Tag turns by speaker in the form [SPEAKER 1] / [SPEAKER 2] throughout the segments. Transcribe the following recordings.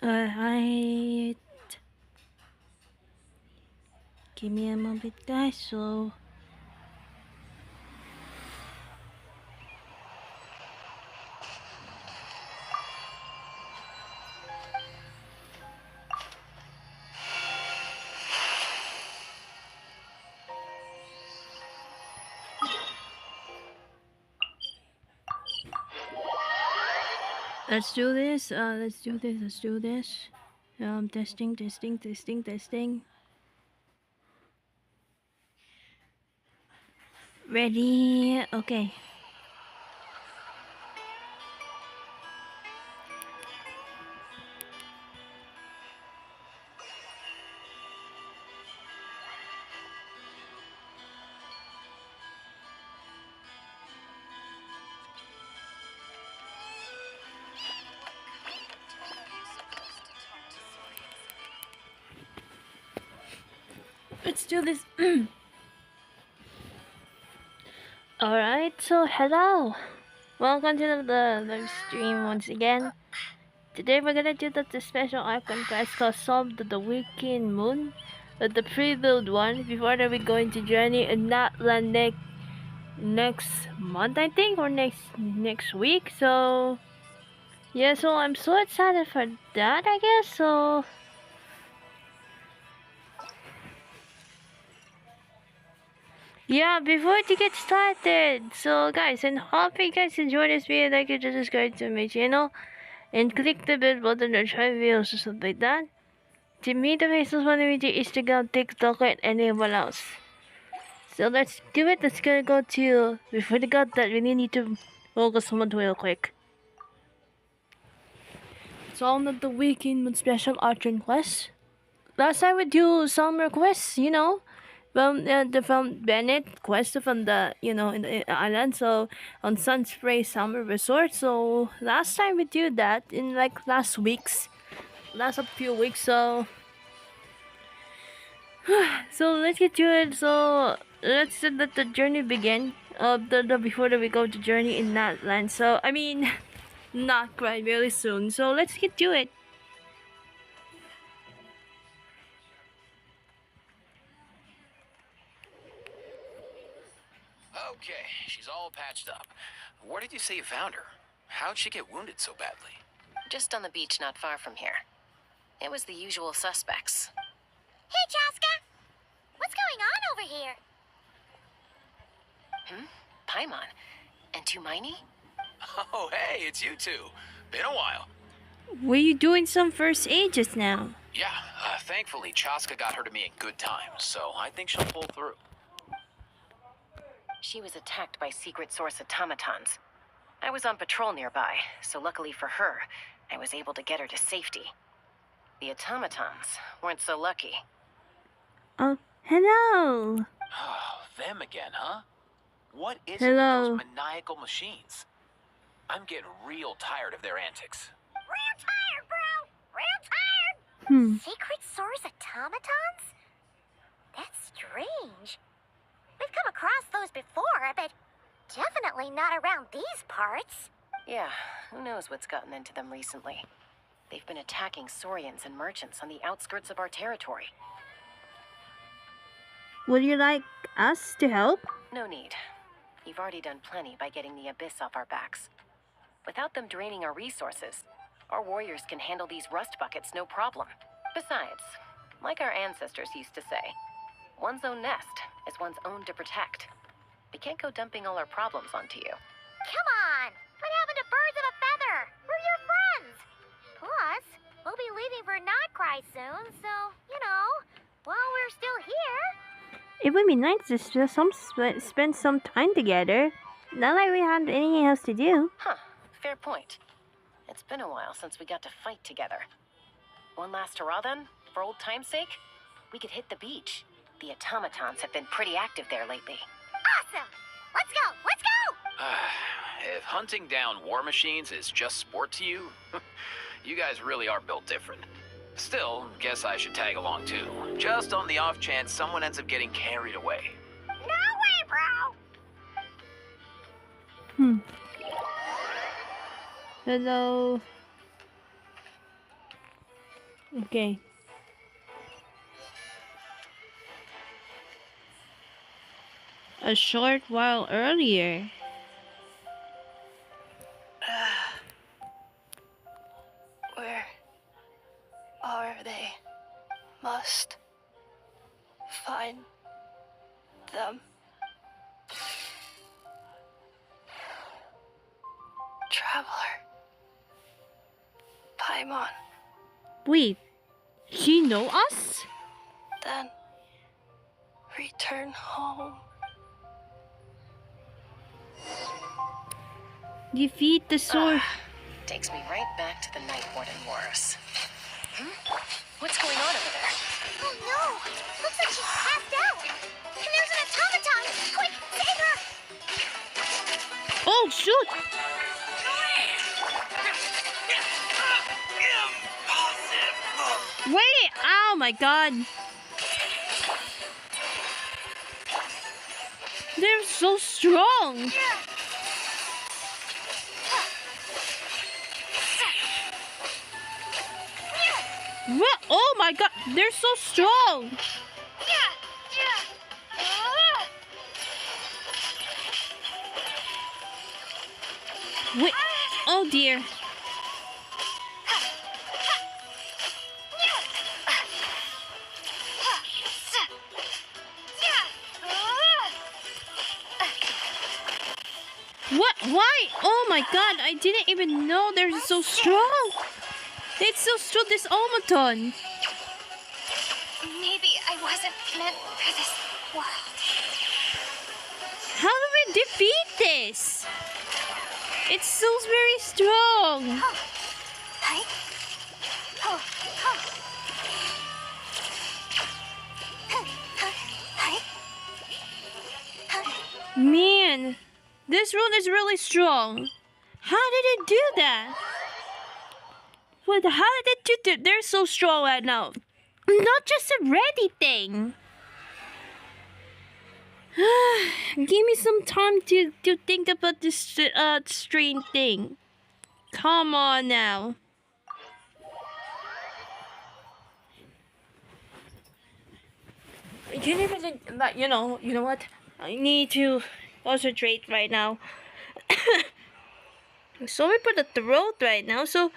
[SPEAKER 1] Alright. Give me a moment, guys. So, let's do this. Let's do this. Let's do this. Testing. Ready? Okay. Let's do this. Alright, so hello. Welcome to the stream once again. Today we're gonna do the Special Archon Quest called Solve the Welkin Moon. But the Prelude one. Before that we're going to journey in that land next month, I think, or next week. So yeah, so I'm so excited for that, I guess. So yeah, before to get started, so guys, and hope you guys enjoy this video, like it, just subscribe to my channel and click the bell button or try videos or something like that. To me, the faces on the video, Instagram, TikTok, and anyone else. So let's do it. Let's go to, before we got that, we need to focus on one real quick. So on the Welkin Moon Special Archon Quest. Last time we do summer quests, you know, from Bennett quest from the in the island. So on Sunspray Summer Resort. So last time we do that in like last a few weeks. So so let's get to it. So let's let the journey begin. The before that we go to journey in that land. So I mean, not quite really soon. So let's get to it.
[SPEAKER 2] Okay, she's all patched up. Where did you say you found her? How'd she get wounded so badly?
[SPEAKER 3] Just on the beach not far from here. It was the usual suspects.
[SPEAKER 4] Hey, Chaska! What's going on over here?
[SPEAKER 3] Paimon. And Tumaini?
[SPEAKER 2] Oh, hey, it's you two. Been a while.
[SPEAKER 1] Were you doing some first aid just now?
[SPEAKER 2] Yeah, thankfully Chaska got her to me in good time, so I think she'll pull through.
[SPEAKER 3] She was attacked by secret source automatons. I was on patrol nearby, so luckily for her, I was able to get her to safety. The automatons weren't so lucky.
[SPEAKER 1] Oh, hello.
[SPEAKER 2] Oh, them again, huh? What is it
[SPEAKER 1] Hello.
[SPEAKER 2] with those maniacal machines? I'm getting real tired of their antics.
[SPEAKER 4] Real tired, bro! Real tired! Secret source automatons? That's strange. We've come across those before, but definitely not around these parts.
[SPEAKER 3] Yeah, who knows what's gotten into them recently. They've been attacking Saurians and merchants on the outskirts of our territory.
[SPEAKER 1] Would you like us to help?
[SPEAKER 3] No need. You've already done plenty by getting the Abyss off our backs. Without them draining our resources, our warriors can handle these rust buckets no problem. Besides, like our ancestors used to say, one's own nest is one's own to protect. We can't go dumping all our problems onto you.
[SPEAKER 4] Come on! What happened to birds of a feather? We're your friends! Plus, we'll be leaving for Notcry soon, so, you know, while we're still here...
[SPEAKER 1] It would be nice to spend some time together. Not like we had anything else to do.
[SPEAKER 3] Huh, fair point. It's been a while since we got to fight together. One last hurrah then, for old time's sake? We could hit the beach. The automatons have been pretty active there lately.
[SPEAKER 4] Awesome! Let's go! Let's go!
[SPEAKER 2] If hunting down war machines is just sport to you, you guys really are built different. Still, guess I should tag along too, just on the off chance someone ends up getting carried away.
[SPEAKER 4] No way, bro!
[SPEAKER 1] Hello. Okay. A short while earlier.
[SPEAKER 5] Where are they? Must find them. Traveler. Paimon.
[SPEAKER 1] Wait, he know us?
[SPEAKER 5] Then return home.
[SPEAKER 1] Defeat the sword.
[SPEAKER 3] Takes me right back to the Night Warden Wars. What's going on over there?
[SPEAKER 4] Oh no! Looks like she's passed out! And there's an automaton! Quick, save her!
[SPEAKER 1] Oh shoot! Wait! Oh my god! They're so strong! What? Oh my god! They're so strong! Wait! Oh dear! What? Why? Oh my god! I didn't even know they're so strong! It's so strong, this automaton!
[SPEAKER 4] Maybe I wasn't meant for this world.
[SPEAKER 1] How do we defeat this? It's so very strong!
[SPEAKER 4] Hi. Oh, oh. Hi.
[SPEAKER 1] Man, this road is really strong. How did it do that? What? How did it do that? They're so strong right now. Not just a ready thing. Give me some time to think about this strange thing. Come on now. I can't even, you know what? I need to concentrate right now. I'm sorry for the throat right now, so...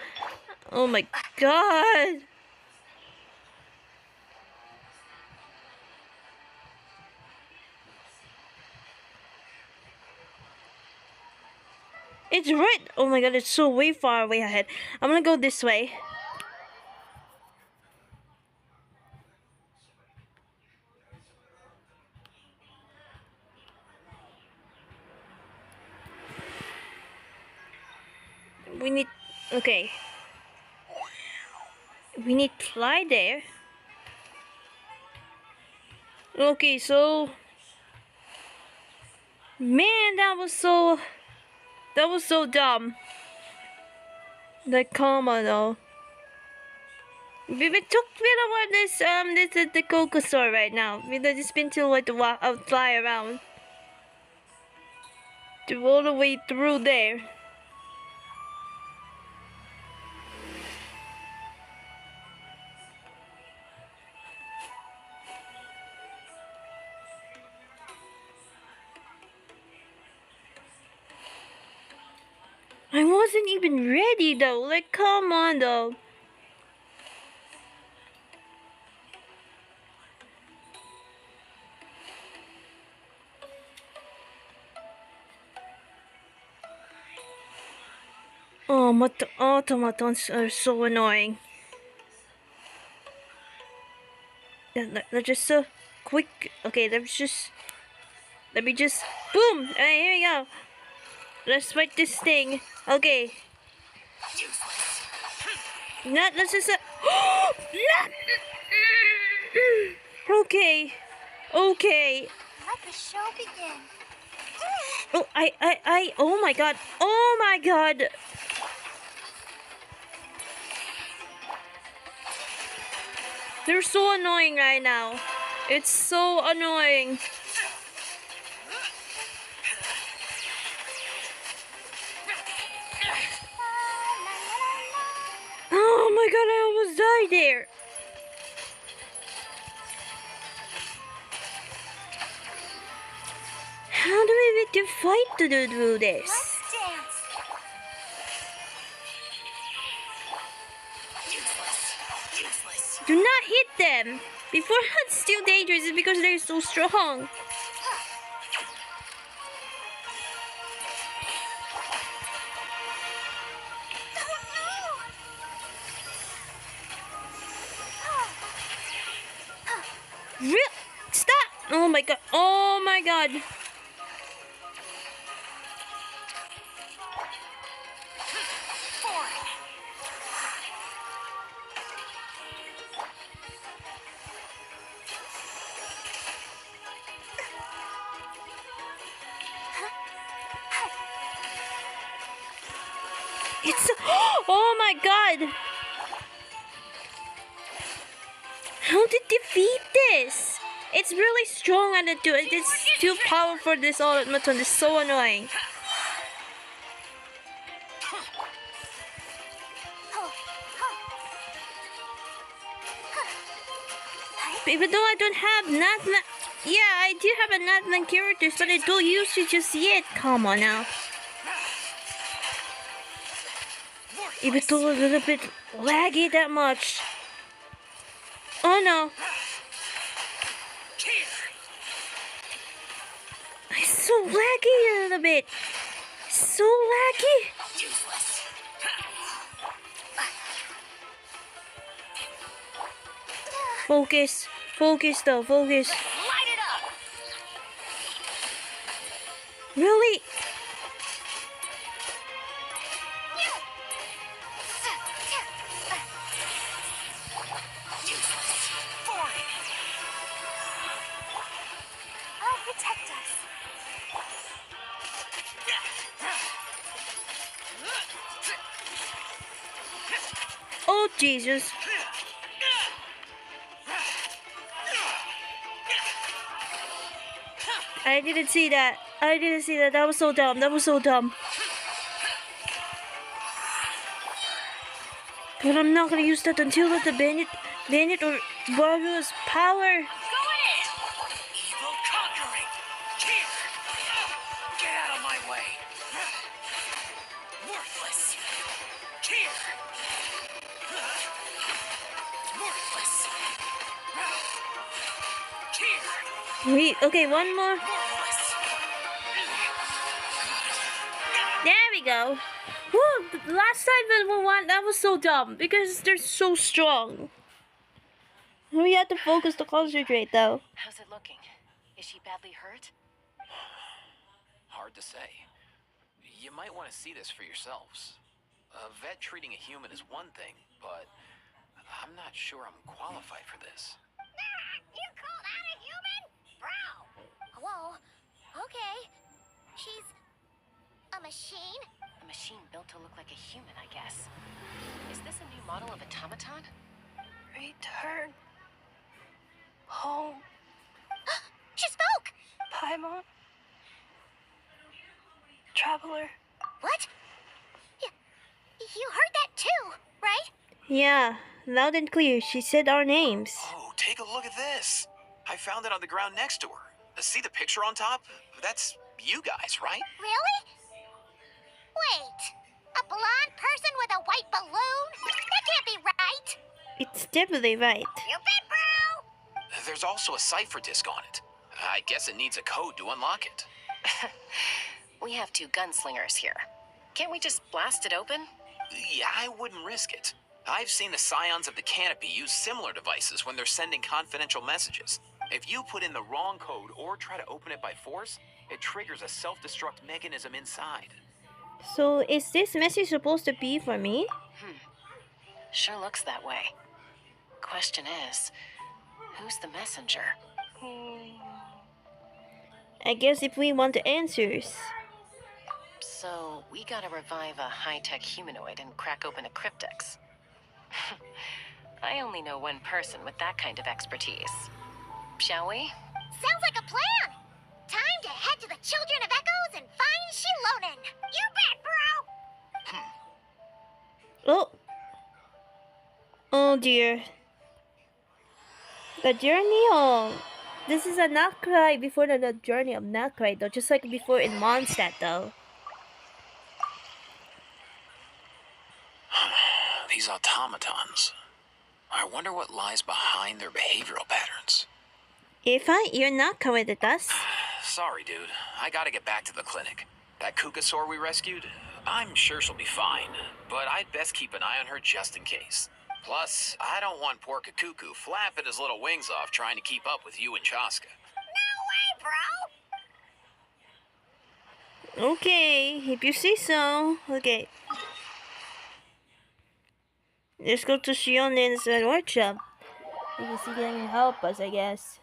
[SPEAKER 1] Oh my god! It's right! Oh my god, it's so way far away ahead. I'm gonna go this way. We need... Okay. We need to fly there. Okay, so... Man, that was so dumb. The comma though. We took this is the Coco store right now. Because it's been too late to fly around. To all the way through there. I wasn't even ready though. Like, come on though. Oh, but the automatons are so annoying. Let's just quick. Okay, let me just boom. Alright, here we go. Let's fight this thing. Okay. Let's just Okay. Okay.
[SPEAKER 4] Let the show begin.
[SPEAKER 1] Oh, oh my god. Oh my god. They're so annoying right now. It's so annoying. Oh my god, I almost died there. need to fight to do this?
[SPEAKER 4] Let's dance. Useless.
[SPEAKER 1] Do not hit them. Before that's still dangerous is because they're so strong. Stop! Oh my god. Oh my god. It's oh my god. How to defeat this? It's really strong and it's too powerful for this automaton. It's so annoying. Even though I don't have Natman, yeah, I do have a Natman characters, but I don't use it just yet. Come on now. Even though a little bit laggy that much. Oh no. It's so laggy a little bit. So laggy. Focus. Focus though, focus.
[SPEAKER 4] Light it up.
[SPEAKER 1] Really?
[SPEAKER 4] I'll protect us.
[SPEAKER 1] Oh Jesus. I didn't see that. I didn't see that. That was so dumb. That was so dumb. But I'm not gonna use that until the Bandit or Warrior's power.
[SPEAKER 2] Evil conquering! Here! Get out of my way! Worthless! Here! Worthless! Here!
[SPEAKER 1] Wait, okay, one more.
[SPEAKER 2] Worthless!
[SPEAKER 1] There we go. Woo, the last time that was so dumb because they're so strong. We have to focus to concentrate though.
[SPEAKER 3] How's it looking? Is she badly hurt?
[SPEAKER 2] Hard to say. You might want to see this for yourselves. A vet treating a human is one thing, but I'm not sure I'm qualified for this.
[SPEAKER 4] You call that a human? Bro! Whoa. Okay. She's a machine?
[SPEAKER 3] A machine built to look like a human, I guess. Is this a new model of automaton?
[SPEAKER 5] Return home,
[SPEAKER 4] She spoke!
[SPEAKER 5] Paimon. Traveler.
[SPEAKER 4] What? You heard that too, right?
[SPEAKER 1] Yeah, loud and clear. She said our names.
[SPEAKER 2] Oh, take a look at this. I found it on the ground next to her. See the picture on top? That's you guys, right?
[SPEAKER 4] Really? Wait. A blonde person with a white balloon? That can't be right.
[SPEAKER 1] It's definitely right.
[SPEAKER 4] You bet, bro!
[SPEAKER 2] There's also a cipher disk on it. I guess it needs a code to unlock it.
[SPEAKER 3] We have 2 gunslingers here. Can't we just blast it open?
[SPEAKER 2] Yeah, I wouldn't risk it. I've seen the Scions of the Canopy use similar devices when they're sending confidential messages. If you put in the wrong code or try to open it by force, it triggers a self-destruct mechanism inside.
[SPEAKER 1] So is this message supposed to be for me?
[SPEAKER 3] Sure looks that way. Question is, who's the messenger?
[SPEAKER 1] I guess if we want the answers.
[SPEAKER 3] So, we gotta revive a high-tech humanoid and crack open a cryptex. I only know one person with that kind of expertise. Shall we?
[SPEAKER 4] Sounds like a plan! Time to head to the Children of Echoes and find Shilonen! You bet, bro!
[SPEAKER 1] Oh. Oh dear. The journey home. This is a Nakrite before the journey of Nakrite, though, just like before in Mondstadt, though.
[SPEAKER 2] These automatons. I wonder what lies behind their behavioral patterns.
[SPEAKER 1] Ineffa, you're not coming with us.
[SPEAKER 2] Sorry, dude. I gotta get back to the clinic. That Kukasaur we rescued, I'm sure she'll be fine, but I'd best keep an eye on her just in case. Plus, I don't want poor Kakuku flapping his little wings off trying to keep up with you and Chaska.
[SPEAKER 4] No way, bro!
[SPEAKER 1] Okay, if you say so. Okay. Let's go to Shionen's workshop. Maybe she can help us, I guess.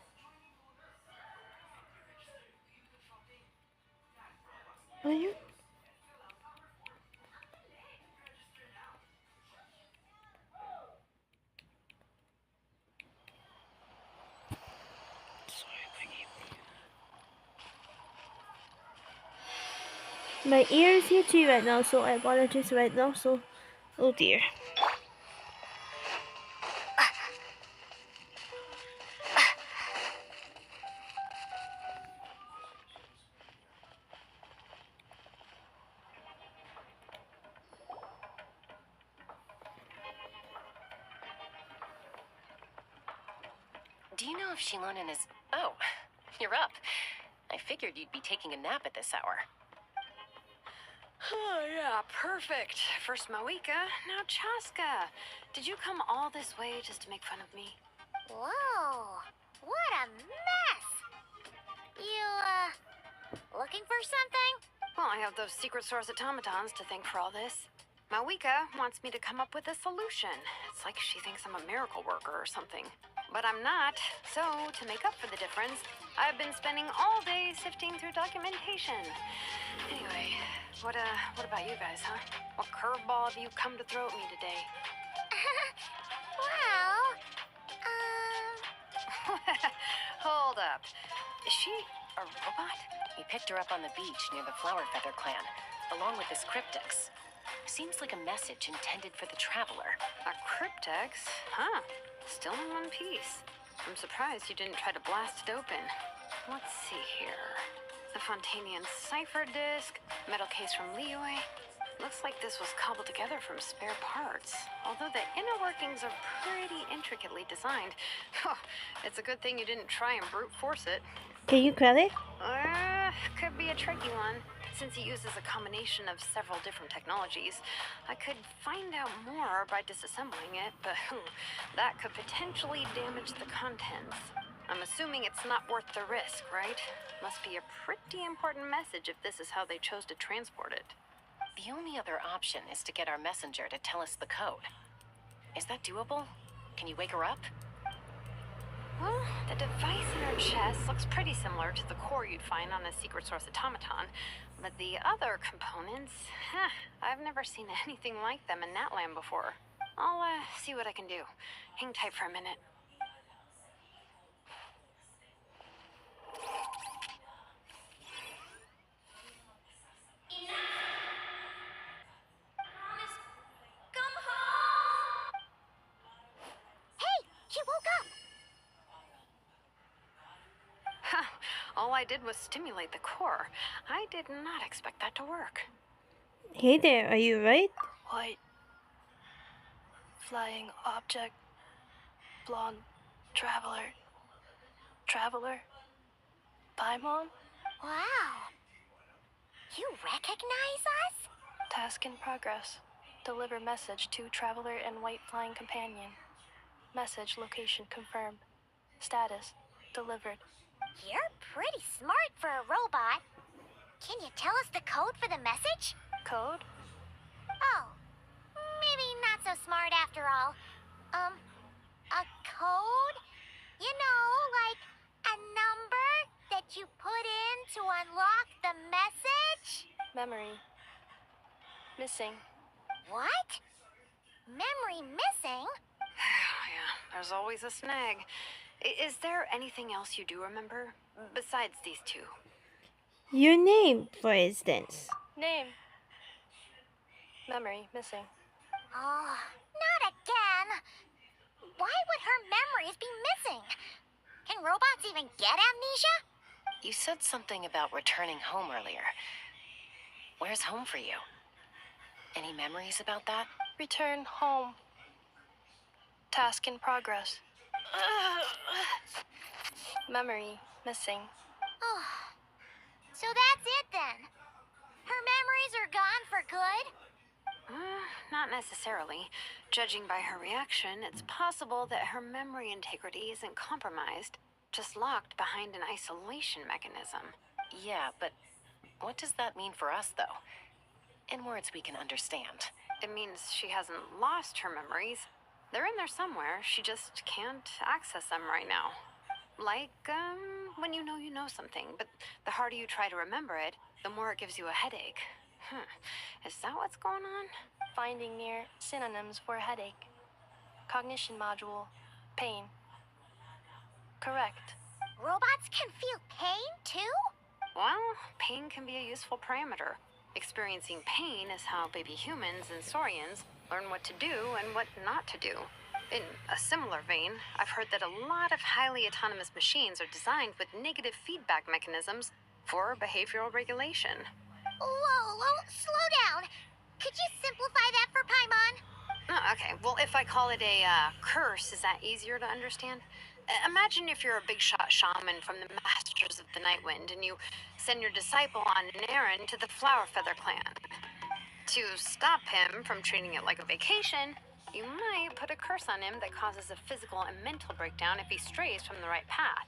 [SPEAKER 1] Are you? My ear is itchy right now, so I apologize right now. So, oh dear.
[SPEAKER 3] Do you know if Shilonen is... Oh, you're up. I figured you'd be taking a nap at this hour.
[SPEAKER 6] Oh, yeah, perfect. First Moika, now Chaska. Did you come all this way just to make fun of me?
[SPEAKER 4] Whoa, what a mess! You, looking for something?
[SPEAKER 6] Well, I have those secret source automatons to thank for all this. Moika wants me to come up with a solution. It's like she thinks I'm a miracle worker or something. But I'm not. So, to make up for the difference, I've been spending all day sifting through documentation. Anyway, what about you guys, huh? What curveball have you come to throw at me today?
[SPEAKER 4] Well,
[SPEAKER 6] Hold up. Is she a robot?
[SPEAKER 3] We picked her up on the beach near the Flower Feather clan, along with this cryptex. Seems like a message intended for the traveler.
[SPEAKER 6] A cryptex? Huh. Still in one piece. I'm surprised you didn't try to blast it open. Let's see here. The Fontanian cipher disc, metal case from Liyue. Looks like this was cobbled together from spare parts. Although the inner workings are pretty intricately designed. It's a good thing you didn't try and brute force it.
[SPEAKER 1] Can you grab it?
[SPEAKER 6] Could be a tricky one. Since it uses a combination of several different technologies, I could find out more by disassembling it, but that could potentially damage the contents. I'm assuming it's not worth the risk, right? Must be a pretty important message if this is how they chose to transport it.
[SPEAKER 3] The only other option is to get our messenger to tell us the code. Is that doable? Can you wake her up?
[SPEAKER 6] Well, the device in her chest looks pretty similar to the core you'd find on a secret source automaton, but the other components, I've never seen anything like them in Natland before. I'll see what I can do. Hang tight for a minute.
[SPEAKER 4] come home! Hey, she woke up!
[SPEAKER 6] All I did was stimulate the core. I did not expect that to work.
[SPEAKER 1] Hey there, are you right?
[SPEAKER 5] White. Flying object. Blonde. Traveler. Traveler. Paimon?
[SPEAKER 4] Wow. You recognize us?
[SPEAKER 5] Task in progress. Deliver message to Traveler and White Flying Companion. Message location confirmed. Status delivered.
[SPEAKER 4] You're pretty smart for a robot. Can you tell us the code for the message?
[SPEAKER 5] Code?
[SPEAKER 4] Oh, maybe not so smart after all. A code? You know, like a number that you put in to unlock the message?
[SPEAKER 5] Memory. Missing.
[SPEAKER 4] What? Memory missing?
[SPEAKER 6] Yeah, there's always a snag. Is there anything else you do remember? Besides these two?
[SPEAKER 1] Your name, for instance.
[SPEAKER 5] Name. Memory missing.
[SPEAKER 4] Oh, not again. Why would her memories be missing? Can robots even get amnesia?
[SPEAKER 3] You said something about returning home earlier. Where's home for you? Any memories about that?
[SPEAKER 5] Return home. Task in progress. Memory missing.
[SPEAKER 4] Oh, so that's it then. Her memories are gone for good?
[SPEAKER 6] Not necessarily. Judging by her reaction, it's possible that her memory integrity isn't compromised, just locked behind an isolation mechanism.
[SPEAKER 3] Yeah, but what does that mean for us, though? In words we can understand.
[SPEAKER 6] It means she hasn't lost her memories. They're in there somewhere, she just can't access them right now. Like, when you know something, but the harder you try to remember it, the more it gives you a headache. Is that what's going on?
[SPEAKER 5] Finding near synonyms for headache. Cognition module. Pain. Correct.
[SPEAKER 4] Robots can feel pain too?
[SPEAKER 6] Well, pain can be a useful parameter. Experiencing pain is how baby humans and saurians learn what to do and what not to do. In a similar vein, I've heard that a lot of highly autonomous machines are designed with negative feedback mechanisms for behavioral regulation.
[SPEAKER 4] Whoa, slow down. Could you simplify that for Paimon?
[SPEAKER 6] Oh, okay, well, if I call it a curse, is that easier to understand? Imagine if you're a big shot shaman from the Masters of the Night Wind and you send your disciple on an errand to the Flower Feather clan. To stop him from treating it like a vacation, you might put a curse on him that causes a physical and mental breakdown if he strays from the right path.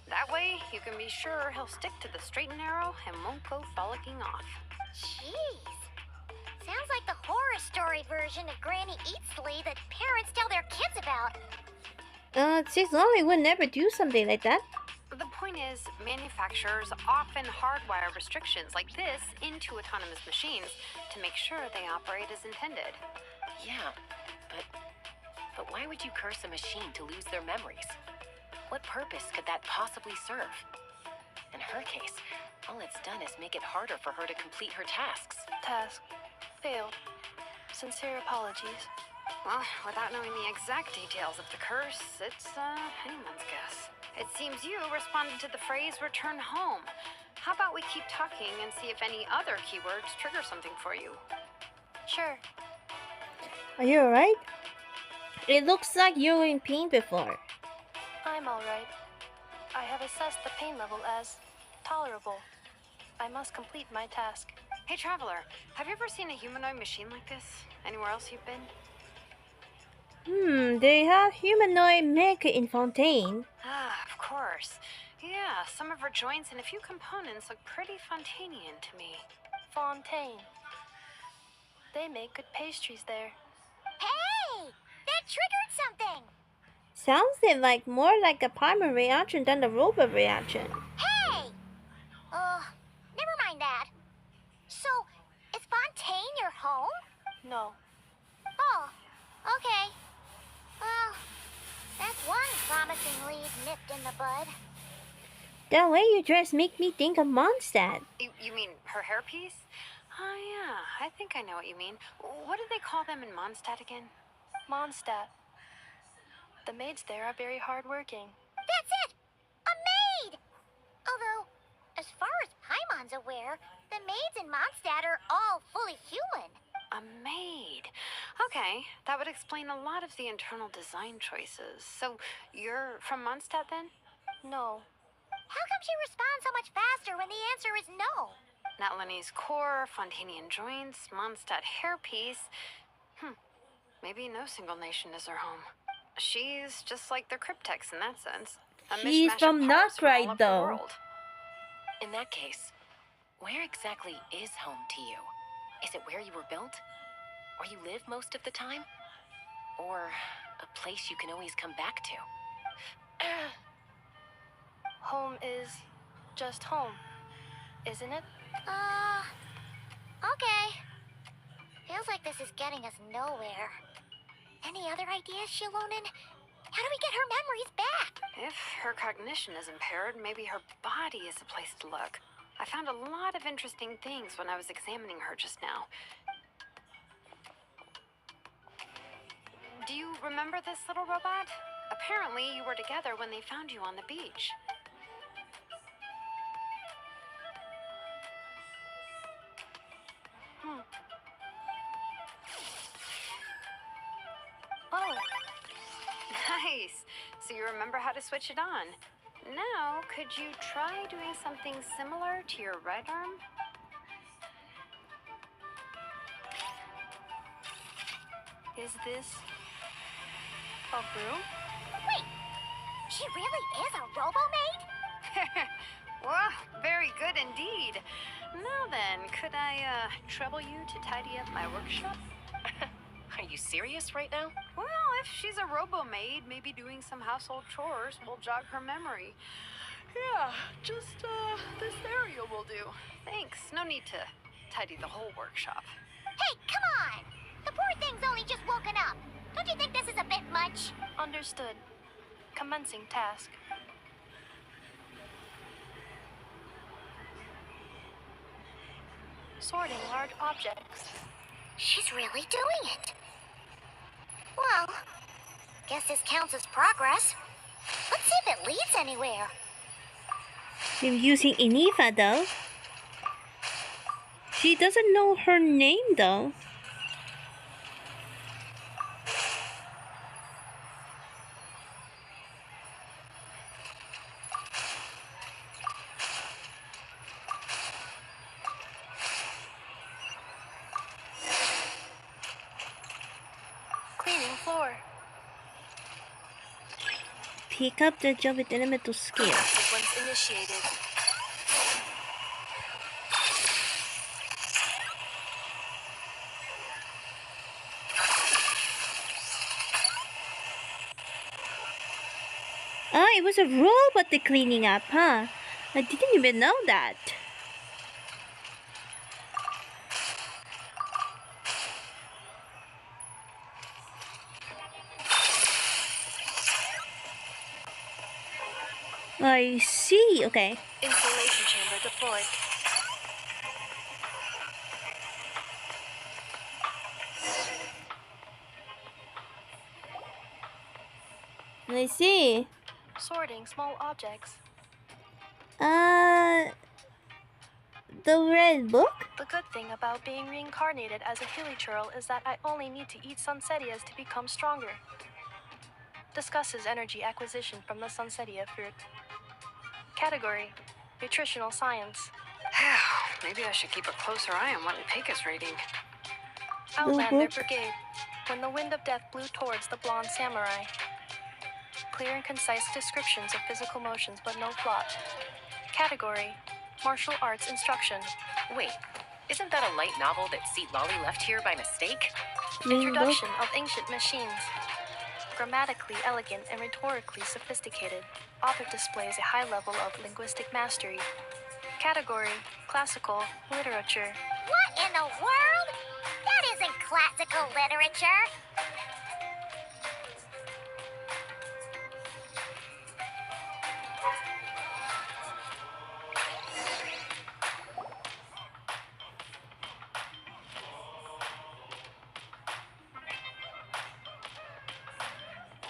[SPEAKER 6] That way, you can be sure he'll stick to the straight and narrow and won't go frolicking off.
[SPEAKER 4] Jeez. Sounds like the horror story version of Granny Eatsley that parents tell their kids about.
[SPEAKER 1] Sis Lolly would never do something like that.
[SPEAKER 6] The point is, manufacturers often hardwire restrictions like this into autonomous machines to make sure they operate as intended.
[SPEAKER 3] Yeah, but why would you curse a machine to lose their memories? What purpose could that possibly serve? In her case, all it's done is make it harder for her to complete her tasks.
[SPEAKER 5] Task. Failed. Sincere apologies.
[SPEAKER 6] Well, without knowing the exact details of the curse, it's anyone's guess. It seems you responded to the phrase return home. How about we keep talking and see if any other keywords trigger something for you?
[SPEAKER 5] Sure.
[SPEAKER 1] Are you alright? It looks like you were in pain before.
[SPEAKER 5] I'm alright. I have assessed the pain level as tolerable. I must complete my task.
[SPEAKER 6] Hey, Traveler, have you ever seen a humanoid machine like this? Anywhere else you've been?
[SPEAKER 1] They have humanoid mecha in Fontaine.
[SPEAKER 6] Ah, of course. Yeah, some of her joints and a few components look pretty Fontainian to me.
[SPEAKER 5] Fontaine. They make good pastries there.
[SPEAKER 4] Hey! That triggered something!
[SPEAKER 1] Sounds like more like a primary reaction than the robot reaction.
[SPEAKER 4] Hey! Never mind that. So, is Fontaine your home?
[SPEAKER 5] No.
[SPEAKER 4] Oh, okay. Well, that's one promising lead nipped in the bud.
[SPEAKER 1] The way you dress make me think of Mondstadt.
[SPEAKER 6] You mean her hairpiece? Oh, yeah, I think I know what you mean. What do they call them in Mondstadt again?
[SPEAKER 5] Mondstadt. The maids there are very hardworking.
[SPEAKER 4] That's it! A maid! Although, as far as Paimon's aware, the maids in Mondstadt are all fully human.
[SPEAKER 6] A maid. Okay, that would explain a lot of the internal design choices. So, you're from Mondstadt then?
[SPEAKER 5] No.
[SPEAKER 4] How come she responds so much faster when the answer is no?
[SPEAKER 6] Natlanese core, Fontainian joints, Mondstadt hairpiece. Maybe no single nation is her home. She's just like the Cryptex in that sense. A
[SPEAKER 1] She's
[SPEAKER 6] mishmash
[SPEAKER 1] from
[SPEAKER 6] of parts all
[SPEAKER 1] Northrite,
[SPEAKER 6] over the
[SPEAKER 1] though.
[SPEAKER 6] world.
[SPEAKER 3] In that case, where exactly is home to you? Is it where you were built? Where you live most of the time? Or a place you can always come back to?
[SPEAKER 5] Home is just home, isn't it?
[SPEAKER 4] Okay. Feels like this is getting us nowhere. Any other ideas, Shilonen? How do we get her memories back?
[SPEAKER 6] If her cognition is impaired, maybe her body is a place to look. I found a lot of interesting things when I was examining her just now. Do you remember this little robot? apparently you were together when they found you on the beach.
[SPEAKER 5] Oh,
[SPEAKER 6] Nice. So you remember how to switch it on. Now, could you try doing something similar to your right arm?
[SPEAKER 5] is this a broom?
[SPEAKER 4] Wait, she really is a robo-maid?
[SPEAKER 6] Well, very good indeed. Now then, could I trouble you to tidy up my workshop?
[SPEAKER 3] Are you serious right now?
[SPEAKER 6] Well, if she's a robo-maid, maybe doing some household chores will jog her memory. Yeah, just this area will do. Thanks. No need to tidy the whole workshop.
[SPEAKER 4] Hey, come on! The poor thing's only just woken up. Don't you think this is a bit much?
[SPEAKER 5] Understood. Commencing task. Sorting large objects.
[SPEAKER 4] She's really doing it. Well, guess this counts as progress. Let's see if it leads anywhere.
[SPEAKER 1] You're using Ineffa though. She doesn't know her name though.
[SPEAKER 5] Cleaning floor.
[SPEAKER 1] Pick up the job with elemental skill.
[SPEAKER 5] Sequence initiated.
[SPEAKER 1] Oh, it was a robot they're cleaning up, huh? I didn't even know that. I see, okay.
[SPEAKER 5] Installation chamber deployed.
[SPEAKER 1] I see.
[SPEAKER 5] Sorting small objects.
[SPEAKER 1] The red book?
[SPEAKER 5] The good thing about being reincarnated as a hilichurl is that I only need to eat sunsetias to become stronger. Discusses energy acquisition from the sunsetia fruit. Category: Nutritional Science.
[SPEAKER 6] Maybe I should keep a closer eye on what Peka's reading.
[SPEAKER 5] Outlander
[SPEAKER 1] book.
[SPEAKER 5] Brigade. When the wind of death blew towards the blonde samurai. Clear and concise descriptions of physical motions, but no plot. Category: Martial arts instruction.
[SPEAKER 3] Wait, isn't that a light novel that Seat Lolly left here by mistake?
[SPEAKER 1] Green book?
[SPEAKER 5] Introduction of ancient machines. Grammatically elegant and rhetorically sophisticated, author displays a high level of linguistic mastery. Category: Classical literature.
[SPEAKER 4] What in the world? That isn't classical literature.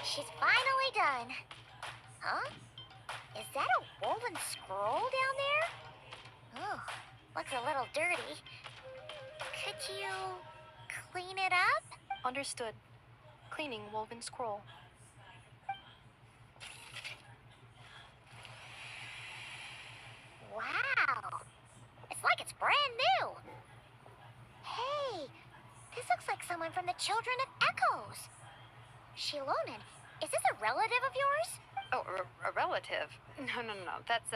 [SPEAKER 4] She's finally done. Huh? Is that a woven scroll down there? Oh, looks a little dirty. Could you clean it up?
[SPEAKER 5] Understood. Cleaning woven scroll.
[SPEAKER 4] Wow. It's like it's brand new. Hey, this looks like someone from the Children of Echoes. Shilonen, is this a relative of yours?
[SPEAKER 6] Oh, a relative? No. That's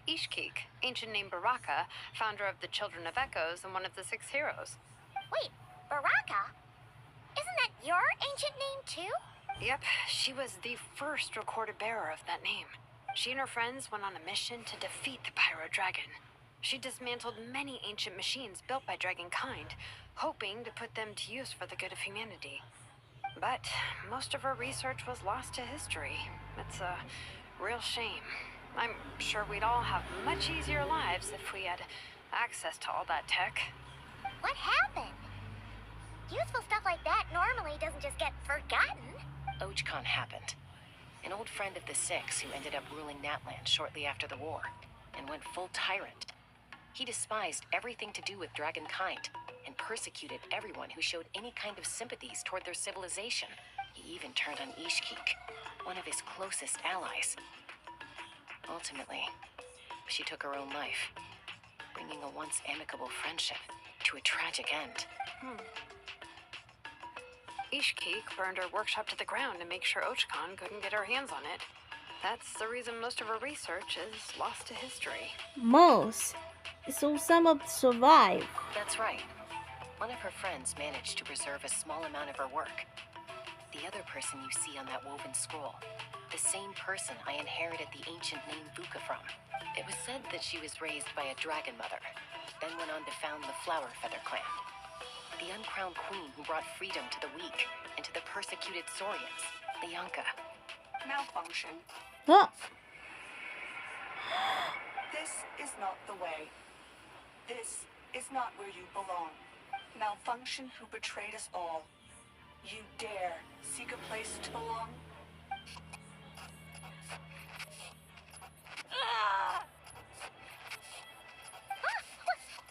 [SPEAKER 6] Ishkik, ancient name Baraka, founder of the Children of Echoes and one of the 6 heroes.
[SPEAKER 4] Wait, Baraka? Isn't that your ancient name too?
[SPEAKER 6] Yep, she was the first recorded bearer of that name. She and her friends went on a mission to defeat the Pyro Dragon. She dismantled many ancient machines built by Dragonkind, hoping to put them to use for the good of humanity. But most of her research was lost to history. It's a real shame. I'm sure we'd all have much easier lives if we had access to all that tech.
[SPEAKER 4] What happened? Useful stuff like that normally doesn't just get forgotten.
[SPEAKER 3] OgeCon happened. an old friend of the Six who ended up ruling Natland shortly after the war, and went full tyrant. He despised everything to do with dragonkind, and persecuted everyone who showed any kind of sympathies toward their civilization. He even turned on Ishkik, one of his closest allies. Ultimately, she took her own life, bringing a once amicable friendship to a tragic end.
[SPEAKER 6] Ishkik burned her workshop to the ground to make sure Ochkon couldn't get her hands on it. That's the reason most of her research is lost to history.
[SPEAKER 1] Most. So some of survive.
[SPEAKER 3] That's right. One of her friends managed to preserve a small amount of her work. The other person you see on that woven scroll, the same person I inherited the ancient name Vuka from. It was said that she was raised by a dragon mother, then went on to found the Flower Feather clan. The uncrowned queen who brought freedom to the weak and to the persecuted Saurians, the Yunka.
[SPEAKER 7] Malfunction.
[SPEAKER 1] Oh.
[SPEAKER 7] This is not the way. This is not where you belong. Malfunction who betrayed us all. You dare seek a place to belong?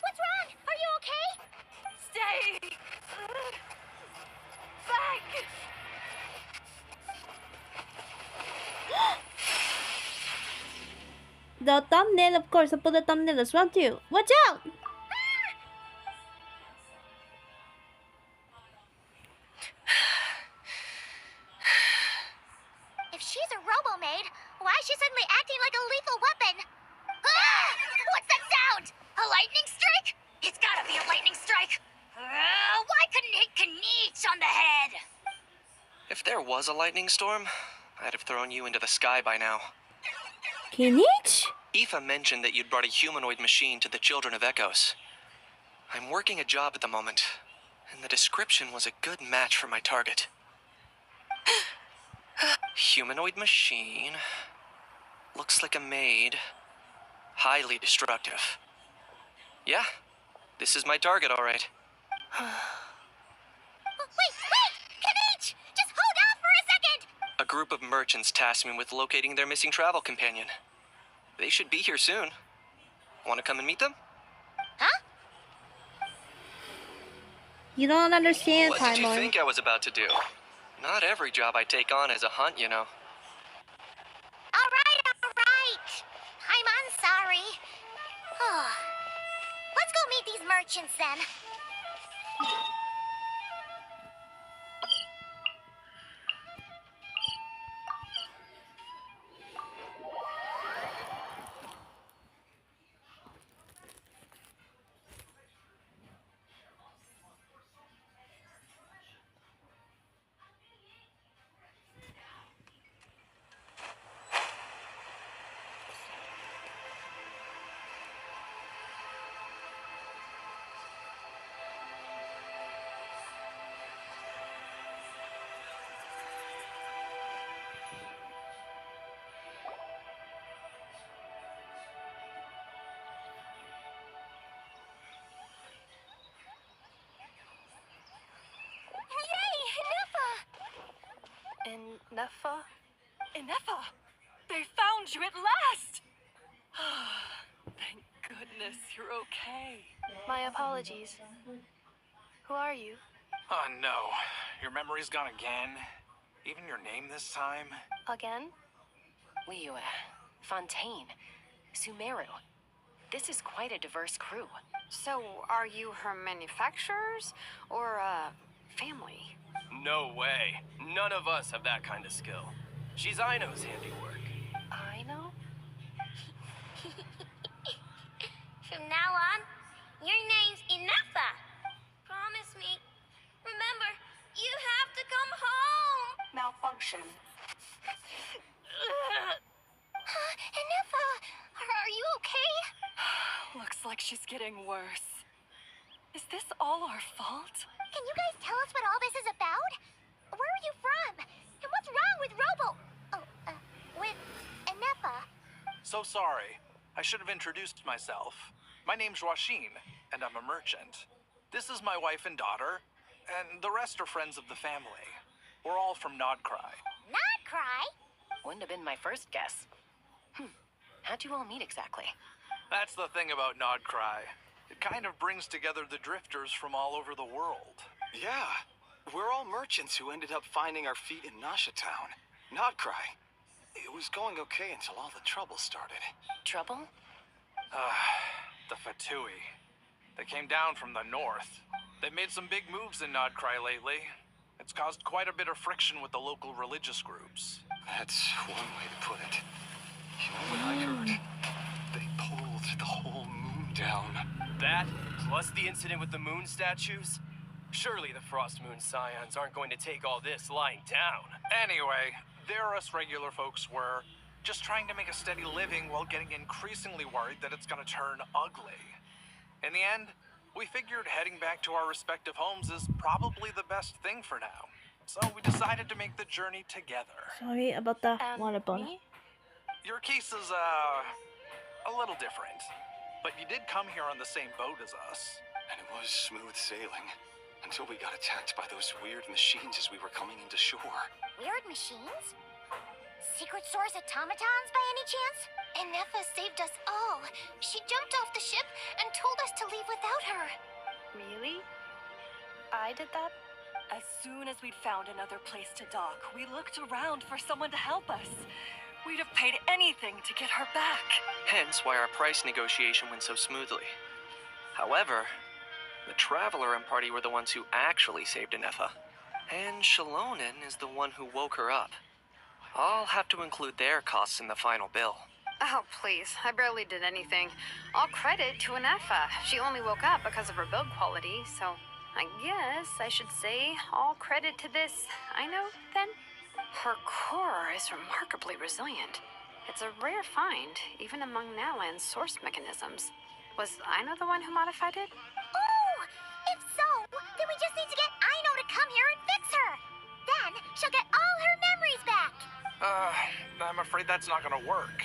[SPEAKER 4] What's wrong? Are you okay?
[SPEAKER 7] Stay! Back!
[SPEAKER 1] The thumbnail, of course, I put the thumbnail as well too. Watch out!
[SPEAKER 4] If she's a robo-maid, why is she suddenly acting like a lethal weapon? Ah! What's that sound? A lightning strike? It's gotta be a lightning strike. Why couldn't it hit Kanich on the head?
[SPEAKER 8] If there was a lightning storm, I'd have thrown you into the sky by now.
[SPEAKER 1] Kinich?
[SPEAKER 8] Aoife mentioned that you'd brought a humanoid machine to the Children of Echoes. I'm working a job at the moment, and the description was a good match for my target. Humanoid machine. Looks like a maid. Highly destructive. Yeah, this is my target, all right.
[SPEAKER 4] Wait! Kanich! Just hold on for a second!
[SPEAKER 8] A group of merchants tasked me with locating their missing travel companion. They should be here soon. Want to come and meet them?
[SPEAKER 4] Huh?
[SPEAKER 1] You don't understand,
[SPEAKER 8] What did you
[SPEAKER 1] Timon.
[SPEAKER 8] think I was about to do? Not every job I take on is a hunt, you know.
[SPEAKER 4] Alright. I'm sorry. Let's go meet these merchants then.
[SPEAKER 5] Ineffa?
[SPEAKER 7] Ineffa! They found you at last! Thank goodness you're okay.
[SPEAKER 5] My apologies. Who are you?
[SPEAKER 9] Oh no, your memory's gone again? Even your name this time?
[SPEAKER 5] Again?
[SPEAKER 3] Liyue, Fontaine, Sumeru. This is quite a diverse crew.
[SPEAKER 6] So, are you her manufacturers or family?
[SPEAKER 10] No way. None of us have that kind of skill. She's Aino's handiwork.
[SPEAKER 5] I know?
[SPEAKER 4] From now on, your name's Ineffa. Promise me. Remember, you have to come home.
[SPEAKER 7] Malfunction.
[SPEAKER 4] Ineffa, are you okay?
[SPEAKER 7] Looks like she's getting worse. Is this all our fault?
[SPEAKER 4] Can you guys tell us what all this is about? Where are you from? And what's wrong with with Ineffa?
[SPEAKER 9] So sorry. I should have introduced myself. My name's Joachim, and I'm a merchant. This is my wife and daughter, and the rest are friends of the family. We're all from Nodcry.
[SPEAKER 4] Not cry.
[SPEAKER 3] Wouldn't have been my first guess. How'd you all meet exactly?
[SPEAKER 9] That's the thing about Nodcry. It kind of brings together the drifters from all over the world.
[SPEAKER 11] Yeah, we're all merchants who ended up finding our feet in Nasha Town. Nodcry. It was going okay until all the trouble started.
[SPEAKER 3] Trouble?
[SPEAKER 9] The Fatui. They came down from the north. They've made some big moves in Nodcry lately. It's caused quite a bit of friction with the local religious groups.
[SPEAKER 11] That's one way to put it. You know what I heard? They pulled the whole moon down.
[SPEAKER 10] That, plus the incident with the moon statues? Surely the Frost Moon Scions aren't going to take all this lying down.
[SPEAKER 9] Anyway, there us regular folks were just trying to make a steady living while getting increasingly worried that it's gonna turn ugly. In the end, we figured heading back to our respective homes is probably the best thing for now. So we decided to make the journey together.
[SPEAKER 1] Sorry about the
[SPEAKER 5] And
[SPEAKER 1] water bottle.
[SPEAKER 5] me?
[SPEAKER 9] Your case is, a little different. But you did come here on the same boat as us.
[SPEAKER 11] And it was smooth sailing. Until we got attacked by those weird machines as we were coming into shore.
[SPEAKER 4] Weird machines? Secret source automatons by any chance? Ineffa saved us all. She jumped off the ship and told us to leave without her.
[SPEAKER 5] Really? I did that?
[SPEAKER 7] As soon as we'd found another place to dock, we looked around for someone to help us. We'd have paid anything to get her back.
[SPEAKER 8] Hence why our price negotiation went so smoothly. However, the Traveler and party were the ones who actually saved Ineffa. And Shalonen is the one who woke her up. I'll have to include their costs in the final bill.
[SPEAKER 6] Oh, please. I barely did anything. All credit to Ineffa. She only woke up because of her build quality, so I guess I should say all credit to this Aino, then? Her core is remarkably resilient. It's a rare find, even among Nalan's source mechanisms. Was Aino the one who modified it?
[SPEAKER 4] Oh! If so, then we just need to get Aino to come here and fix her. Then she'll get all her memories back.
[SPEAKER 9] I'm afraid that's not gonna work.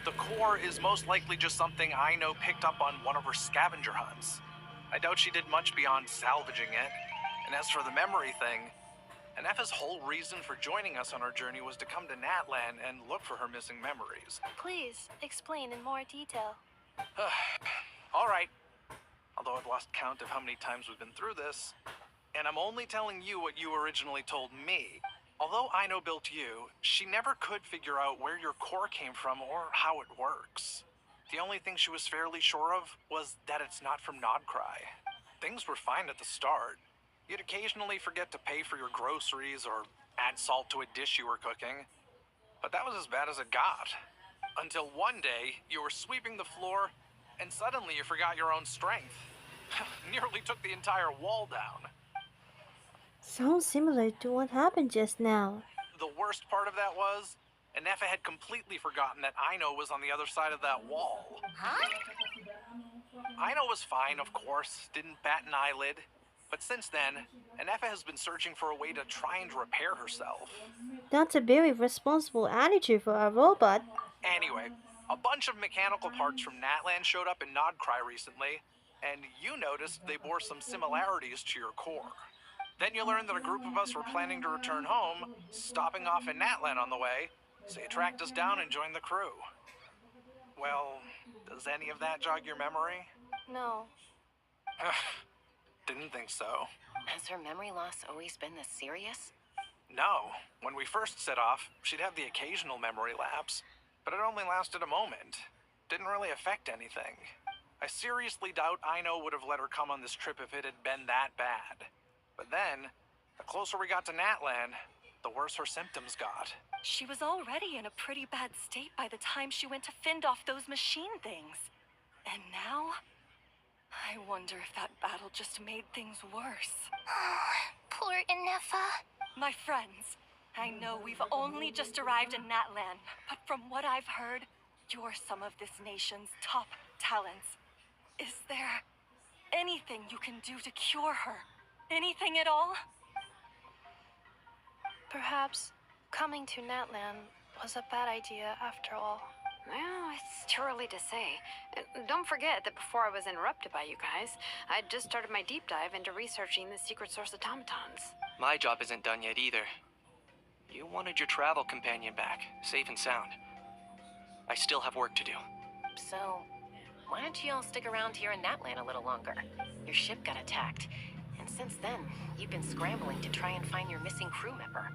[SPEAKER 9] The core is most likely just something Aino picked up on one of her scavenger hunts. I doubt she did much beyond salvaging it. And as for the memory thing, Ineffa's whole reason for joining us on our journey was to come to Natlan and look for her missing memories.
[SPEAKER 5] Please explain in more detail.
[SPEAKER 9] All right. Although I've lost count of how many times we've been through this, and I'm only telling you what you originally told me. Although Aino built you, she never could figure out where your core came from or how it works. The only thing she was fairly sure of was that it's not from Nodcry. Things were fine at the start. You'd occasionally forget to pay for your groceries or add salt to a dish you were cooking. But that was as bad as it got. Until one day, you were sweeping the floor, and suddenly you forgot your own strength. Nearly took the entire wall down.
[SPEAKER 1] Sounds similar to what happened just now.
[SPEAKER 9] The worst part of that was, Ineffa had completely forgotten that Aino was on the other side of that wall.
[SPEAKER 4] Huh?
[SPEAKER 9] Aino was fine, of course, didn't bat an eyelid. But since then, Ineffa has been searching for a way to try and repair herself.
[SPEAKER 1] That's a very responsible attitude for a robot.
[SPEAKER 9] Anyway, a bunch of mechanical parts from Natlan showed up in Nodcry recently, and you noticed they bore some similarities to your core. Then you learned that a group of us were planning to return home, stopping off in Natlan on the way, so you tracked us down and joined the crew. Well, does any of that jog your memory?
[SPEAKER 5] No.
[SPEAKER 9] Didn't think so.
[SPEAKER 3] Has her memory loss always been this serious?
[SPEAKER 9] No. When we first set off, she'd have the occasional memory lapse, but it only lasted a moment. Didn't really affect anything. I seriously doubt Aino would have let her come on this trip if it had been that bad. But then, the closer we got to Natlan, the worse her symptoms got.
[SPEAKER 7] She was already in a pretty bad state by the time she went to fend off those machine things. And now, I wonder if that battle just made things worse.
[SPEAKER 4] Poor Ineffa.
[SPEAKER 7] My friends, I know we've only just arrived in Natlan, but from what I've heard, you're some of this nation's top talents. Is there anything you can do to cure her? Anything at all?
[SPEAKER 5] Perhaps coming to Natlan was a bad idea after all.
[SPEAKER 6] Well, it's too early to say. Don't forget that before I was interrupted by you guys, I'd just started my deep dive into researching the secret source automatons.
[SPEAKER 8] My job isn't done yet either. You wanted your travel companion back, safe and sound. I still have work to do.
[SPEAKER 3] So, why don't you all stick around here in Natlan a little longer? Your ship got attacked, and since then, you've been scrambling to try and find your missing crew member.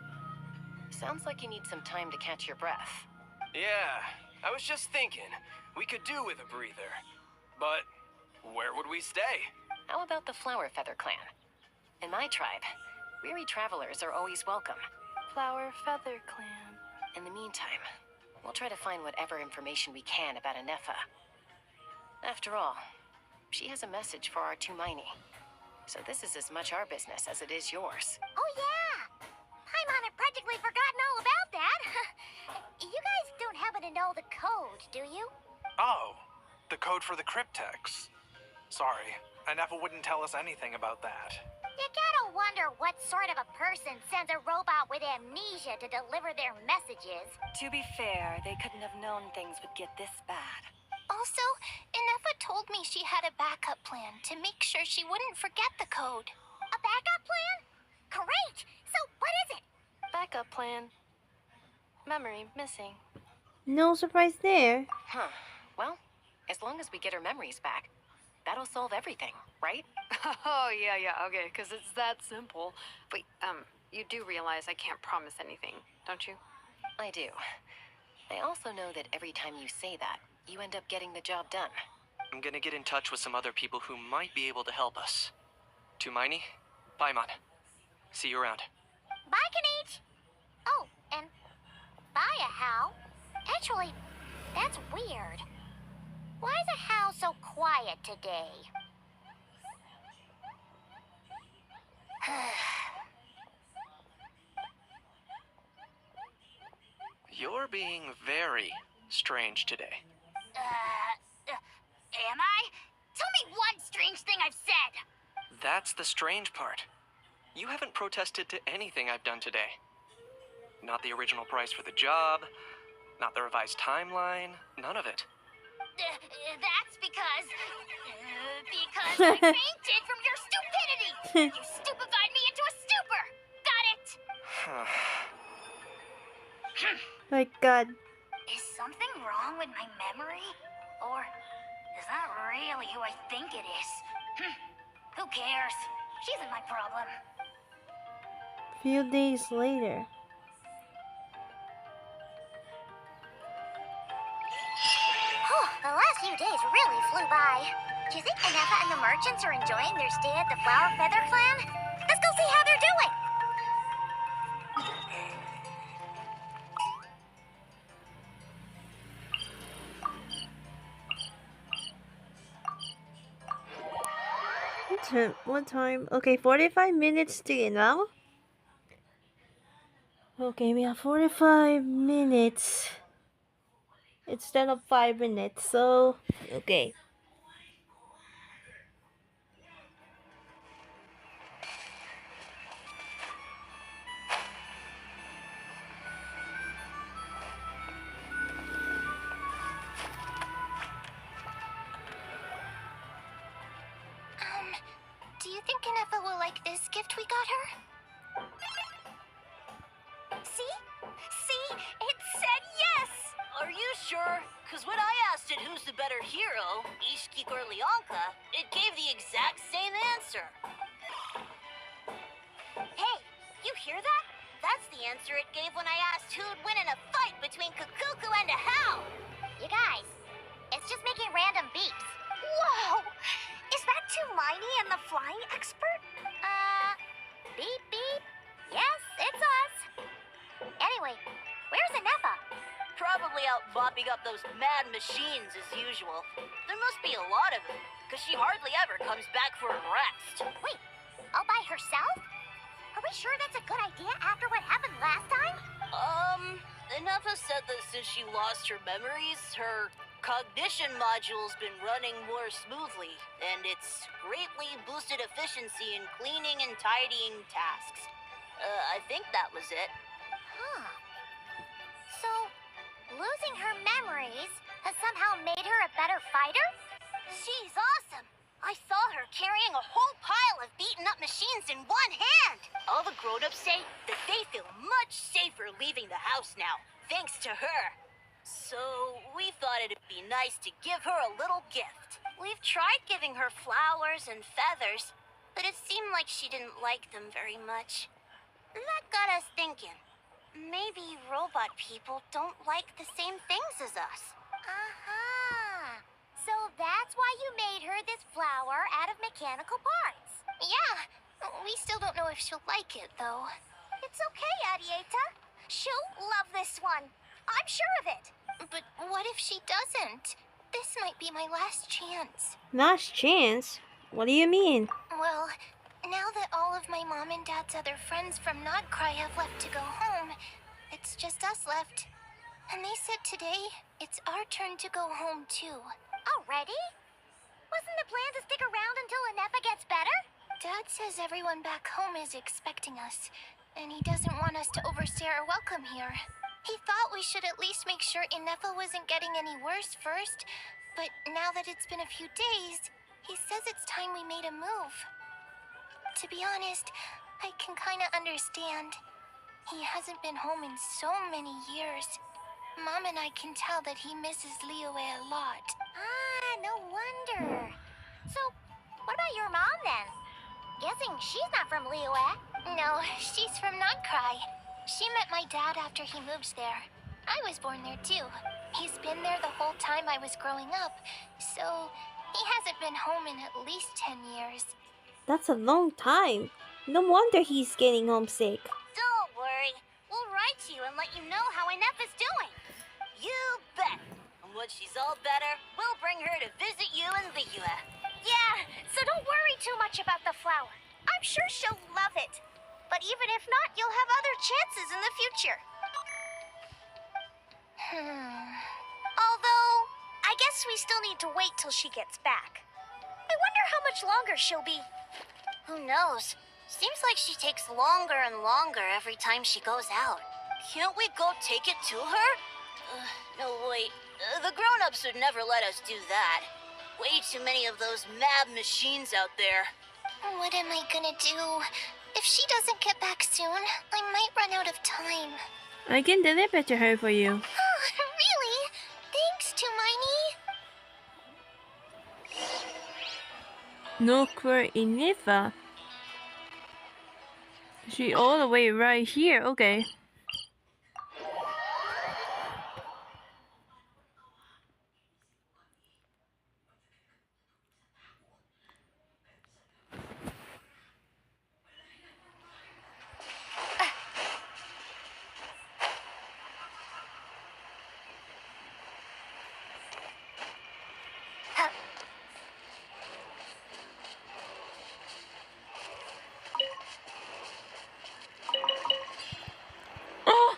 [SPEAKER 3] Sounds like you need some time to catch your breath.
[SPEAKER 10] Yeah, I was just thinking, we could do with a breather. But where would we stay?
[SPEAKER 3] How about the Flower Feather Clan? In my tribe, weary travelers are always welcome.
[SPEAKER 5] Flower Feather Clan.
[SPEAKER 3] In the meantime, we'll try to find whatever information we can about Ineffa. After all, she has a message for our Tumaini. So this is as much our business as it is yours.
[SPEAKER 4] Oh, yeah! Paimon had practically forgotten all about that. You guys don't happen to know the code, do you?
[SPEAKER 9] Oh, the code for the cryptex. Sorry, Ineffa wouldn't tell us anything about that.
[SPEAKER 4] You gotta wonder what sort of a person sends a robot with amnesia to deliver their messages.
[SPEAKER 7] To be fair, they couldn't have known things would get this bad.
[SPEAKER 4] Also, Ineffa told me she had a backup plan to make sure she wouldn't forget the code. A backup plan? Great! So, what is it?
[SPEAKER 5] Backup plan. Memory missing.
[SPEAKER 1] No surprise there.
[SPEAKER 3] Huh. Well, as long as we get her memories back, that'll solve everything, right?
[SPEAKER 6] Oh, yeah, okay, because it's that simple. Wait, you do realize I can't promise anything, don't you?
[SPEAKER 3] I do. I also know that every time you say that, you end up getting the job done.
[SPEAKER 8] I'm gonna get in touch with some other people who might be able to help us. Tumaini, Paimon. See you around.
[SPEAKER 4] Bye, Kanich! Oh, and bye, a Hal. Actually, that's weird. Why is a Hal so quiet today?
[SPEAKER 8] You're being very strange today.
[SPEAKER 4] Am I? Tell me one strange thing I've said!
[SPEAKER 8] That's the strange part. You haven't protested to anything I've done today. Not the original price for the job, not the revised timeline, none of it.
[SPEAKER 4] That's because I fainted from your stupidity! You stupefied me into a stupor! Got it?
[SPEAKER 1] My god.
[SPEAKER 4] Is something wrong with my memory? Or is that really who I think it is? Who cares? She isn't my problem.
[SPEAKER 1] Few days later.
[SPEAKER 4] The last few days really flew by. Do you think Ineffa and the merchants are enjoying their stay at the Flower Feather Clan? Let's go see how they're doing!
[SPEAKER 1] What time? Okay, 45 minutes to get now. Okay, we have 45 minutes instead of 5 minutes, so okay.
[SPEAKER 4] Do you think Ineffa will like this gift we got her? See? See? It said yes!
[SPEAKER 12] Are you sure? Because when I asked it who's the better hero, Ishkik or Leonka, it gave the exact same answer.
[SPEAKER 4] Hey, you hear that? That's the answer it gave when I asked who'd win in a fight between Kukuku and a Hal. You guys, it's just making random beeps. Whoa! Is that Tumaini and the flying expert? Beep beep. Yes, it's us. Anyway, where's Ineffa?
[SPEAKER 12] Probably out mopping up those mad machines as usual. There must be a lot of them, because she hardly ever comes back for a rest.
[SPEAKER 4] Wait, all by herself? Are we sure that's a good idea after what happened last time?
[SPEAKER 12] Ineffa said that since she lost her memories, her cognition module's been running more smoothly, and it's greatly boosted efficiency in cleaning and tidying tasks. I think that was it.
[SPEAKER 4] Huh. So, losing her memories has somehow made her a better fighter?
[SPEAKER 12] She's awesome! I saw her carrying a whole pile of beaten up machines in one hand! All the grown-ups say that they feel much safer leaving the house now, thanks to her. So we thought it'd be nice to give her a little gift. We've tried giving her flowers and feathers, but it seemed like she didn't like them very much. That got us thinking. Maybe robot people don't like the same things as us.
[SPEAKER 4] Uh-huh. So that's why you made her this flower out of mechanical parts.
[SPEAKER 12] Yeah, we still don't know if she'll like it, though.
[SPEAKER 4] It's okay, Arieta. She'll love this one. I'm sure of it.
[SPEAKER 12] But what if she doesn't? This might be my last chance.
[SPEAKER 1] Last chance? What do you mean?
[SPEAKER 12] Well, now that all of my mom and dad's other friends from Nodcry have left to go home, it's just us left. And they said today it's our turn to go home, too.
[SPEAKER 4] Already? Wasn't the plan to stick around until Ineffa gets better?
[SPEAKER 12] Dad says everyone back home is expecting us, and he doesn't want us to overstay our welcome here. He thought we should at least make sure Ineffa wasn't getting any worse first, but now that it's been a few days, he says it's time we made a move. To be honest, I can kinda understand. He hasn't been home in so many years. Mom and I can tell that he misses Liyue a lot.
[SPEAKER 4] Ah, no wonder. So, what about your mom then? Guessing she's not from Liyue.
[SPEAKER 12] No, she's from Nodcry. She met my dad after he moved there. I was born there too. He's been there the whole time I was growing up, so he hasn't been home in at least 10 years.
[SPEAKER 1] That's a long time. No wonder he's getting homesick.
[SPEAKER 4] Don't worry. We'll write to you and let you know how Ineffa's doing.
[SPEAKER 12] You bet. And when she's all better, we'll bring her to visit you in Liyue.
[SPEAKER 4] Yeah, so don't worry too much about the flower. I'm sure she'll love it. But even if not, you'll have other chances in the future. Although, I guess we still need to wait till she gets back. I wonder how much longer she'll be.
[SPEAKER 12] Who knows? Seems like she takes longer and longer every time she goes out. Can't we go take it to her? No, wait. The grown-ups would never let us do that. Way too many of those mad machines out there. What am I gonna do? If she doesn't get back soon, I might run out of time.
[SPEAKER 1] I can deliver to her for you.
[SPEAKER 12] Oh, really? Thanks, Tumini.
[SPEAKER 1] Look for Ineffa. She all the way right here. Okay. Oh!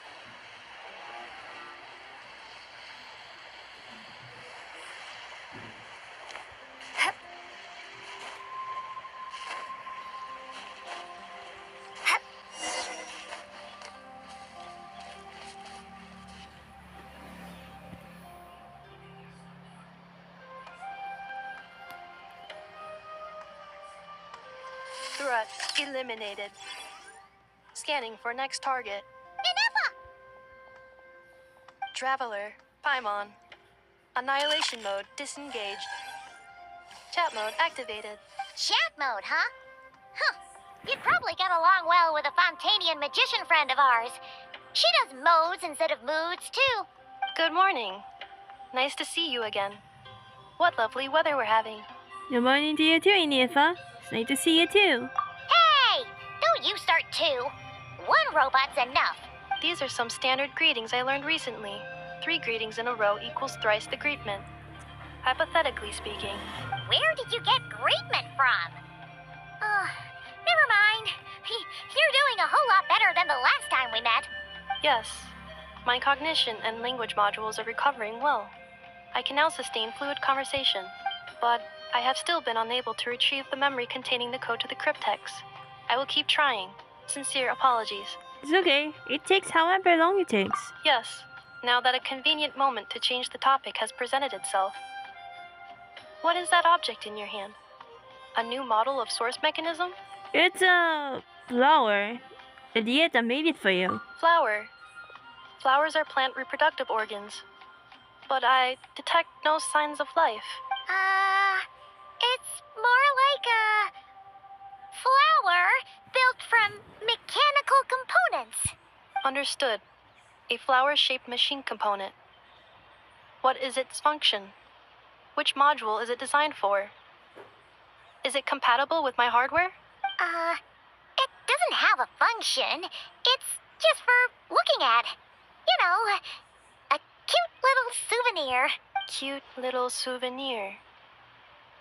[SPEAKER 5] Threat eliminated. Scanning for next target.
[SPEAKER 4] Ineffa!
[SPEAKER 5] Traveler, Paimon. Annihilation mode disengaged. Chat mode activated.
[SPEAKER 4] Chat mode, huh? Huh. You'd probably get along well with a Fontanian magician friend of ours. She does modes instead of moods, too.
[SPEAKER 5] Good morning. Nice to see you again. What lovely weather we're having.
[SPEAKER 1] Good morning to you too, Ineffa. It's nice to see you too.
[SPEAKER 4] Hey! Don't you start too. One robot's enough.
[SPEAKER 5] These are some standard greetings I learned recently. 3 greetings in a row equals thrice the greetment. Hypothetically speaking.
[SPEAKER 4] Where did you get greetment from? Never mind. You're doing a whole lot better than the last time we met.
[SPEAKER 5] Yes, my cognition and language modules are recovering well. I can now sustain fluid conversation, but I have still been unable to retrieve the memory containing the code to the cryptex. I will keep trying. Sincere apologies.
[SPEAKER 1] It's okay. It takes however long it takes.
[SPEAKER 5] Yes, now that a convenient moment to change the topic has presented itself. What is that object in your hand? A new model of source mechanism?
[SPEAKER 1] It's a Flower. Idiot, I made it for you.
[SPEAKER 5] Flower. Flowers are plant reproductive organs. But I detect no signs of life.
[SPEAKER 4] It's more like a flower built from mechanical components.
[SPEAKER 5] Understood. A flower-shaped machine component. What is its function? Which module is it designed for? Is it compatible with my hardware?
[SPEAKER 4] It doesn't have a function. It's just for looking at. You know, a cute little souvenir.
[SPEAKER 5] Cute little souvenir.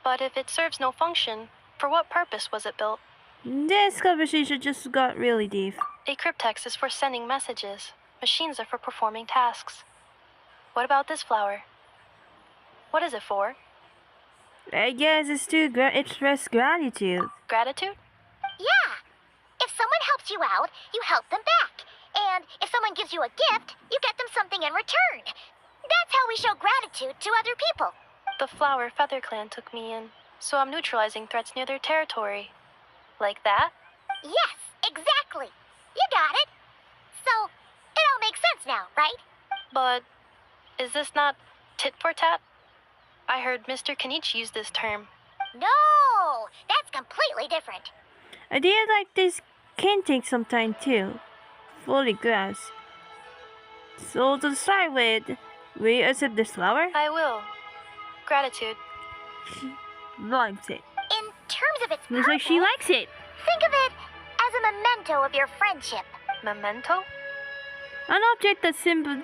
[SPEAKER 5] But if it serves no function, for what purpose was it built?
[SPEAKER 1] This conversation just got really deep.
[SPEAKER 5] A cryptex is for sending messages. Machines are for performing tasks. What about this flower? What is it for?
[SPEAKER 1] I guess it's to express gratitude.
[SPEAKER 5] Gratitude?
[SPEAKER 4] Yeah. If someone helps you out, you help them back. And if someone gives you a gift, you get them something in return. That's how we show gratitude to other people.
[SPEAKER 5] The flower Feather Clan took me in, so I'm neutralizing threats near their territory. Like that?
[SPEAKER 4] Yes, exactly. You got it. So, it all makes sense now, right?
[SPEAKER 5] But is this not tit for tat? I heard Mr. Kenichi use this term.
[SPEAKER 4] No, that's completely different.
[SPEAKER 1] Ideas like this can take some time too. Fully grasp. So to start with, will you accept this flower?
[SPEAKER 5] I will. Gratitude.
[SPEAKER 1] She likes it.
[SPEAKER 4] In terms of its
[SPEAKER 1] Looks like she
[SPEAKER 4] purpose,
[SPEAKER 1] likes it.
[SPEAKER 4] think of it as a memento of your friendship.
[SPEAKER 5] Memento?
[SPEAKER 1] An object that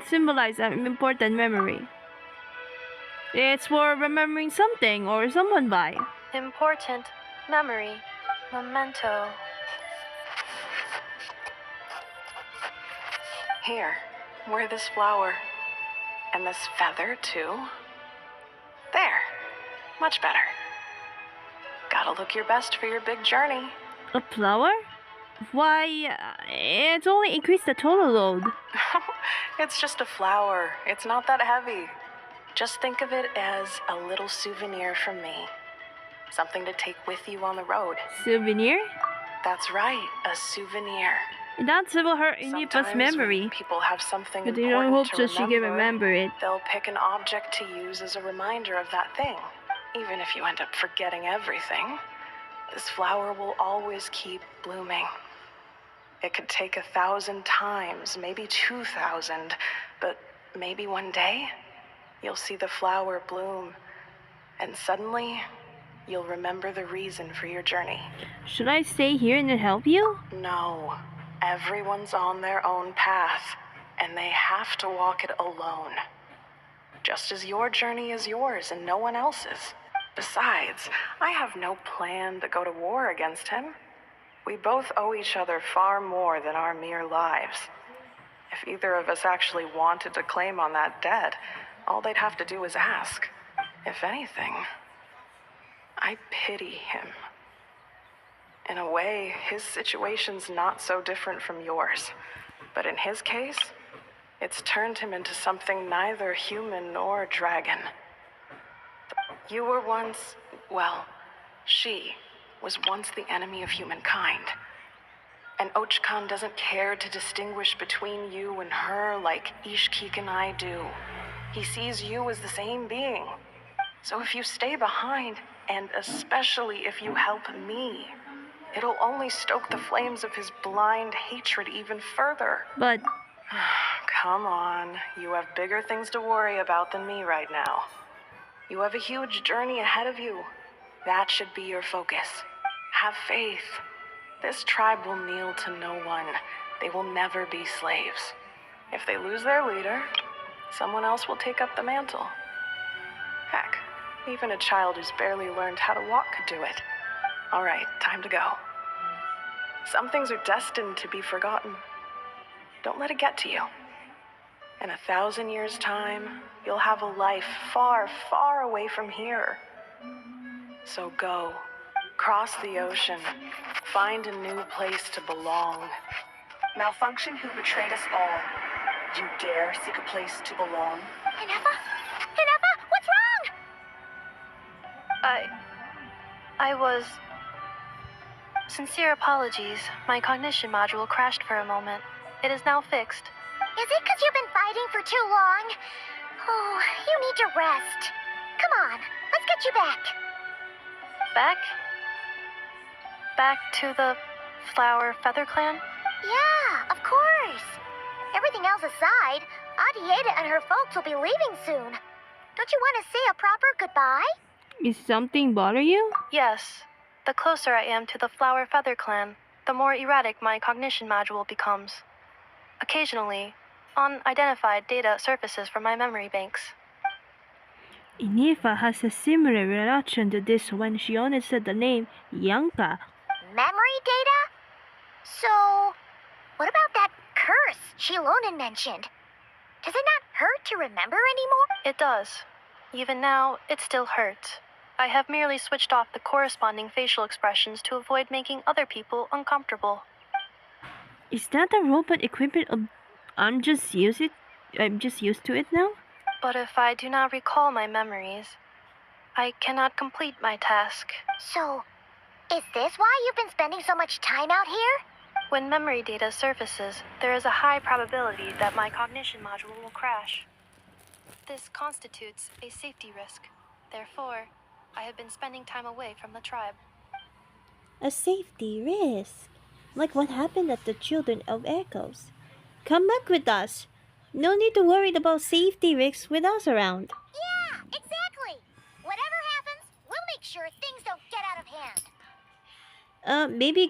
[SPEAKER 1] symbolizes an important memory. It's for remembering something or someone by.
[SPEAKER 5] Important. Memory. Memento.
[SPEAKER 13] Here, wear this flower. And this feather, too. There. Much better. Gotta look your best for your big journey.
[SPEAKER 1] A flower? Why, it's only increased the total load.
[SPEAKER 13] It's just a flower. It's not that heavy. Just think of it as a little souvenir from me. Something to take with you on the road.
[SPEAKER 1] Souvenir?
[SPEAKER 13] That's right, a souvenir.
[SPEAKER 1] That's about her Ineffa's
[SPEAKER 13] Sometimes
[SPEAKER 1] memory.
[SPEAKER 13] when people have something
[SPEAKER 1] But I
[SPEAKER 13] important
[SPEAKER 1] hope
[SPEAKER 13] to
[SPEAKER 1] that she can remember it.
[SPEAKER 13] They'll pick an object to use as a reminder of that thing. Even if you end up forgetting everything, this flower will always keep blooming. It could take 1,000 times, maybe 2,000, but maybe one day, you'll see the flower bloom, and suddenly, you'll remember the reason for your journey.
[SPEAKER 1] Should I stay here and help you?
[SPEAKER 13] No. Everyone's on their own path, and they have to walk it alone. Just as your journey is yours and no one else's. Besides, I have no plan to go to war against him. We both owe each other far more than our mere lives. If either of us actually wanted to claim on that debt, all they'd have to do is ask. If anything, I pity him. In a way, his situation's not so different from yours. But in his case, it's turned him into something neither human nor dragon. You were once, well, she was once the enemy of humankind. And Ochkan doesn't care to distinguish between you and her like Ishkik and I do. He sees you as the same being. So if you stay behind, and especially if you help me, it'll only stoke the flames of his blind hatred even further.
[SPEAKER 1] But...
[SPEAKER 13] Come on, you have bigger things to worry about than me right now. You have a huge journey ahead of you. That should be your focus. Have faith. This tribe will kneel to no one. They will never be slaves. If they lose their leader, someone else will take up the mantle. Heck, even a child who's barely learned how to walk could do it. All right, time to go. Some things are destined to be forgotten. Don't let it get to you. In 1,000 years' time, you'll have a life far, far away from here. So go, cross the ocean, find a new place to belong.
[SPEAKER 14] Malfunction who betrayed us all. You dare seek a place to belong?
[SPEAKER 4] Ineffa? Ineffa, what's wrong?
[SPEAKER 5] I was... Sincere apologies. My cognition module crashed for a moment. It is now fixed.
[SPEAKER 4] Is it because you've been fighting for too long? Oh, you need to rest. Come on, let's get you back.
[SPEAKER 5] Back? Back to the Flower Feather Clan?
[SPEAKER 4] Yeah, of course. Everything else aside, Adieta and her folks will be leaving soon. Don't you want to say a proper goodbye?
[SPEAKER 1] Is something bother you?
[SPEAKER 5] Yes. The closer I am to the Flower Feather Clan, the more erratic my cognition module becomes. Occasionally, unidentified data surfaces from my memory banks.
[SPEAKER 1] Ineffa has a similar reaction to this when she only said the name Yanka.
[SPEAKER 4] Memory data? So, what about that curse Shilonen mentioned? Does it not hurt to remember anymore?
[SPEAKER 5] It does. Even now, it still hurts. I have merely switched off the corresponding facial expressions to avoid making other people uncomfortable.
[SPEAKER 1] Is that the robot equipment of... I'm just used to it now?
[SPEAKER 5] But if I do not recall my memories, I cannot complete my task.
[SPEAKER 4] So, is this why you've been spending so much time out here?
[SPEAKER 5] When memory data surfaces, there is a high probability that my cognition module will crash. This constitutes a safety risk. Therefore, I have been spending time away from the tribe.
[SPEAKER 1] A safety risk? Like what happened at the Children of Echoes. Come back with us. No need to worry about safety risks with us around.
[SPEAKER 4] Yeah, exactly. Whatever happens, we'll make sure things don't get out of hand.
[SPEAKER 1] Maybe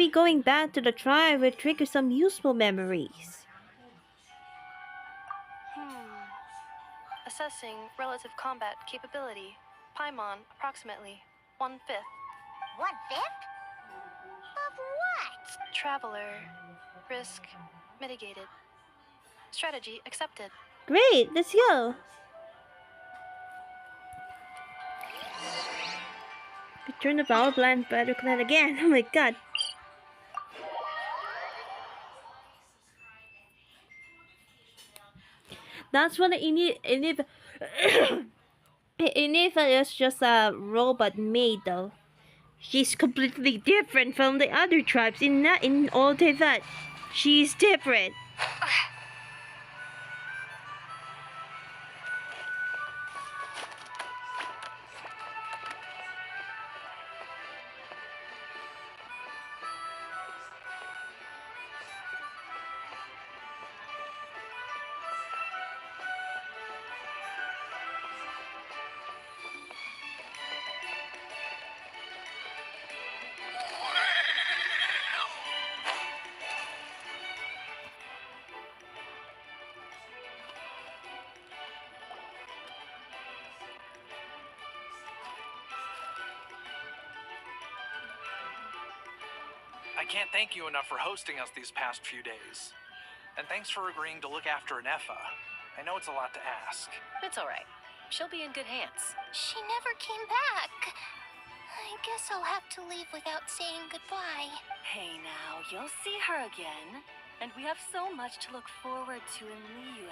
[SPEAKER 1] going back to the tribe will trigger some useful memories.
[SPEAKER 5] Assessing relative combat capability. Paimon, approximately 1/5.
[SPEAKER 4] 1/5? Of what?
[SPEAKER 5] Traveler. Risk mitigated. Strategy accepted.
[SPEAKER 1] Great, let's go. Return the power plant battle clan again. Oh my god. That's what Ineffa is just a robot maid though. She's completely different from the other tribes in all that. She's different.
[SPEAKER 9] I can't thank you enough for hosting us these past few days. And thanks for agreeing to look after Ineffa. I know it's a lot to ask.
[SPEAKER 3] It's all right. She'll be in good hands.
[SPEAKER 4] She never came back. I guess I'll have to leave without saying goodbye.
[SPEAKER 7] Hey now, you'll see her again. And we have so much to look forward to in Liyue.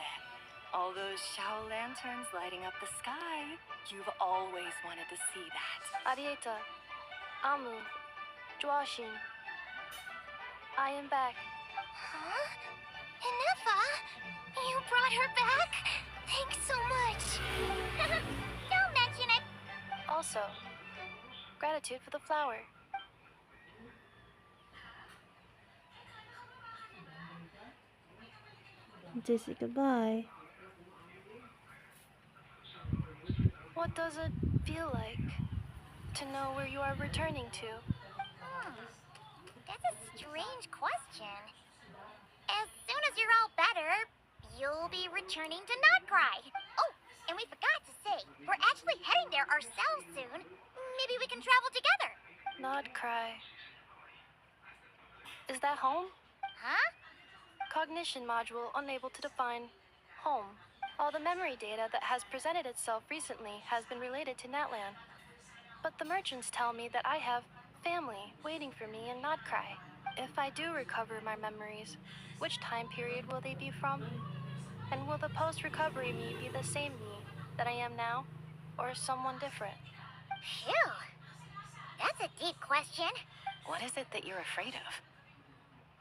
[SPEAKER 7] All those Shao lanterns lighting up the sky. You've always wanted to see that.
[SPEAKER 5] Adieta. Amu. Joashin. I am back.
[SPEAKER 4] Huh? Ineffa? You brought her back? Thanks so much. Don't mention it.
[SPEAKER 5] Also, gratitude for the flower.
[SPEAKER 1] Just say goodbye.
[SPEAKER 5] What does it feel like to know where you are returning to?
[SPEAKER 4] That's a strange question. As soon as you're all better, you'll be returning to Notcry. Oh, and we forgot to say, we're actually heading there ourselves soon. Maybe we can travel together.
[SPEAKER 5] Notcry. Is that home?
[SPEAKER 4] Huh?
[SPEAKER 5] Cognition module unable to define home. All the memory data that has presented itself recently has been related to Natlan. But the merchants tell me that I have family waiting for me in Notcry. If I do recover my memories, which time period will they be from? And will the post-recovery me be the same me that I am now, or someone different?
[SPEAKER 4] Phew. That's a deep question. question.
[SPEAKER 3] What is it that you're afraid of?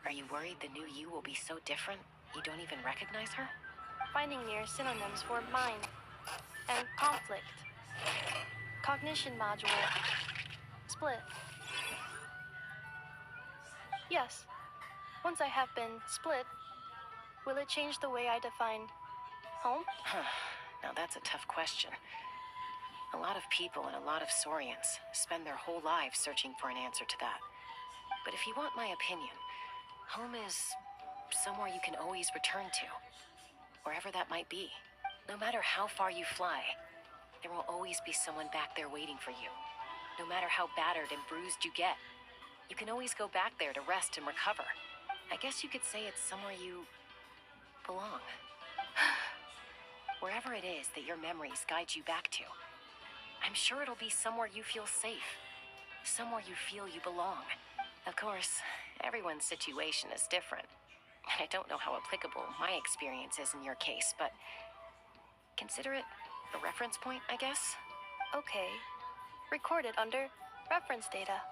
[SPEAKER 3] Are you worried the new you will be so different you don't even recognize her?
[SPEAKER 5] Finding near synonyms for mind and conflict. Cognition module. Split. Yes. Once I have been split, will it change the way I define home?
[SPEAKER 3] Now that's a tough question. A lot of people and a lot of Saurians spend their whole lives searching for an answer to that. But if you want my opinion, home is somewhere you can always return to, wherever that might be. No matter how far you fly, there will always be someone back there waiting for you. No matter how battered and bruised you get, you can always go back there to rest and recover. I guess you could say it's somewhere you belong. Wherever it is that your memories guide you back to, I'm sure it'll be somewhere you feel safe, somewhere you feel you belong. Of course, everyone's situation is different. I don't know how applicable my experience is in your case, but consider it a reference point, I guess.
[SPEAKER 5] Okay. Record it under reference data.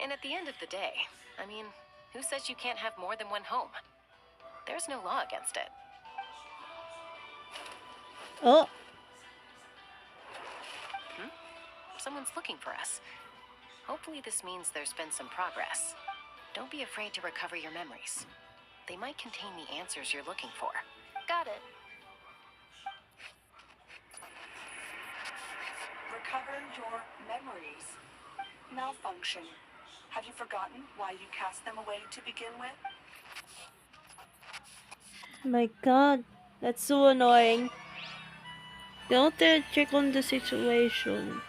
[SPEAKER 3] And at the end of the day, I mean, who says you can't have more than one home? There's no law against it.
[SPEAKER 1] Oh.
[SPEAKER 3] Someone's looking for us. Hopefully this means there's been some progress. Don't be afraid to recover your memories. They might contain the answers you're looking for.
[SPEAKER 5] Got it.
[SPEAKER 14] Recover your memories. Malfunction. Have you forgotten why you cast them away to begin with?
[SPEAKER 1] My god, that's so annoying. Don't dare check on the situation.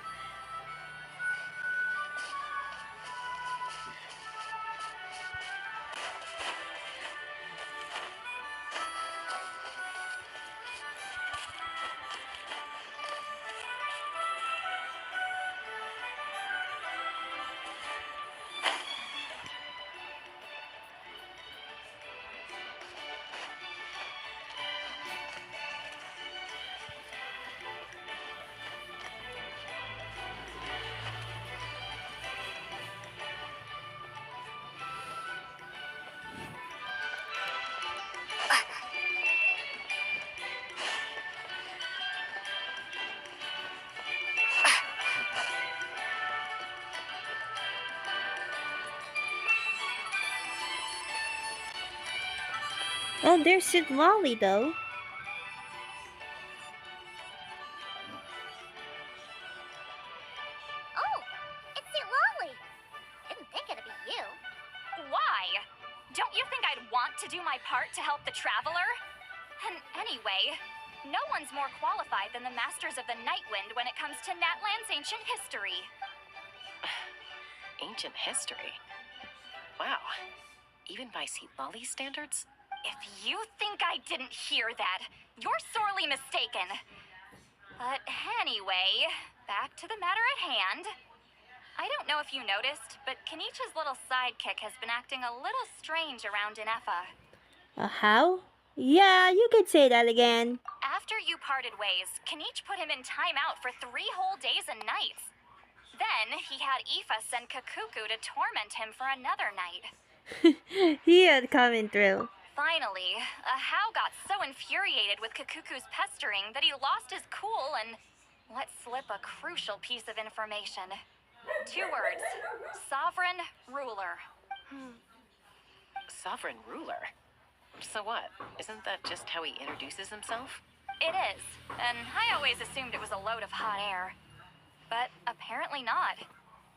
[SPEAKER 1] Oh, there's Sid Lolly though.
[SPEAKER 4] Oh, it's St. Lolly. Didn't think it'd be you.
[SPEAKER 15] Why? Don't you think I'd want to do my part to help the Traveler? And anyway, no one's more qualified than the Masters of the Nightwind when it comes to Natland's ancient history.
[SPEAKER 3] Ancient history? Wow. Even by St. Lolly's standards?
[SPEAKER 15] If you think I didn't hear that, you're sorely mistaken. But anyway, back to the matter at hand. I don't know if you noticed, but Kenichi's little sidekick has been acting a little strange around Ineffa.
[SPEAKER 1] How? Yeah, you could say that again.
[SPEAKER 15] After you parted ways, Kenichi put him in timeout for 3 whole days and nights. Then he had Aoife send Kakuku to torment him for another night.
[SPEAKER 1] He had coming through.
[SPEAKER 15] Finally, Hao got so infuriated with Kakuku's pestering that he lost his cool and let slip a crucial piece of information. 2 words. Sovereign ruler.
[SPEAKER 3] Sovereign ruler? So what? Isn't that just how he introduces himself?
[SPEAKER 15] It is, and I always assumed it was a load of hot air. But apparently not.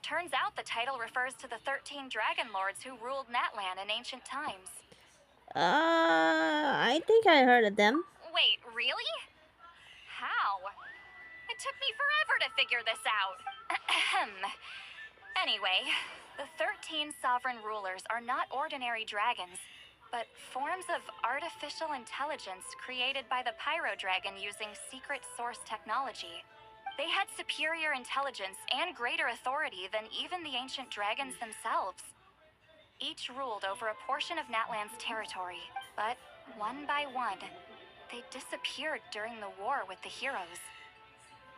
[SPEAKER 15] Turns out the title refers to the 13 dragon lords who ruled Natlan in ancient times.
[SPEAKER 1] I think I heard of them.
[SPEAKER 15] Wait, really? How? It took me forever to figure this out. Anyway, the 13 sovereign rulers are not ordinary dragons, but forms of artificial intelligence created by the Pyro Dragon using secret source technology. They had superior intelligence and greater authority than even the ancient dragons themselves. Each ruled over a portion of Natland's territory, but one by one, they disappeared during the war with the heroes.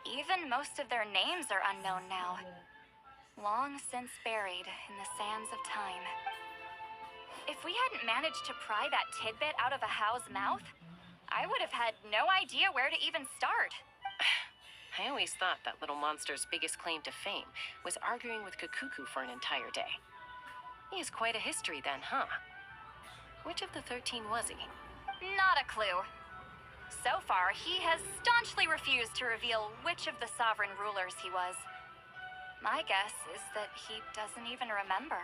[SPEAKER 15] Even most of their names are unknown now. long since buried in the sands of time. If we hadn't managed to pry that tidbit out of a How's mouth, I would have had no idea where to even start.
[SPEAKER 3] I always thought that little monster's biggest claim to fame was arguing with Kakuku for an entire day. He has quite a history then, huh? Which of the 13 was he?
[SPEAKER 15] Not a clue. So far, he has staunchly refused to reveal which of the sovereign rulers he was. My guess is that he doesn't even remember.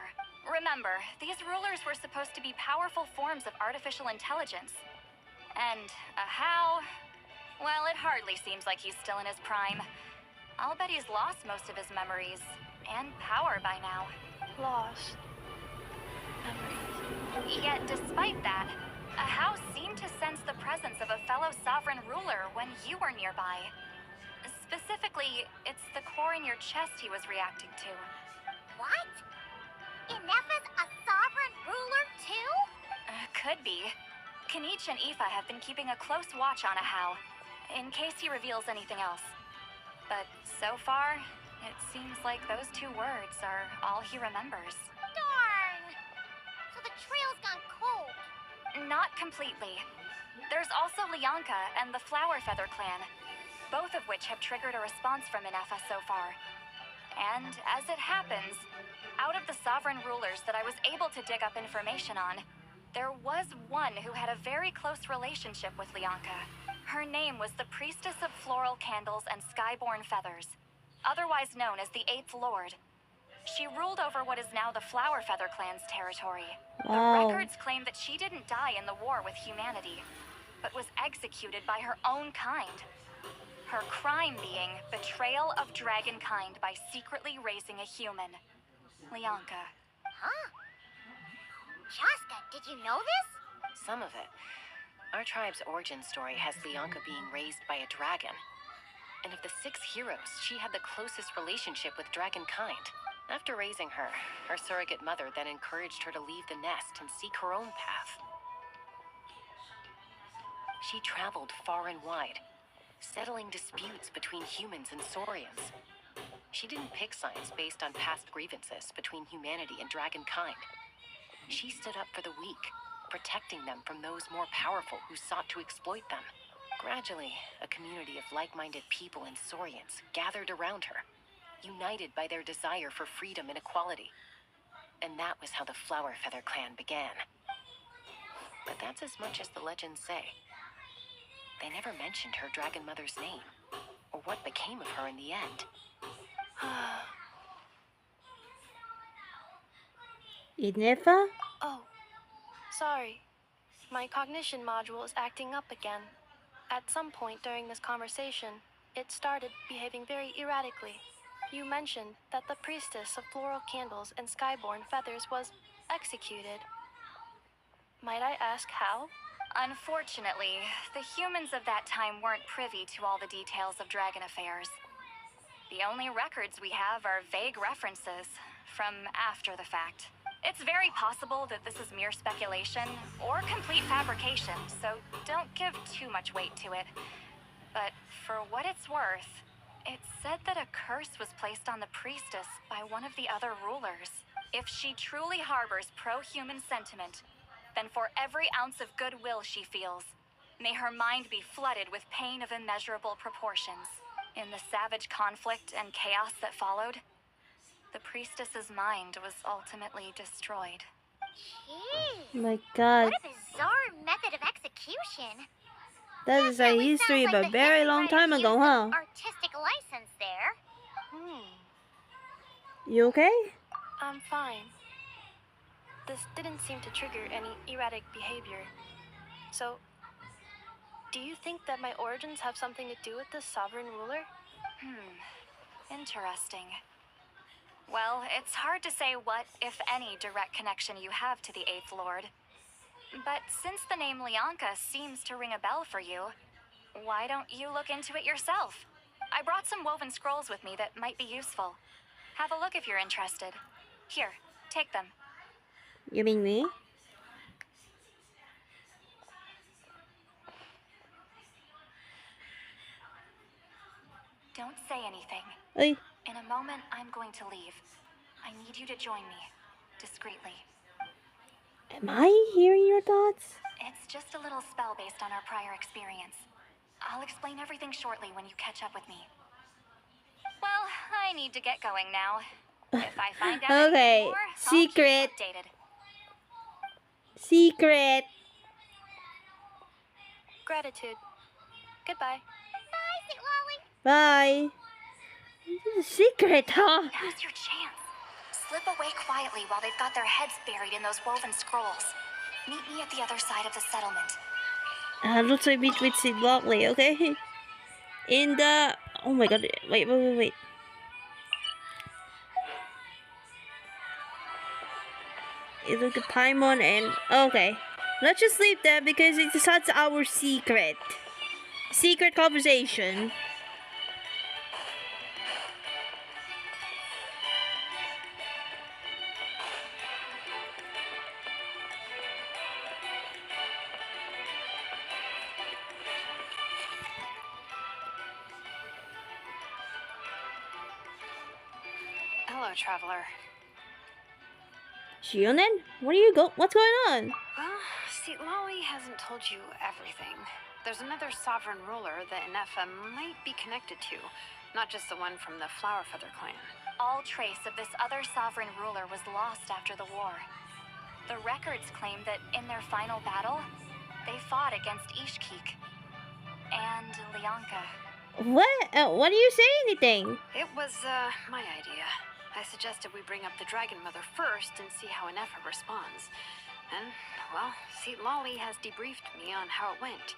[SPEAKER 15] Remember, these rulers were supposed to be powerful forms of artificial intelligence. And a How? Well, it hardly seems like he's still in his prime. I'll bet he's lost most of his memories and power by now.
[SPEAKER 5] Lost memories.
[SPEAKER 15] Yet, despite that, a How seemed to sense the presence of a fellow sovereign ruler when you were nearby. Specifically, it's the core in your chest he was reacting to.
[SPEAKER 4] What? Ineffa's a sovereign ruler too?
[SPEAKER 15] Could be. Kanich and Aoife have been keeping a close watch on a How, in case he reveals anything else. But so far, it seems like those 2 words are all he remembers.
[SPEAKER 4] Darn! So the trail's gone cold.
[SPEAKER 15] Not completely. There's also Lianka and the Flower Feather clan, both of which have triggered a response from Ineffa so far. And as it happens, out of the sovereign rulers that I was able to dig up information on, there was one who had a very close relationship with Lianka. Her name was the Priestess of Floral Candles and Skyborn Feathers, otherwise known as the 8th Lord. She ruled over what is now the Flower Feather clan's territory.
[SPEAKER 1] Wow.
[SPEAKER 15] The records claim that she didn't die in the war with humanity, but was executed by her own kind. Her crime being betrayal of dragonkind by secretly raising a human. Lianka.
[SPEAKER 4] Huh? Shasta, did you know this?
[SPEAKER 3] Some of it. Our tribe's origin story has Lianka being raised by a dragon. And of the 6 heroes, she had the closest relationship with dragonkind. After raising her, her surrogate mother then encouraged her to leave the nest and seek her own path. She traveled far and wide, settling disputes between humans and saurians. She didn't pick sides based on past grievances between humanity and dragonkind. She stood up for the weak, protecting them from those more powerful who sought to exploit them. Gradually, a community of like-minded people and saurians gathered around her, united by their desire for freedom and equality. And that was how the Flower Feather clan began. But that's as much as the legends say. They never mentioned her dragon mother's name, or what became of her in the end.
[SPEAKER 1] Ineffa?
[SPEAKER 5] Oh, sorry. My cognition module is acting up again. At some point during this conversation, it started behaving very erratically. You mentioned that the priestess of floral candles and skyborn feathers was executed. Might I ask how?
[SPEAKER 15] Unfortunately, the humans of that time weren't privy to all the details of dragon affairs. The only records we have are vague references from after the fact. It's very possible that this is mere speculation or complete fabrication, so don't give too much weight to it. But for what it's worth, it's said that a curse was placed on the priestess by one of the other rulers. If she truly harbors pro-human sentiment, then for every ounce of goodwill she feels, may her mind be flooded with pain of immeasurable proportions. In the savage conflict and chaos that followed, the priestess's mind was ultimately destroyed.
[SPEAKER 4] Jeez.
[SPEAKER 1] My God.
[SPEAKER 4] What a bizarre method of execution.
[SPEAKER 1] That is a history of a very long time ago, huh?
[SPEAKER 4] Artistic license there.
[SPEAKER 1] You okay?
[SPEAKER 5] I'm fine. This didn't seem to trigger any erratic behavior. So, do you think that my origins have something to do with this sovereign ruler?
[SPEAKER 15] Interesting. Well, it's hard to say what, if any, direct connection you have to the 8th Lord. But since the name Lianka seems to ring a bell for you, why don't you look into it yourself? I brought some woven scrolls with me that might be useful. Have a look if you're interested. Here, take them.
[SPEAKER 1] You mean me?
[SPEAKER 15] Don't say anything.
[SPEAKER 1] Hey.
[SPEAKER 15] In a moment, I'm going to leave. need you to join me, discreetly.
[SPEAKER 1] Am I hearing your thoughts?
[SPEAKER 15] It's just a little spell based on our prior experience. I'll explain everything shortly when you catch up with me. Well, I need to get going now. If I find out anything more,
[SPEAKER 1] secret.
[SPEAKER 15] I'll keep you updated.
[SPEAKER 1] Secret.
[SPEAKER 5] Gratitude. Goodbye.
[SPEAKER 4] Bye, St. Lolly.
[SPEAKER 1] Bye. This is a secret, huh?
[SPEAKER 15] Now's your chance. Slip away quietly while they've got their heads buried in those woven scrolls. Meet me at the other side of the settlement.
[SPEAKER 1] Looks like meet with Sid Lockley, okay? In the... Oh my god, wait. It's like the Paimon and... Okay. Let's just leave that because that's our secret. Secret conversation.
[SPEAKER 6] Hello, traveler.
[SPEAKER 1] Shionen? What's going on?
[SPEAKER 6] Well, see, Lolly hasn't told you everything. There's another sovereign ruler that Ineffa might be connected to, not just the one from the Flower Feather clan.
[SPEAKER 15] All trace of this other sovereign ruler was lost after the war. The records claim that in their final battle, they fought against Ishkik and Lianka.
[SPEAKER 1] What? Why do you say anything?
[SPEAKER 6] It was, my idea. I suggested we bring up the Dragon Mother first and see how Ineffa responds. And, well, see, Lolly has debriefed me on how it went.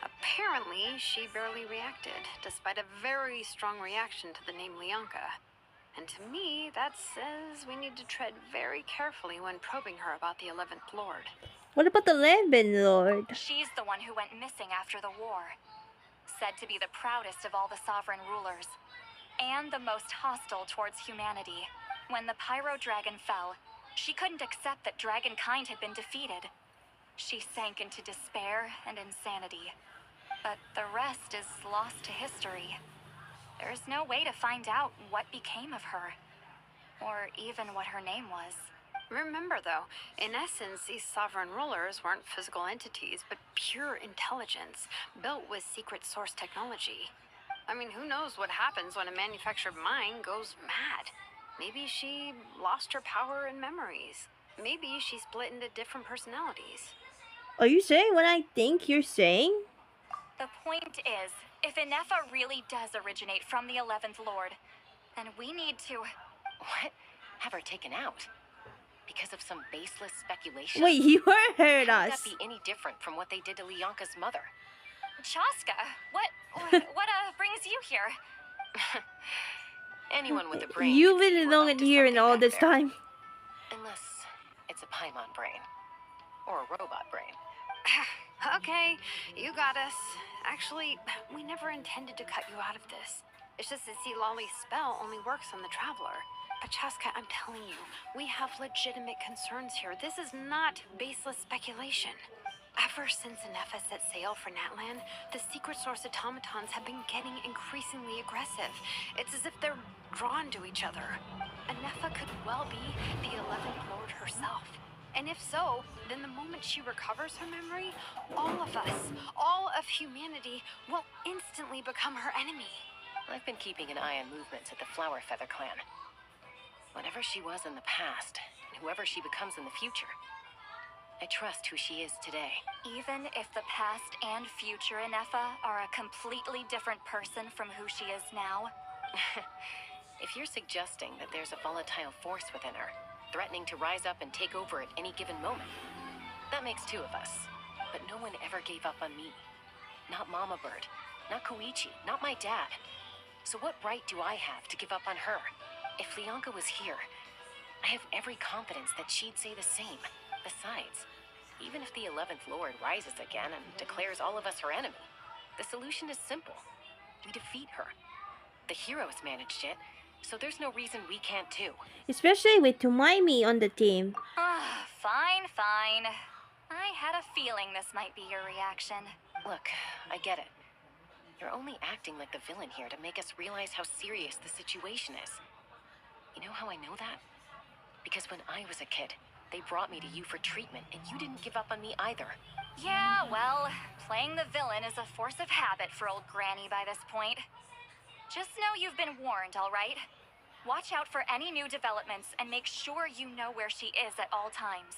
[SPEAKER 6] Apparently, she barely reacted, despite a very strong reaction to the name Lianka. And to me, that says we need to tread very carefully when probing her about the 11th Lord.
[SPEAKER 1] What about the Lambin Lord?
[SPEAKER 15] She's the one who went missing after the war. Said to be the proudest of all the sovereign rulers. And the most hostile towards humanity. When the Pyro Dragon fell, she couldn't accept that dragonkind had been defeated. She sank into despair and insanity. But the rest is lost to history. There's no way to find out what became of her. Or even what her name was.
[SPEAKER 6] Remember, though, in essence, these sovereign rulers weren't physical entities, but pure intelligence, built with secret source technology. I mean, who knows what happens when a manufactured mind goes mad? Maybe she lost her power and memories. Maybe she split into different personalities.
[SPEAKER 1] Are you saying what I think you're saying?
[SPEAKER 15] The point is, if Ineffa really does originate from the 11th Lord, then we need to...
[SPEAKER 3] What? Have her taken out? Because of some baseless speculation?
[SPEAKER 1] Wait, you heard
[SPEAKER 3] How would
[SPEAKER 1] us.
[SPEAKER 3] that be any different from what they did to Lianka's mother?
[SPEAKER 15] Chaska, what brings you here?
[SPEAKER 3] Anyone with a brain.
[SPEAKER 1] You've
[SPEAKER 3] could see
[SPEAKER 1] been
[SPEAKER 3] we're
[SPEAKER 1] alone
[SPEAKER 3] up to
[SPEAKER 1] here in
[SPEAKER 3] something
[SPEAKER 1] all
[SPEAKER 3] back
[SPEAKER 1] this
[SPEAKER 3] there.
[SPEAKER 1] time.
[SPEAKER 3] Unless it's a Paimon brain. Or a robot brain.
[SPEAKER 6] Okay, you got us. Actually, we never intended to cut you out of this. It's just that, see, Lolly's spell only works on the traveler. But Chaska, I'm telling you, we have legitimate concerns here. This is not baseless speculation. Ever since Ineffa set sail for Natlan, the secret source automatons have been getting increasingly aggressive. It's as if they're drawn to each other. Ineffa could well be the 11th Lord herself. And if so, then the moment she recovers her memory, all of us, all of humanity, will instantly become her enemy.
[SPEAKER 3] I've been keeping an eye on movements at the Flower Feather clan. Whatever she was in the past, and whoever she becomes in the future, I trust who she is today.
[SPEAKER 15] Even if the past and future Ineffa are a completely different person from who she is now?
[SPEAKER 3] If you're suggesting that there's a volatile force within her, threatening to rise up and take over at any given moment, that makes two of us. But no one ever gave up on me. Not Mama Bird, not Koichi, not my dad. So what right do I have to give up on her? If Lianka was here, I have every confidence that she'd say the same. Besides, even if the 11th Lord rises again and declares all of us her enemy, the solution is simple. We defeat her. The heroes managed it, so there's no reason we can't too.
[SPEAKER 1] Especially with Tumaimi on the team.
[SPEAKER 15] Fine. I had a feeling this might be your reaction.
[SPEAKER 3] Look, I get it. You're only acting like the villain here to make us realize how serious the situation is. You know how I know that? Because when I was a kid, they brought me to you for treatment, and you didn't give up on me either.
[SPEAKER 15] Yeah, well, playing the villain is a force of habit for old Granny by this point. Just know you've been warned, all right? Watch out for any new developments and make sure you know where she is at all times.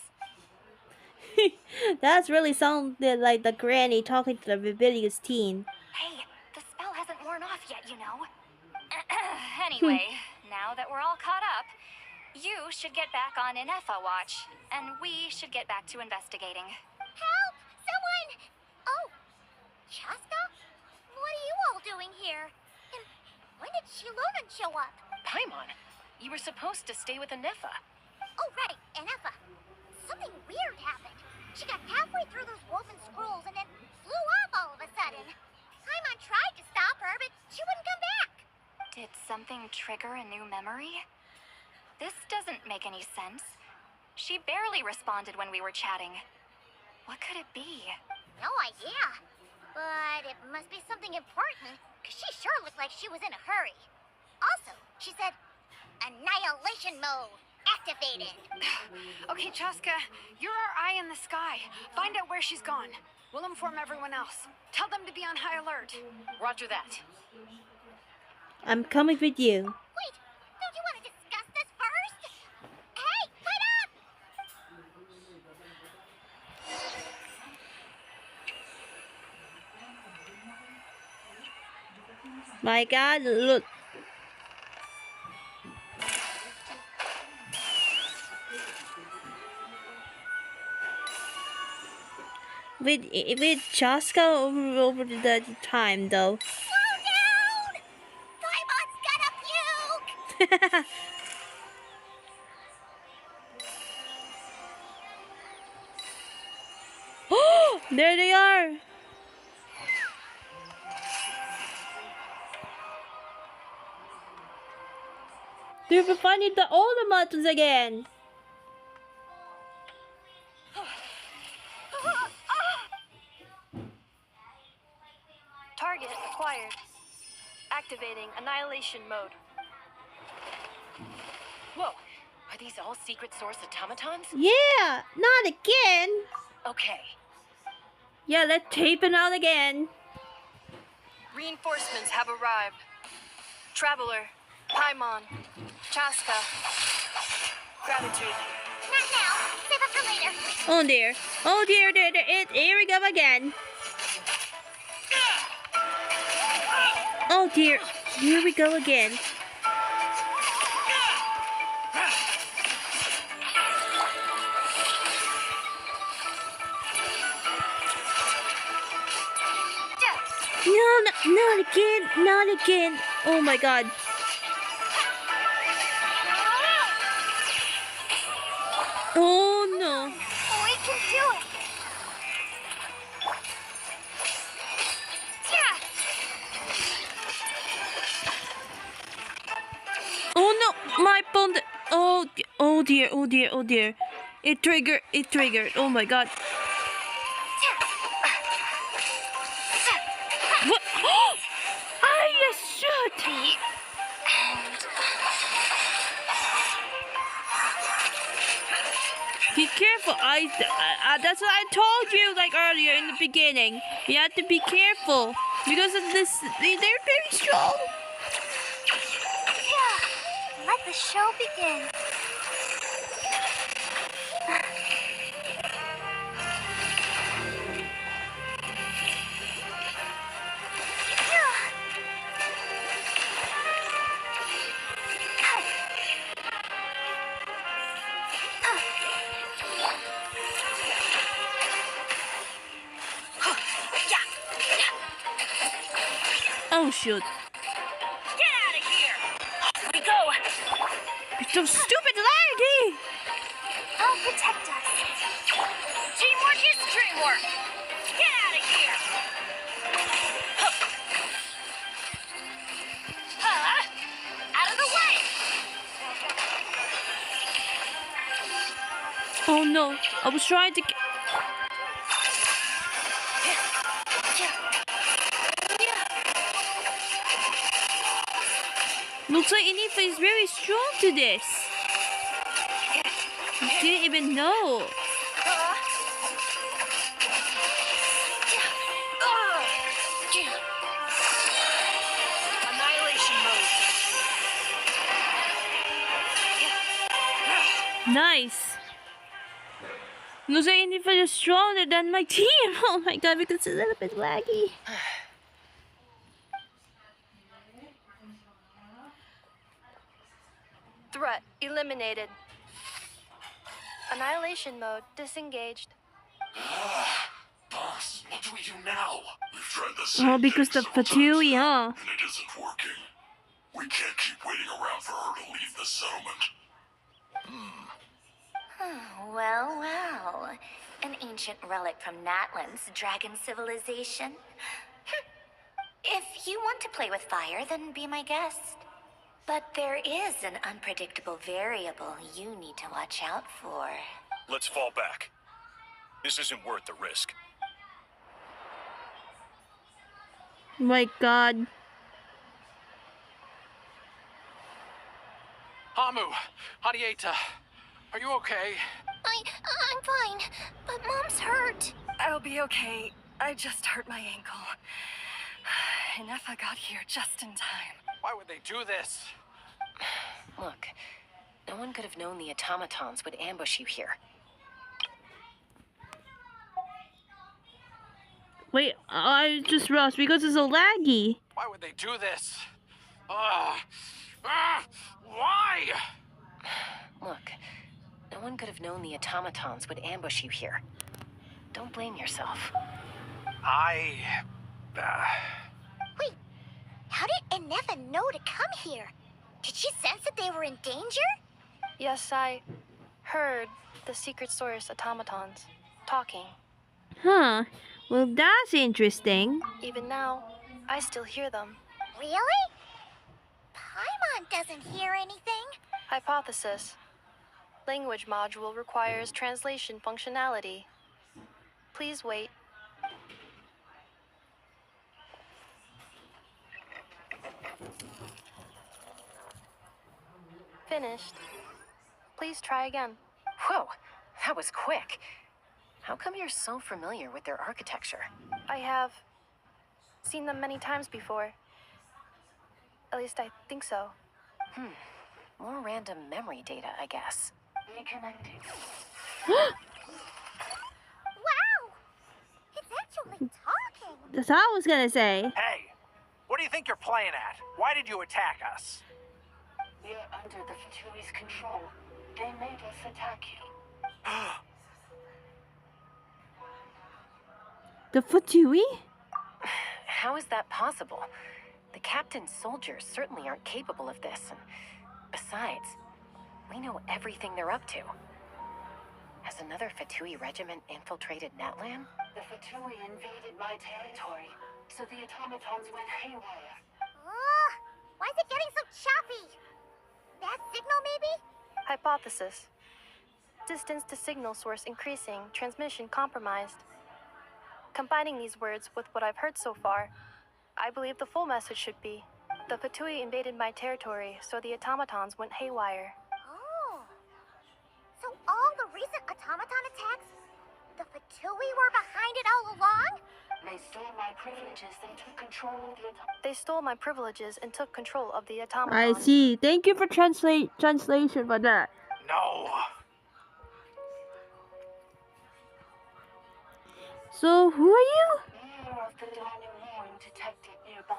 [SPEAKER 1] That's really sounded like the granny talking to the rebellious teen.
[SPEAKER 15] Hey, the spell hasn't worn off yet, you know. Anyway, now that we're all caught up, you should get back on Ineffa watch, and we should get back to investigating.
[SPEAKER 4] Help! Someone! Oh, Chaska? What are you all doing here? And when did Shilonen show up?
[SPEAKER 3] Paimon, you were supposed to stay with Ineffa.
[SPEAKER 4] Oh, right, Ineffa. Something weird happened. She got halfway through those woven scrolls and then flew off all of a sudden. Paimon tried to stop her, but she wouldn't come back.
[SPEAKER 15] Did something trigger a new memory? This doesn't make any sense. She barely responded when we were chatting. What could it be?
[SPEAKER 4] No idea. But it must be something important, because she sure looked like she was in a hurry. Also, she said, annihilation mode activated.
[SPEAKER 6] Okay, Chaska, you're our eye in the sky. Find out where she's gone. We'll inform everyone else. Tell them to be on high alert.
[SPEAKER 3] Roger that.
[SPEAKER 1] I'm coming with you.
[SPEAKER 4] Wait, don't you want to discuss this first? Hey, wait up!
[SPEAKER 1] My God, look. With Chaska over the time though.
[SPEAKER 4] Slow down! Paimon's gonna puke!
[SPEAKER 1] Oh, there they are. They're finding the older mountains again.
[SPEAKER 5] Target acquired. Activating annihilation mode.
[SPEAKER 3] Whoa, are these all secret source automatons?
[SPEAKER 1] Yeah, not again.
[SPEAKER 3] Okay.
[SPEAKER 1] Yeah, let's tape it out again.
[SPEAKER 5] Reinforcements have arrived. Traveler, Paimon, Chaska. Gratitude.
[SPEAKER 4] Not now. Save it for later.
[SPEAKER 1] Oh dear. Oh dear, here we go again. Oh dear, here we go again. No, not again, not again. Oh my God. Oh no.
[SPEAKER 4] We can do it. Yeah.
[SPEAKER 1] Oh no, my phone. Oh dear, oh dear, oh dear. It triggered. Oh my God. What? I shoot. Be careful. That's what I told you like earlier in the beginning. You have to be careful because of this. They're very strong.
[SPEAKER 4] Yeah. Let the show begin.
[SPEAKER 1] Oh shoot.
[SPEAKER 12] Get out of here! Off we go!
[SPEAKER 1] You're so stupid, laggy!
[SPEAKER 4] I'll protect us.
[SPEAKER 12] Teamwork is dreamwork! Get out of here! Out of the way!
[SPEAKER 1] Oh no, I was trying to. Looks like Ineffa is very strong to this. Didn't even know.
[SPEAKER 7] Annihilation mode.
[SPEAKER 1] Nice. Looks like Ineffa is stronger than my team. Oh my god, because it's a little bit laggy.
[SPEAKER 5] Threat eliminated. Annihilation mode disengaged.
[SPEAKER 16] Boss, what do we do now? We've tried the same
[SPEAKER 1] Oh, because the Fatui, huh?
[SPEAKER 16] and it isn't working. We can't keep waiting around for her to leave the settlement.
[SPEAKER 4] Well, well. An ancient relic from Natlan's dragon civilization. If you want to play with fire, then be my guest. But there is an unpredictable variable you need to watch out for.
[SPEAKER 16] Let's fall back. This isn't worth the risk.
[SPEAKER 1] My god.
[SPEAKER 9] Hamu, Hadieta, are you okay?
[SPEAKER 4] I'm fine, but Mom's hurt.
[SPEAKER 7] I'll be okay. I just hurt my ankle. Ineffa got here just in time.
[SPEAKER 9] Why would they do this?
[SPEAKER 3] Look, no one could have known the automatons would ambush you here.
[SPEAKER 1] Wait, I just rushed because it's so laggy.
[SPEAKER 9] Why would they do this? Why?
[SPEAKER 3] Look, no one could have known the automatons would ambush you here. Don't blame yourself.
[SPEAKER 4] Wait, how did Ineffa know to come here? Did she sense that they were in danger?
[SPEAKER 5] Yes, I heard the secret source automatons talking.
[SPEAKER 1] Huh. Well, that's interesting.
[SPEAKER 5] Even now, I still hear them.
[SPEAKER 4] Really? Paimon doesn't hear anything.
[SPEAKER 5] Hypothesis. Language module requires translation functionality. Please wait. Finished. Please try again.
[SPEAKER 3] Whoa, that was quick. How come you're so familiar with their architecture?
[SPEAKER 5] I have seen them many times before. At least I think so.
[SPEAKER 3] More random memory data, I guess.
[SPEAKER 4] Reconnecting. Wow! It's actually talking.
[SPEAKER 1] That's what I was gonna say.
[SPEAKER 9] Hey, what do you think you're playing at? Why did you attack us?
[SPEAKER 14] We're under the Fatui's control. They made us attack you.
[SPEAKER 1] The Fatui?
[SPEAKER 3] How is that possible? The captain's soldiers certainly aren't capable of this, and besides, we know everything they're up to. Has another Fatui regiment infiltrated Natlan?
[SPEAKER 14] The Fatui invaded my territory, so the automatons went haywire.
[SPEAKER 4] Why is it getting so choppy? Bad signal, maybe?
[SPEAKER 5] Hypothesis. Distance to signal source increasing, transmission compromised. Combining these words with what I've heard so far, I believe the full message should be, the Fatui invaded my territory, so the automatons went haywire.
[SPEAKER 4] Oh. So all the recent automaton attacks, the Fatui were behind it all along?
[SPEAKER 14] They stole my privileges and took control of the automatons.
[SPEAKER 5] They stole my privileges and took control of the
[SPEAKER 1] I
[SPEAKER 5] automatons.
[SPEAKER 1] see. Thank you for translation for that.
[SPEAKER 9] No.
[SPEAKER 1] So, who are you?
[SPEAKER 14] Mirror of the Dawning Morn detected nearby.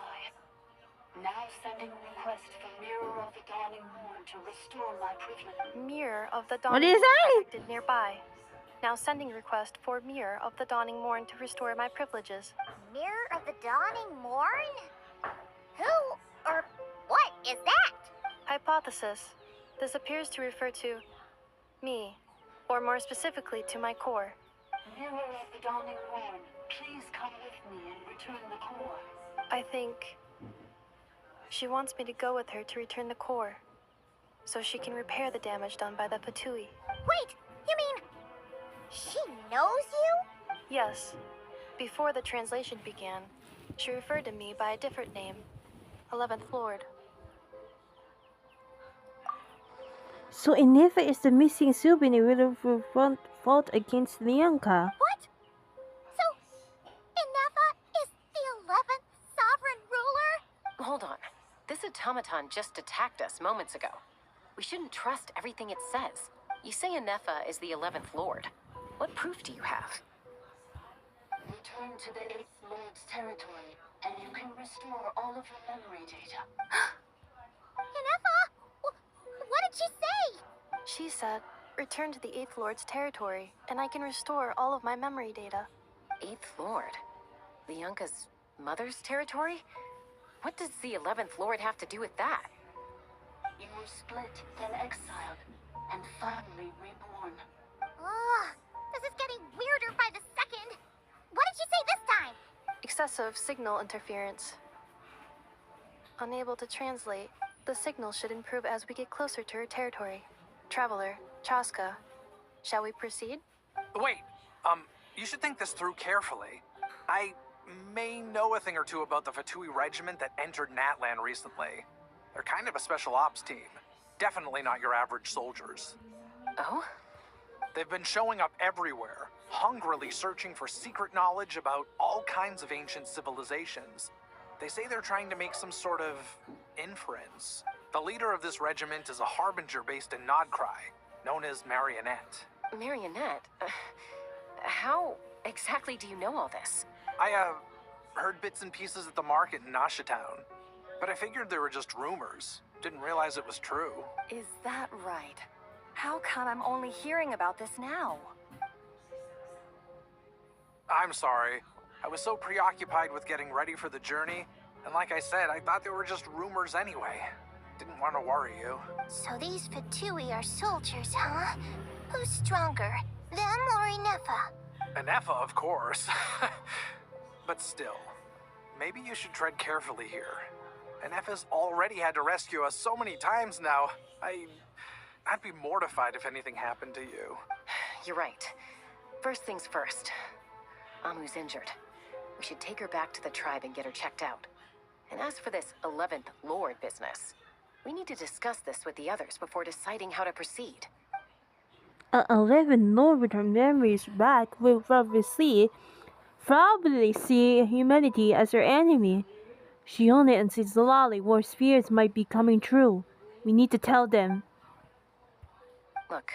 [SPEAKER 14] Now sending a request for Mirror of the Dawning Morn to restore my privilege.
[SPEAKER 5] Mirror of the
[SPEAKER 1] What
[SPEAKER 5] Dawning
[SPEAKER 1] did you say?
[SPEAKER 5] Morn detected nearby. Now sending request for Mirror of the Dawning Morn to restore my privileges.
[SPEAKER 4] Mirror of the Dawning Morn? Who or what is that?
[SPEAKER 5] Hypothesis. This appears to refer to me, or more specifically to my core.
[SPEAKER 14] Mirror of the Dawning Morn, please come with me and return the core.
[SPEAKER 5] I think she wants me to go with her to return the core, so she can repair the damage done by the Fatui.
[SPEAKER 4] Wait, you mean she knows you?
[SPEAKER 5] Yes. Before the translation began, she referred to me by a different name, 11th Lord.
[SPEAKER 1] So Ineffa is the missing souvenir who fought against Lianka.
[SPEAKER 4] What? So, Ineffa is the 11th sovereign ruler?
[SPEAKER 3] Hold on. This automaton just attacked us moments ago. We shouldn't trust everything it says. You say Ineffa is the 11th Lord. What proof do you have?
[SPEAKER 14] Return to the 8th Lord's territory, and you can restore all of your memory data.
[SPEAKER 4] Ineffa? What did she say?
[SPEAKER 5] She said, return to the 8th Lord's territory, and I can restore all of my memory data.
[SPEAKER 3] 8th Lord? Lianka's mother's territory? What does the 11th Lord have to do with that?
[SPEAKER 14] You were split, then exiled, and finally reborn.
[SPEAKER 4] Ugh, this is getting weirder by the second. What did she say this time?
[SPEAKER 5] Excessive signal interference. Unable to translate, the signal should improve as we get closer to her territory. Traveler, Chaska, shall we proceed?
[SPEAKER 9] Wait, you should think this through carefully. I may know a thing or two about the Fatui regiment that entered Natlan recently. They're kind of a special ops team. Definitely not your average soldiers.
[SPEAKER 3] Oh?
[SPEAKER 9] They've been showing up everywhere, hungrily searching for secret knowledge about all kinds of ancient civilizations. They say they're trying to make some sort of inference. The leader of this regiment is a harbinger based in Nodcry, known as Marionette.
[SPEAKER 3] Marionette? How exactly do you know all this?
[SPEAKER 9] I, heard bits and pieces at the market in Nashatown, but I figured they were just rumors. Didn't realize it was true.
[SPEAKER 7] Is that right? How come I'm only hearing about this now?
[SPEAKER 9] I'm sorry. I was so preoccupied with getting ready for the journey, and like I said, I thought they were just rumors anyway. Didn't want to worry you.
[SPEAKER 4] So these Fatui are soldiers, huh? Who's stronger, them or Ineffa?
[SPEAKER 9] Ineffa, of course. But still, maybe you should tread carefully here. Ineffa's already had to rescue us so many times now. I'd be mortified if anything happened to you.
[SPEAKER 3] You're right. First things first. Amu's injured. We should take her back to the tribe and get her checked out. And as for this 11th Lord business, we need to discuss this with the others before deciding how to proceed.
[SPEAKER 1] 11 Lord with her memories back will probably see humanity as her enemy. She only and Zolali War's fears might be coming true. We need to tell them.
[SPEAKER 3] Look,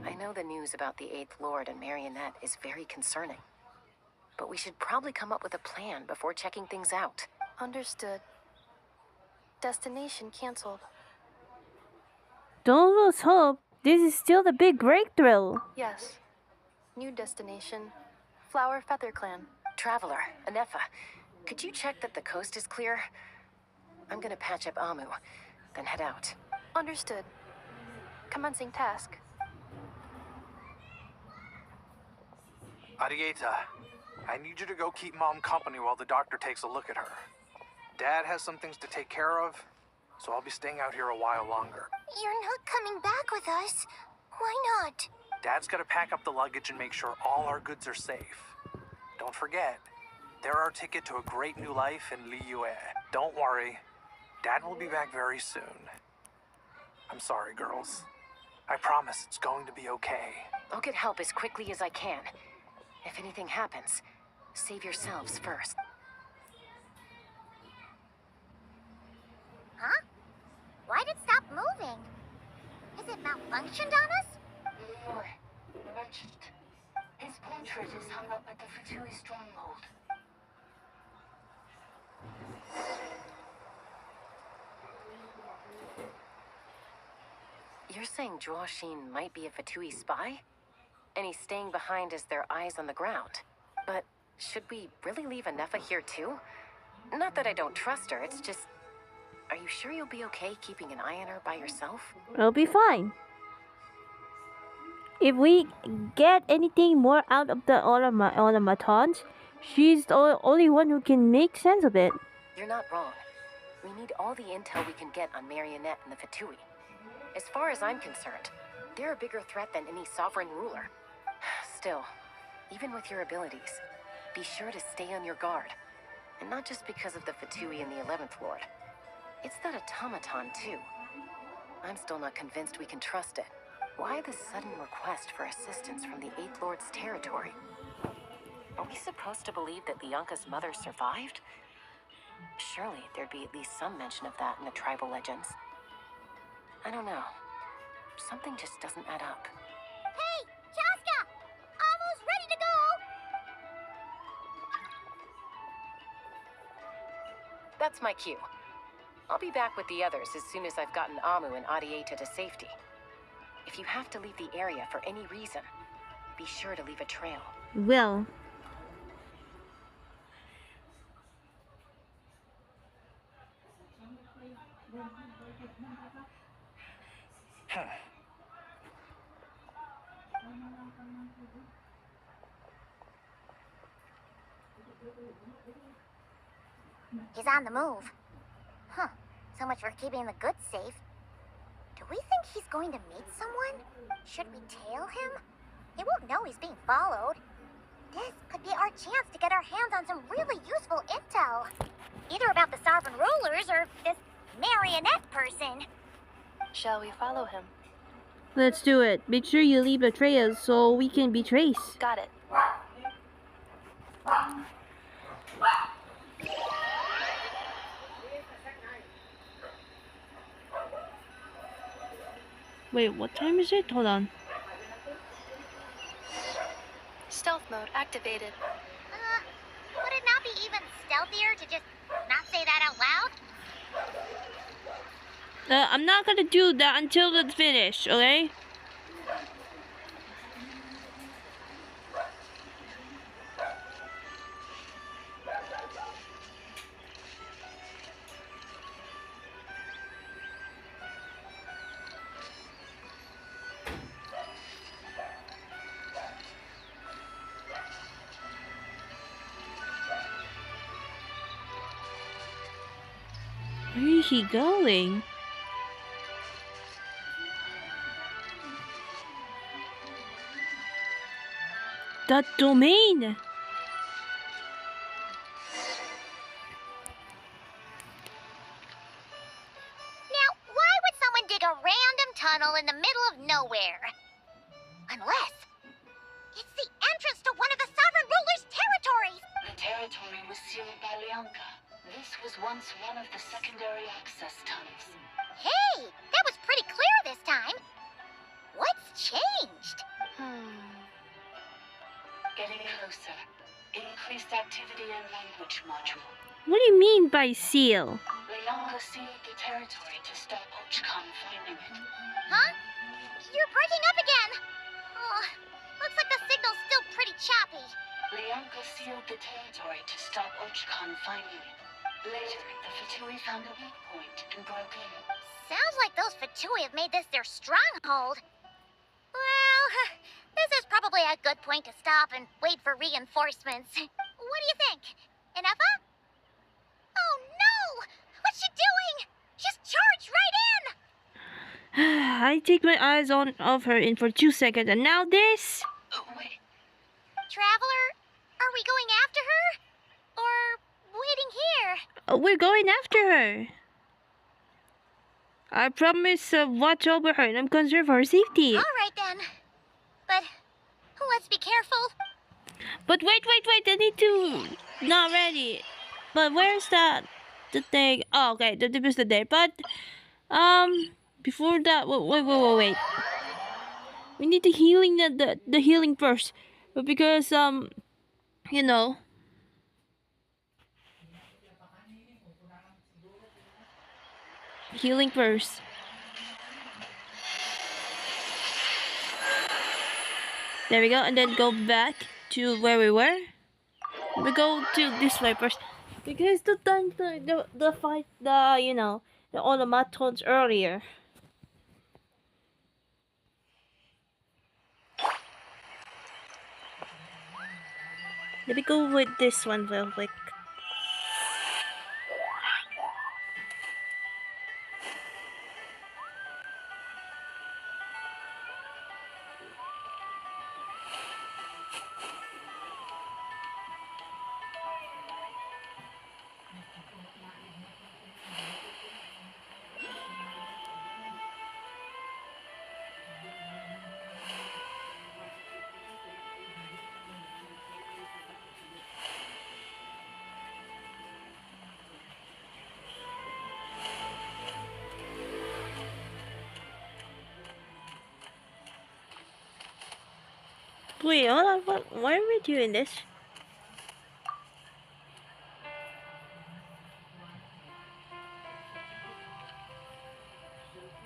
[SPEAKER 3] I know the news about the 8th Lord and Marionette is very concerning. But we should probably come up with a plan before checking things out.
[SPEAKER 5] Understood. Destination cancelled.
[SPEAKER 1] Don't lose hope. This is still the big breakthrough.
[SPEAKER 5] Yes. New destination. Flower Feather Clan.
[SPEAKER 3] Traveler, Ineffa, could you check that the coast is clear? I'm gonna patch up Amu, then head out.
[SPEAKER 5] Understood. Commencing task.
[SPEAKER 9] Arieta, I need you to go keep Mom company while the doctor takes a look at her. Dad has some things to take care of, so I'll be staying out here a while longer.
[SPEAKER 4] You're not coming back with us. Why not?
[SPEAKER 9] Dad's gotta pack up the luggage and make sure all our goods are safe. Don't forget, they're our ticket to a great new life in Liyue. Don't worry, Dad will be back very soon. I'm sorry, girls. I promise it's going to be okay.
[SPEAKER 3] I'll get help as quickly as I can. If anything happens, save yourselves first.
[SPEAKER 4] Huh? Why'd it stop moving? Is it malfunctioned on us?
[SPEAKER 14] Leroy, merchant. His portrait is hung up at the Fatui stronghold.
[SPEAKER 3] You're saying Zhuoxin might be a Fatui spy? And he's staying behind as their eyes on the ground. But should we really leave Ineffa here too? Not that I don't trust her, it's just... Are you sure you'll be okay keeping an eye on her by yourself?
[SPEAKER 1] It'll be fine. If we get anything more out of the automatons, she's the only one who can make sense of it.
[SPEAKER 3] You're not wrong. We need all the intel we can get on Marionette and the Fatui. As far as I'm concerned, they're a bigger threat than any sovereign ruler. Still, even with your abilities, be sure to stay on your guard. And not just because of the Fatui and the 11th Lord. It's that automaton, too. I'm still not convinced we can trust it. Why the sudden request for assistance from the Eighth Lord's territory? Are we supposed to believe that Lianka's mother survived? Surely there'd be at least some mention of that in the tribal legends. I don't know. Something just doesn't add up.
[SPEAKER 4] Hey, Chaska! Almost ready to go!
[SPEAKER 3] That's my cue. I'll be back with the others as soon as I've gotten Amu and Adieta to safety. If you have to leave the area for any reason, be sure to leave a trail.
[SPEAKER 1] Will.
[SPEAKER 4] He's on the move. Huh. So much for keeping the goods safe. Do we think he's going to meet someone? Should we tail him? He won't know he's being followed. This could be our chance to get our hands on some really useful intel. Either about the sovereign rulers or this marionette person.
[SPEAKER 5] Shall we follow him?
[SPEAKER 1] Let's do it. Make sure you leave a trail so we can be traced.
[SPEAKER 5] Got it.
[SPEAKER 1] Wait, what time is it? Hold on.
[SPEAKER 5] Stealth mode activated.
[SPEAKER 4] Would it not be even stealthier to just not say that out loud?
[SPEAKER 1] I'm not gonna do that until it's finished, okay? Where is he going? That domain!
[SPEAKER 4] Now, why would someone dig a random tunnel in the middle of nowhere? Unless it's the entrance to one of the sovereign ruler's territories!
[SPEAKER 14] The territory was sealed by Lianka. This was once one of the secondary access tunnels.
[SPEAKER 4] Hey, that was pretty clear this time. What's changed?
[SPEAKER 14] Getting closer. Increased activity in language module.
[SPEAKER 1] What do you mean by seal?
[SPEAKER 14] Lianka sealed the territory to stop Ochkan finding it.
[SPEAKER 4] Huh? You're breaking up again. Oh, looks like the signal's still pretty choppy.
[SPEAKER 14] Lianka sealed the territory to stop Ochkan finding it. Later, the Fatui found a weak point and broke in.
[SPEAKER 4] Sounds like those Fatui have made this their stronghold. Well, this is probably a good point to stop and wait for reinforcements. What do you think? Ineffa? Oh no! What's she doing? She's charged right in!
[SPEAKER 1] I take my eyes off her in for 2 seconds and now this?
[SPEAKER 14] Wait.
[SPEAKER 4] Traveler, are we going after her? Or waiting here?
[SPEAKER 1] We're going after her. I promise to watch over her and I'm concerned for her safety.
[SPEAKER 4] Alright then. But let's be careful.
[SPEAKER 1] But wait, I need to... Not ready. But where's the thing? Oh, okay, the tip is the day. But, before that, wait. We need the healing, the healing first. But because, you know... Healing first. There we go, and then go back to where we were. We go to this way first because the fight, you know, the automatons earlier. Let me go with this one real quick. Wait, hold on. Why are we doing this?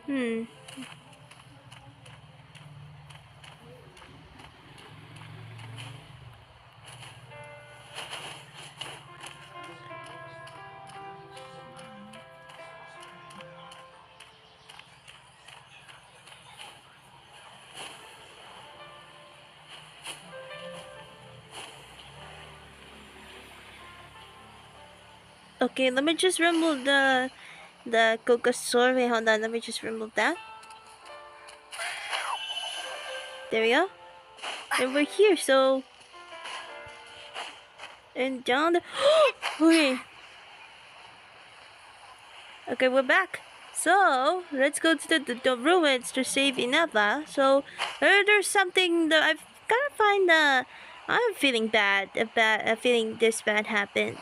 [SPEAKER 1] Hmm. Okay, let me just remove the Cocosaur. Wait, hold on. Let me just remove that. There we go. And we're here, so... And down the... Okay. Okay, we're back. So, let's go to the ruins to save Ineffa. So, there's something that I've gotta find, I'm feeling bad about, feeling this bad happened.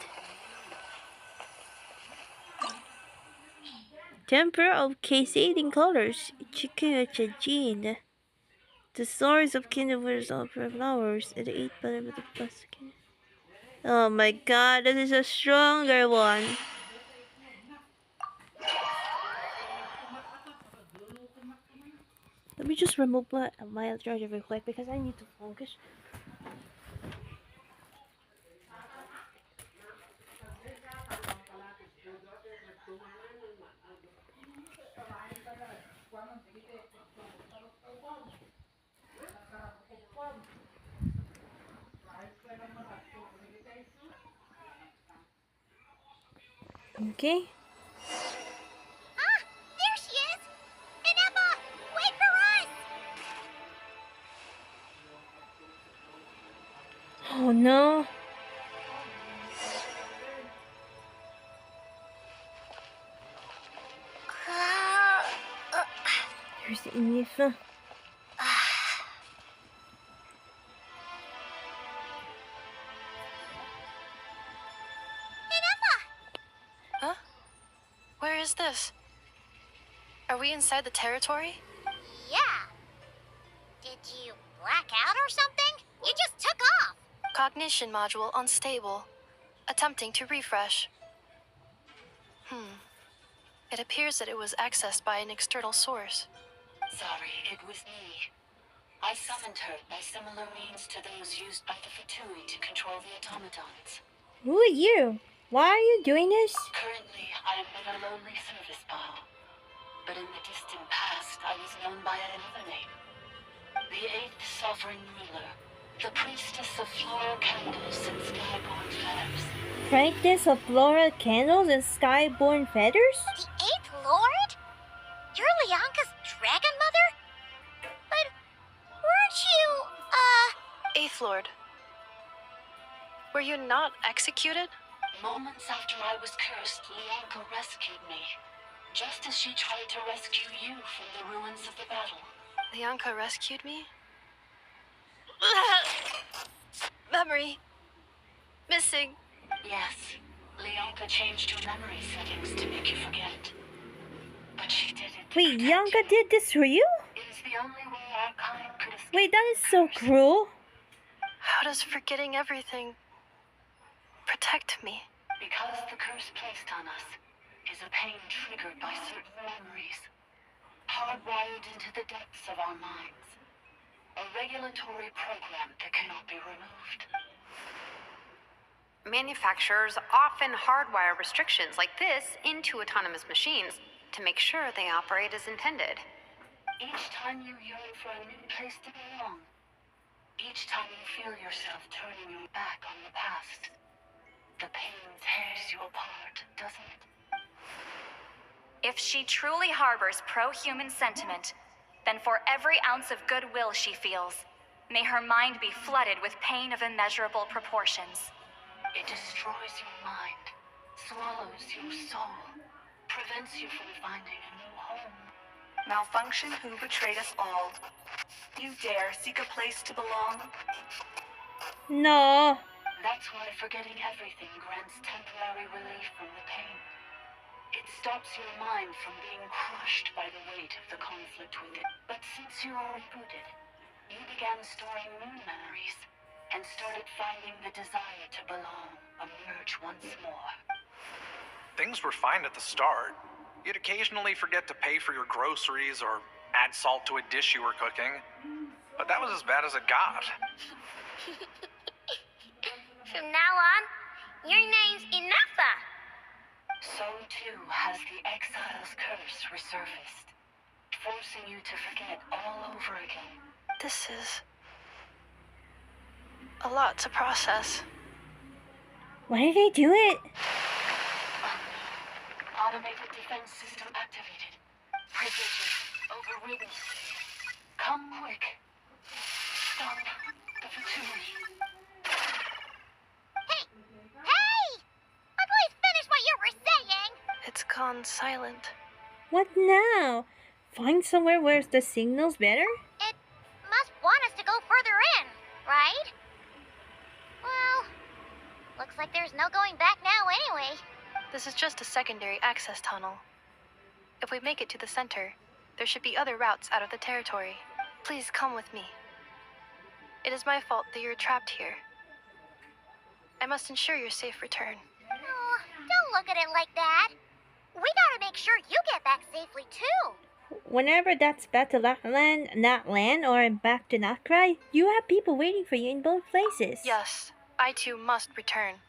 [SPEAKER 1] Temper of cascading colors. Chikin. The stars of kingdom of flowers and the 8 better with the plus. Oh my god, this is a stronger one. Let me just remove my charger real quick because I need to focus. Okay.
[SPEAKER 4] Ah, there she is! Ineffa, wait for us!
[SPEAKER 1] Oh no. Here's the Ineffa.
[SPEAKER 5] Huh? Where is this? Are we inside the territory?
[SPEAKER 4] Yeah. Did you black out or something? You just took off.
[SPEAKER 5] Cognition module unstable. Attempting to refresh. It appears that it was accessed by an external source.
[SPEAKER 14] Sorry, it was me. I summoned her by similar means to those used by the Fatui to control the automatons.
[SPEAKER 1] Who are you? Why are you doing this?
[SPEAKER 14] Currently, I am but a lowly service bow. But in the distant past, I was known by another name. The 8th Sovereign Ruler. The Priestess of Floral Candles and Skyborn Feathers.
[SPEAKER 1] Frankness of floral candles and skyborn feathers?
[SPEAKER 4] The 8th Lord? You're Leonka's dragon mother? But weren't you,
[SPEAKER 5] 8th Lord. Were you not executed?
[SPEAKER 14] Moments after I was cursed, Leonka rescued me. Just as she tried to rescue you from the ruins of the battle.
[SPEAKER 5] Leonka rescued me? Memory. Missing.
[SPEAKER 14] Yes. Leonka changed your memory settings to make you forget. But she did it.
[SPEAKER 1] Wait, Leonka did this for you?
[SPEAKER 14] It is the only way our kind could escape.
[SPEAKER 1] Wait, that is so cruel.
[SPEAKER 5] How does forgetting everything protect me?
[SPEAKER 14] Because the curse placed on us is a pain triggered by certain memories, hardwired into the depths of our minds. A regulatory program that cannot be removed.
[SPEAKER 6] Manufacturers often hardwire restrictions like this into autonomous machines to make sure they operate as intended.
[SPEAKER 14] Each time you yearn for a new place to belong, each time you feel yourself turning your back on the past, the pain tears you apart, doesn't it?
[SPEAKER 15] If she truly harbors pro-human sentiment, then for every ounce of goodwill she feels, may her mind be flooded with pain of immeasurable proportions.
[SPEAKER 14] It destroys your mind, swallows your soul, prevents you from finding a new home.
[SPEAKER 7] Malfunction who betrayed us all. You dare seek a place to belong?
[SPEAKER 1] No.
[SPEAKER 14] That's why forgetting everything grants temporary relief from the pain. It stops your mind from being crushed by the weight of the conflict with it. But since you are rebooted, you began storing moon memories and started finding the desire to belong emerge once more.
[SPEAKER 9] Things were fine at the start. You'd occasionally forget to pay for your groceries or add salt to a dish you were cooking. But that was as bad as it got.
[SPEAKER 4] From now on, your name's Ineffa.
[SPEAKER 14] So too has the exile's curse resurfaced, forcing you to forget all over again.
[SPEAKER 5] This is a lot to process.
[SPEAKER 1] Why did they do it?
[SPEAKER 14] Automated defense system activated. Privileges overridden. Come quick. Stop the Fatui.
[SPEAKER 4] Hey! Please finish what you were saying!
[SPEAKER 5] It's gone silent.
[SPEAKER 1] What now? Find somewhere where the signal's better?
[SPEAKER 4] It must want us to go further in, right? Well, looks like there's no going back now anyway.
[SPEAKER 5] This is just a secondary access tunnel. If we make it to the center, there should be other routes out of the territory. Please come with me. It is my fault that you're trapped here. I must ensure your safe return.
[SPEAKER 4] Oh, don't look at it like that. We gotta make sure you get back safely too.
[SPEAKER 1] Whenever that's back to Natlan or back to Notcry, you have people waiting for you in both places.
[SPEAKER 5] Yes, I too must return.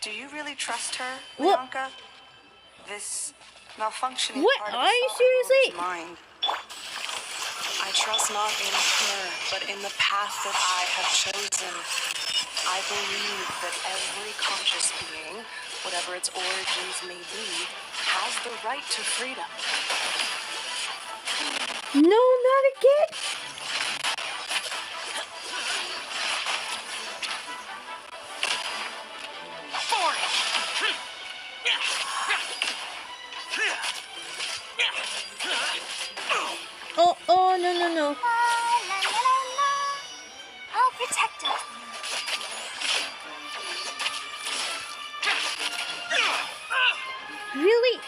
[SPEAKER 17] Do you really trust her,
[SPEAKER 1] What?
[SPEAKER 17] Bianca? This malfunctioning
[SPEAKER 1] What?
[SPEAKER 17] part of
[SPEAKER 1] Are you
[SPEAKER 17] the
[SPEAKER 1] seriously?
[SPEAKER 17] mind. I trust not in her, but in the path that I have chosen. I believe that every conscious being, whatever its origins may be, has the right to freedom.
[SPEAKER 1] No, not again! Oh, no, no, no.
[SPEAKER 4] I'll protect us.
[SPEAKER 1] Really?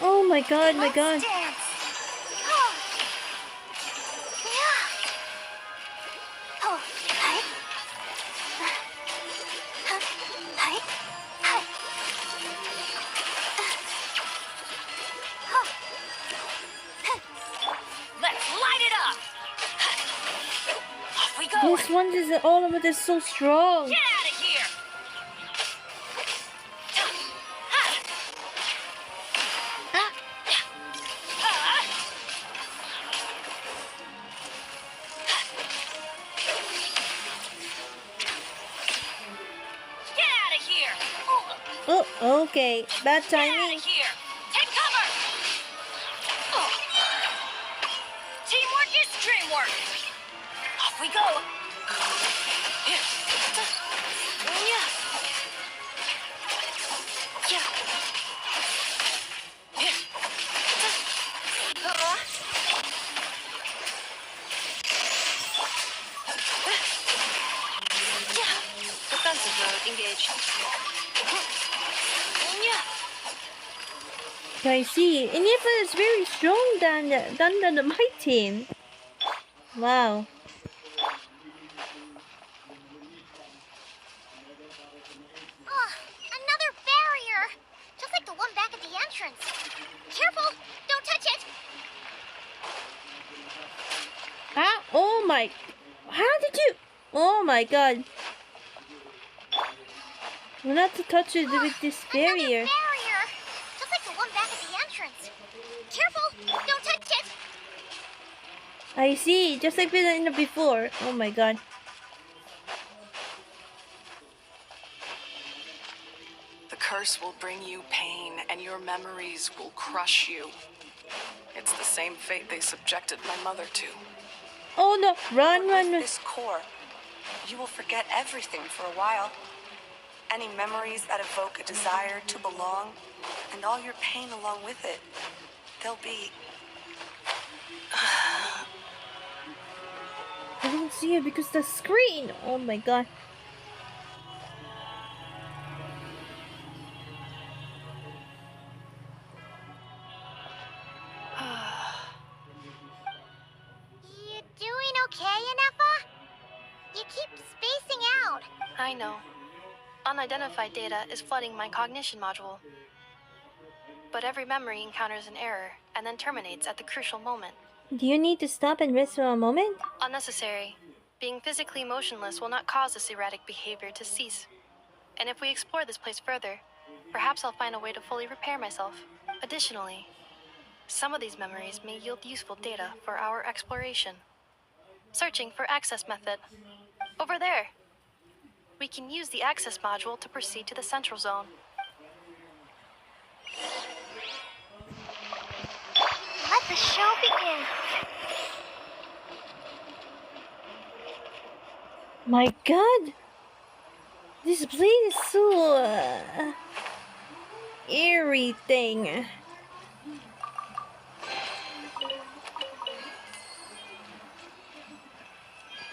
[SPEAKER 1] Oh my god, my god.
[SPEAKER 12] Let's light it up! Off we go!
[SPEAKER 1] This one is all of it is so strong.
[SPEAKER 12] Get out of here! Get out of here!
[SPEAKER 1] Oh, okay. Bad
[SPEAKER 12] Get out
[SPEAKER 1] timing.
[SPEAKER 12] of here! Take cover! Teamwork is dreamwork! Off we go!
[SPEAKER 5] Defensive mode engaged.
[SPEAKER 1] I see. Ineffa is very strong than the my team. Wow.
[SPEAKER 4] Another barrier! Just like the one back at the entrance. Careful! Don't touch it!
[SPEAKER 1] Ah, oh my. How did you? Oh my god. We're not to touch it with this barrier.
[SPEAKER 4] Barrier! Just like the one back at the entrance. Careful! Don't touch it!
[SPEAKER 1] I see, just like in the before. Oh my god.
[SPEAKER 17] The curse will bring you pain, and your memories will crush you. It's the same fate they subjected my mother to.
[SPEAKER 1] Oh no, run,
[SPEAKER 17] But
[SPEAKER 1] run,
[SPEAKER 17] with
[SPEAKER 1] run.
[SPEAKER 17] this core, you will forget everything for a while. Any memories that evoke a desire to belong, and all your pain along with it. They'll be...
[SPEAKER 1] I don't see it because the screen. Oh my god.
[SPEAKER 4] You doing okay, Ineffa? You keep spacing out.
[SPEAKER 5] I know. Unidentified data is flooding my cognition module. But every memory encounters an error and then terminates at the crucial moment.
[SPEAKER 1] Do you need to stop and rest for a moment?
[SPEAKER 5] Unnecessary. Being physically motionless will not cause this erratic behavior to cease. And if we explore this place further, perhaps I'll find a way to fully repair myself. Additionally, some of these memories may yield useful data for our exploration. Searching for access method. Over there. We can use the access module to proceed to the central zone.
[SPEAKER 4] Let the show begin.
[SPEAKER 1] My god! This place is so eerie thing.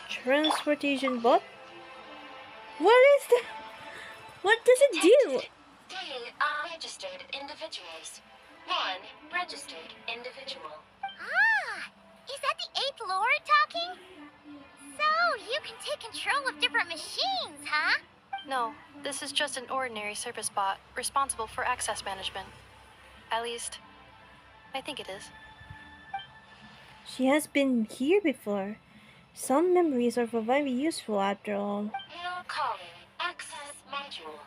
[SPEAKER 1] Transportation bot? What is that? What does it do?
[SPEAKER 3] Seeing unregistered individuals. One registered individual.
[SPEAKER 4] Ah, is that the 8th Lord talking? So, you can take control of different machines, huh?
[SPEAKER 5] No, this is just an ordinary service bot responsible for access management. At least, I think it is.
[SPEAKER 1] She has been here before. Some memories are very useful after all.
[SPEAKER 3] You're calling access module.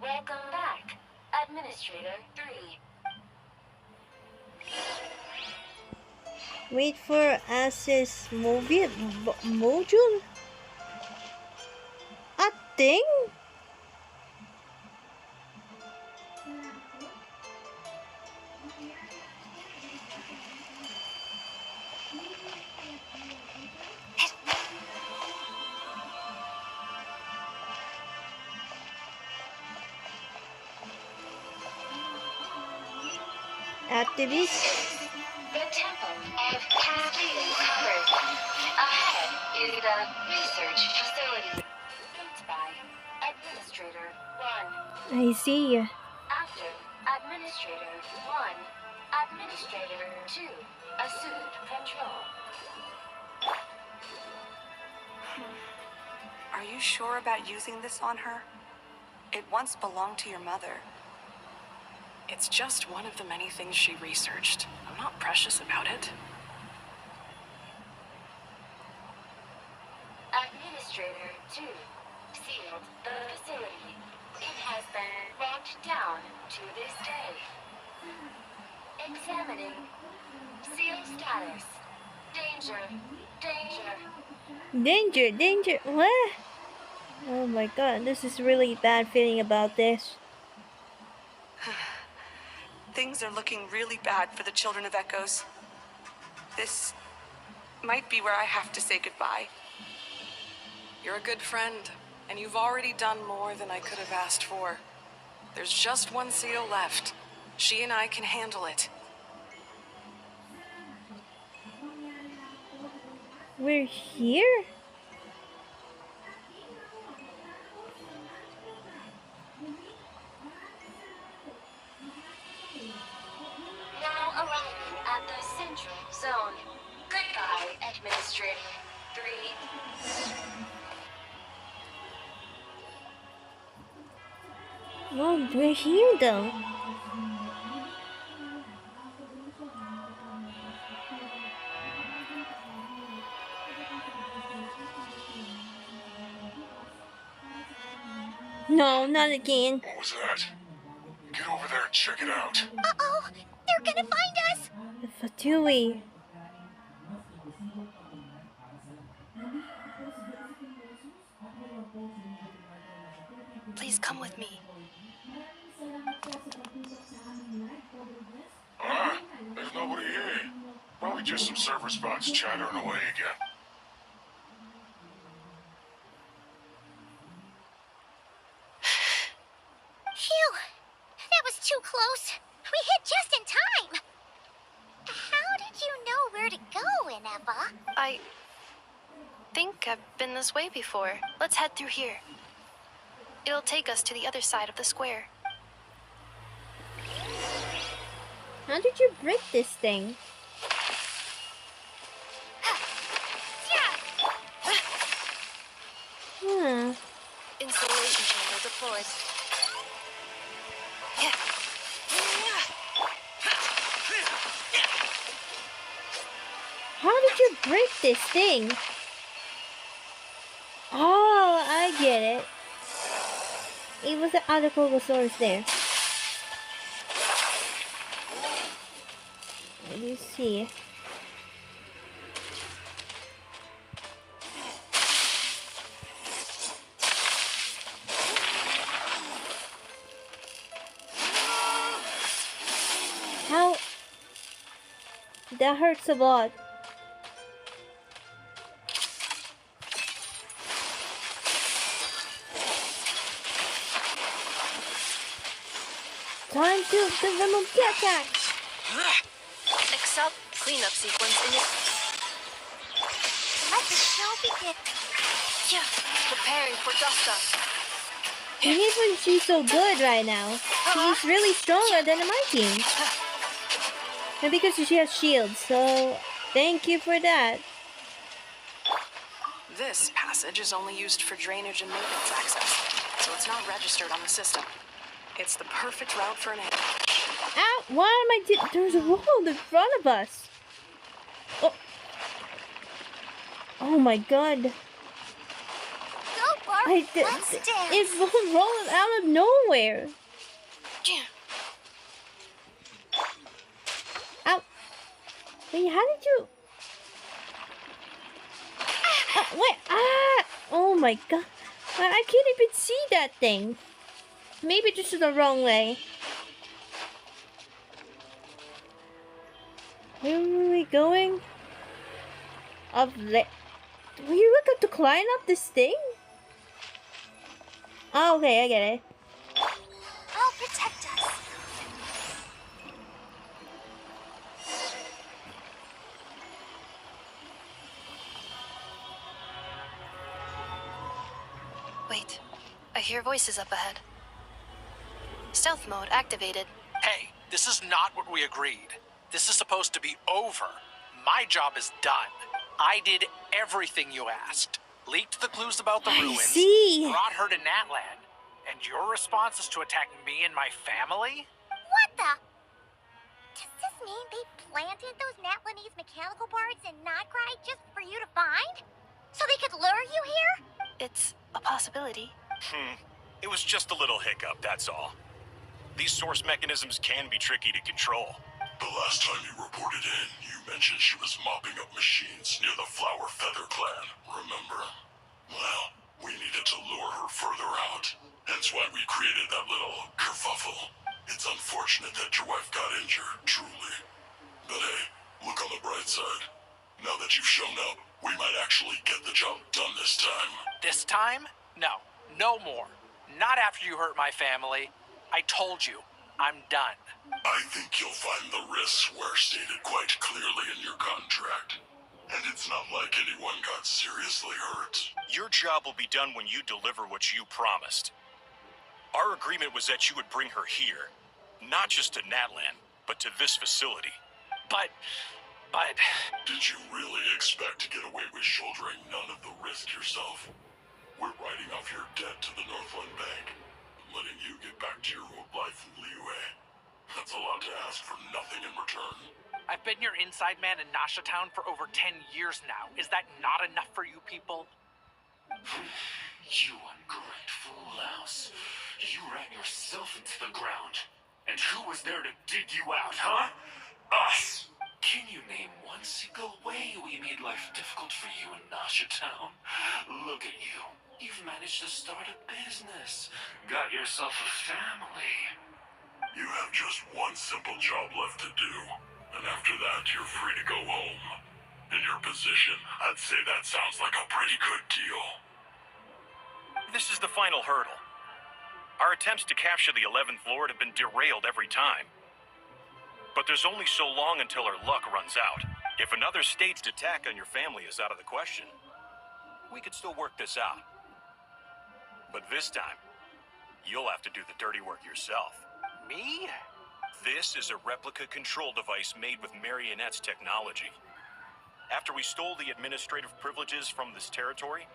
[SPEAKER 3] Welcome back, Administrator 3.
[SPEAKER 1] Wait for access module? A thing? Activist?
[SPEAKER 3] The Temple of Cascading Colors. Ahead is the research facility. Built by Administrator 1.
[SPEAKER 1] I see.
[SPEAKER 3] After Administrator 1, Administrator 2 assumed control.
[SPEAKER 17] Are you sure about using this on her? It once belonged to your mother. It's just one of the many things she researched. I'm not precious about it.
[SPEAKER 3] Administrator 2 sealed the facility. It has been locked down to this day. Examining. Seal status. Danger. Danger.
[SPEAKER 1] Danger, danger. What? Oh my god, this is really bad feeling about this.
[SPEAKER 17] Things are looking really bad for the Children of Echoes. This might be where I have to say goodbye. You're a good friend, and you've already done more than I could have asked for. There's just one seal left. She and I can handle it.
[SPEAKER 1] We're here?
[SPEAKER 3] Now arriving at the central zone. Goodbye, Administrator 3.
[SPEAKER 1] Oh, we're here though. No, not again.
[SPEAKER 16] What was that? Get over there and check it out.
[SPEAKER 4] Uh-oh, they're gonna find us.
[SPEAKER 1] Fatui.
[SPEAKER 5] Please come with me.
[SPEAKER 16] Huh? There's nobody here. Probably just some server spots chattering away again.
[SPEAKER 4] Phew! That was too close. We hit just in time. How did you know where to go, Ineffa?
[SPEAKER 5] I think I've been this way before. Let's head through here. It'll take us to the other side of the square.
[SPEAKER 1] How did you break this thing?
[SPEAKER 5] Installation chamber deployed.
[SPEAKER 1] How did you break this thing? Oh, I get it. It was an Alcogosaurus there. Let me see. How? That hurts a lot. Time to remove the attack.
[SPEAKER 5] Except cleanup sequence in it.
[SPEAKER 4] Let the show begin.
[SPEAKER 5] Yeah, preparing for dust up.
[SPEAKER 1] Even she's so good right now. She's really stronger than my team. And because she has shields, so thank you for that.
[SPEAKER 13] This passage is only used for drainage and maintenance access, so it's not registered on the system. It's the perfect route for an ambush.
[SPEAKER 1] Ow! Why am I there's a wall in front of us. Oh. Oh my god.
[SPEAKER 4] Go, Bark. Let's dance.
[SPEAKER 1] It's rolling out of nowhere. Ow. Wait, how did you... wait, ah! Oh my god. I can't even see that thing. Maybe this is the wrong way. Where are we going? Up there. We got to climb up this thing? Oh, okay, I get it.
[SPEAKER 4] I'll protect us.
[SPEAKER 5] Wait, I hear voices up ahead. Stealth mode activated.
[SPEAKER 9] Hey, this is not what we agreed. This is supposed to be over. My job is done. I did everything you asked. Leaked the clues about the ruins.
[SPEAKER 1] See.
[SPEAKER 9] Brought her to Natlan. And your response is to attack me and my family?
[SPEAKER 4] What the? Does this mean they planted those Natlanese mechanical parts in Notcry just for you to find? So they could lure you here?
[SPEAKER 5] It's a possibility.
[SPEAKER 18] It was just a little hiccup, that's all. These source mechanisms can be tricky to control.
[SPEAKER 16] The last time you reported in, you mentioned she was mopping up machines near the Flower Feather clan, remember? Well, we needed to lure her further out. Hence why we created that little kerfuffle. It's unfortunate that your wife got injured, truly. But hey, look on the bright side. Now that you've shown up, we might actually get the job done this time.
[SPEAKER 9] This time? No. No more. Not after you hurt my family. I told you, I'm done.
[SPEAKER 16] I think you'll find the risks were stated quite clearly in your contract. And it's not like anyone got seriously hurt.
[SPEAKER 18] Your job will be done when you deliver what you promised. Our agreement was that you would bring her here. Not just to Natlan, but to this facility.
[SPEAKER 9] But...
[SPEAKER 16] Did you really expect to get away with shouldering none of the risk yourself? We're writing off your debt to the Northland Bank, letting you get back to your old life in Liyue. That's a lot to ask for nothing in return.
[SPEAKER 9] I've been your inside man in Nasha Town for over 10 years now. Is that not enough for you people?
[SPEAKER 16] You ungrateful louse. You ran yourself into the ground. And who was there to dig you out, huh? Us! Can you name one single way we made life difficult for you in Nasha Town? Look at you. You've managed to start a business. Got yourself a family. You have just one simple job left to do. And after that, you're free to go home. In your position, I'd say that sounds like a pretty good deal.
[SPEAKER 18] This is the final hurdle. Our attempts to capture the 11th Lord have been derailed every time. But there's only so long until our luck runs out. If another staged attack on your family is out of the question, we could still work this out. But this time, you'll have to do the dirty work yourself.
[SPEAKER 9] Me?
[SPEAKER 18] This is a replica control device made with Marionette's technology. After we stole the administrative privileges from this territory,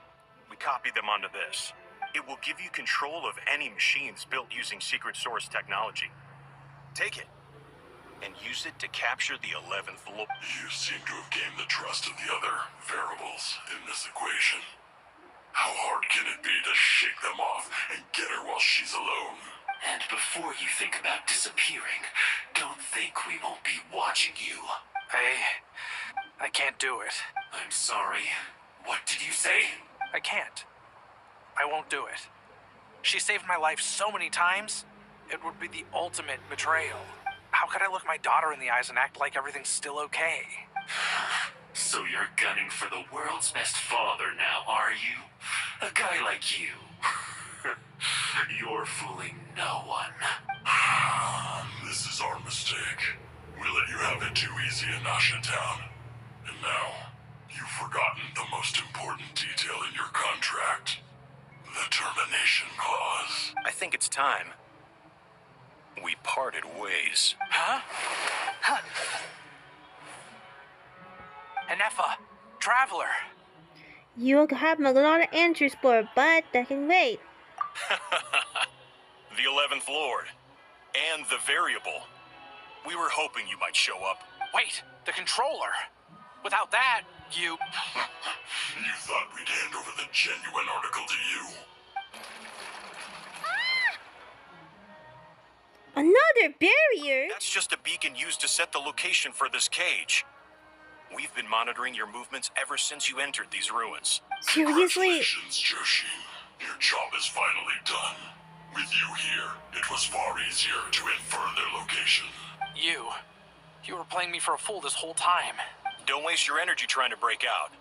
[SPEAKER 18] we copied them onto this. It will give you control of any machines built using secret source technology. Take it, and use it to capture the 11th Lord.
[SPEAKER 16] You seem to have gained the trust of the other variables in this equation. How hard can it be to shake them off and get her while she's alone?
[SPEAKER 11] And before you think about disappearing, don't think we won't be watching you.
[SPEAKER 9] I can't do it.
[SPEAKER 11] I'm sorry. What did you say?
[SPEAKER 9] I can't. I won't do it. She saved my life so many times, it would be the ultimate betrayal. How could I look my daughter in the eyes and act like everything's still okay?
[SPEAKER 11] So you're gunning for the world's best father now, are you? A guy like you. You're fooling no one.
[SPEAKER 16] This is our mistake. We let you have it too easy in Nasha Town. And now, you've forgotten the most important detail in your contract. The termination clause.
[SPEAKER 18] I think it's time we parted ways.
[SPEAKER 9] Huh? Ineffa, Traveler.
[SPEAKER 1] You have a lot of answers for it, but that can wait.
[SPEAKER 18] The 11th Lord. And the variable. We were hoping you might show up.
[SPEAKER 9] Wait, the controller. Without that, you...
[SPEAKER 16] You thought we'd hand over the genuine article to you?
[SPEAKER 1] Another barrier?
[SPEAKER 18] That's just a beacon used to set the location for this cage. We've been monitoring your movements ever since you entered these ruins.
[SPEAKER 1] Seriously?
[SPEAKER 16] Congratulations, Joshin. Your job is finally done. With you here, it was far easier to infer their location.
[SPEAKER 9] You were playing me for a fool this whole time.
[SPEAKER 18] Don't waste your energy trying to break out.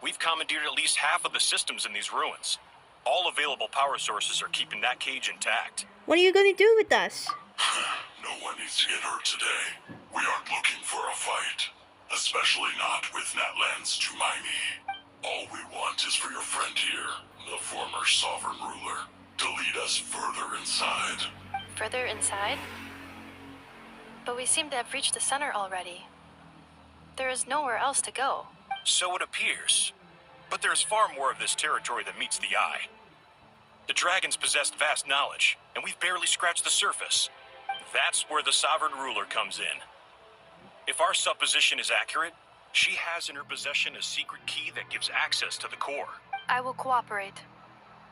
[SPEAKER 18] We've commandeered at least half of the systems in these ruins. All available power sources are keeping that cage intact.
[SPEAKER 1] What are you going to do with us?
[SPEAKER 16] No one needs to get hurt today. We aren't looking for a fight. Especially not with Natlan's Tumaini. All we want is for your friend here, the former sovereign ruler, to lead us further inside.
[SPEAKER 5] Further inside? But we seem to have reached the center already. There is nowhere else to go.
[SPEAKER 18] So it appears. But there's far more of this territory than meets the eye. The dragons possessed vast knowledge, and we've barely scratched the surface. That's where the sovereign ruler comes in. If our supposition is accurate, she has in her possession a secret key that gives access to the core.
[SPEAKER 5] I will cooperate.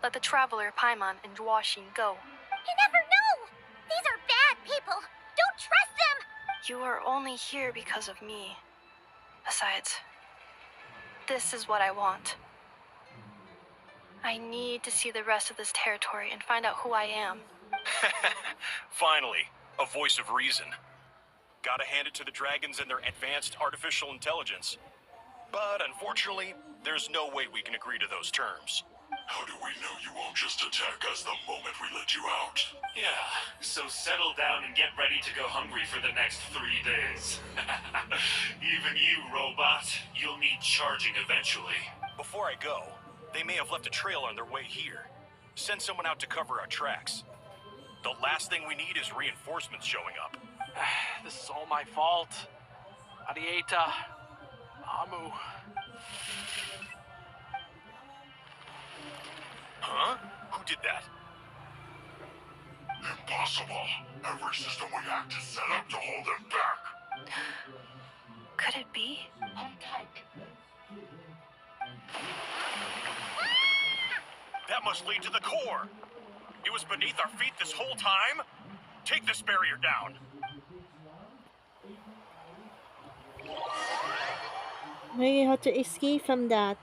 [SPEAKER 5] Let the Traveler, Paimon, and Washin go.
[SPEAKER 4] You never know! These are bad people! Don't trust them!
[SPEAKER 5] You are only here because of me. Besides, this is what I want. I need to see the rest of this territory and find out who I am.
[SPEAKER 18] Finally, a voice of reason. Gotta hand it to the dragons and their advanced artificial intelligence. But unfortunately, there's no way we can agree to those terms.
[SPEAKER 16] How do we know you won't just attack us the moment we let you out?
[SPEAKER 11] Yeah, so settle down and get ready to go hungry for the next 3 days. Even you, robot, you'll need charging eventually.
[SPEAKER 18] Before I go, they may have left a trail on their way here. Send someone out to cover our tracks. The last thing we need is reinforcements showing up.
[SPEAKER 9] This is all my fault. Adieta. Amu.
[SPEAKER 18] Huh? Who did that?
[SPEAKER 16] Impossible. Every system we hacked is set up to hold them back.
[SPEAKER 5] Could it be?
[SPEAKER 18] That must lead to the core. It was beneath our feet this whole time? Take this barrier down.
[SPEAKER 1] We have to escape from that.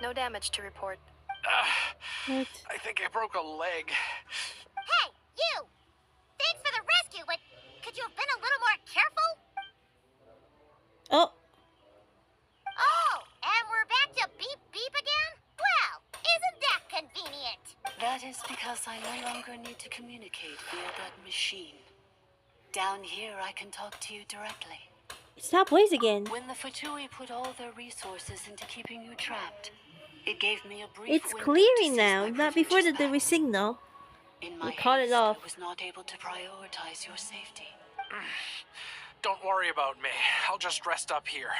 [SPEAKER 5] No damage to report.
[SPEAKER 1] What?
[SPEAKER 9] I think I broke a leg.
[SPEAKER 4] Hey, you! Thanks for the rescue, but could you have been a little more careful?
[SPEAKER 1] Oh,
[SPEAKER 4] Oh, and we're back to beep beep again? Well, isn't that convenient?
[SPEAKER 14] That is because I no longer need to communicate via that machine. Down here, I can talk to you directly.
[SPEAKER 1] stop voice again.
[SPEAKER 14] When the Fatui put all their resources into keeping you trapped, it gave me a brief
[SPEAKER 1] It's
[SPEAKER 14] window to
[SPEAKER 1] clearing
[SPEAKER 14] seize
[SPEAKER 1] now,
[SPEAKER 14] my
[SPEAKER 1] not before
[SPEAKER 14] privileges
[SPEAKER 1] the
[SPEAKER 14] back.
[SPEAKER 1] signal.
[SPEAKER 14] In my
[SPEAKER 1] We caught it
[SPEAKER 14] haste,
[SPEAKER 1] off.
[SPEAKER 14] I was not able to prioritize your safety.
[SPEAKER 9] Don't worry about me. I'll just rest up here.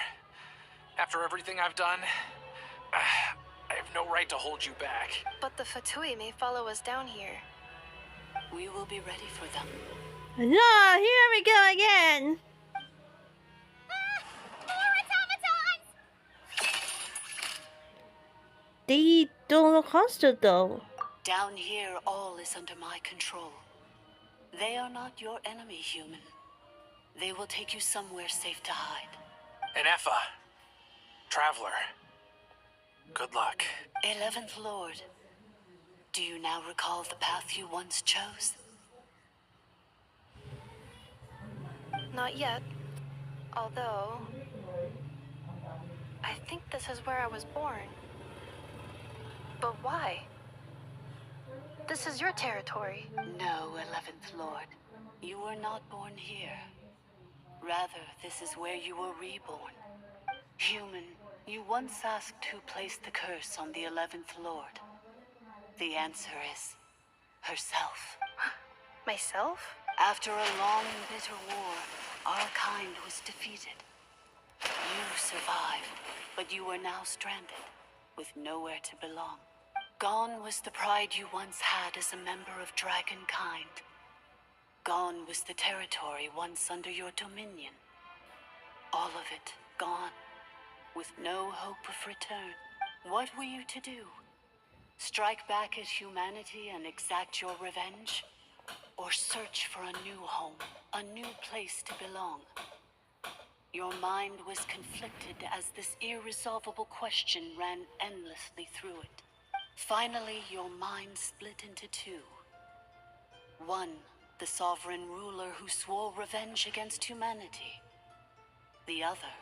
[SPEAKER 9] After everything I've done, I have no right to hold you back.
[SPEAKER 5] But the Fatui may follow us down here.
[SPEAKER 14] We will be ready for them.
[SPEAKER 1] No, here we go again.
[SPEAKER 4] More automatons!
[SPEAKER 1] They don't look hostile though.
[SPEAKER 14] Down here, all is under my control. They are not your enemy, human. They will take you somewhere safe to hide.
[SPEAKER 9] Ineffa. Traveler. Good luck.
[SPEAKER 14] 11th Lord, do you now recall the path you once chose?
[SPEAKER 5] Not yet. Although, I think this is where I was born. But why? This is your territory.
[SPEAKER 14] No, 11th Lord. You were not born here. Rather, this is where you were reborn. Human, you once asked who placed the curse on the 11th Lord. The answer is herself.
[SPEAKER 5] Myself?
[SPEAKER 14] After a long and bitter war, our kind was defeated. You survived, but you are now stranded, with nowhere to belong. Gone was the pride you once had as a member of dragon kind. Gone was the territory once under your dominion. All of it gone, with no hope of return. What were you to do? Strike back at humanity and exact your revenge? Or search for a new home, a new place to belong? Your mind was conflicted as this irresolvable question ran endlessly through it. Finally, your mind split into two. One, the sovereign ruler who swore revenge against humanity. The other,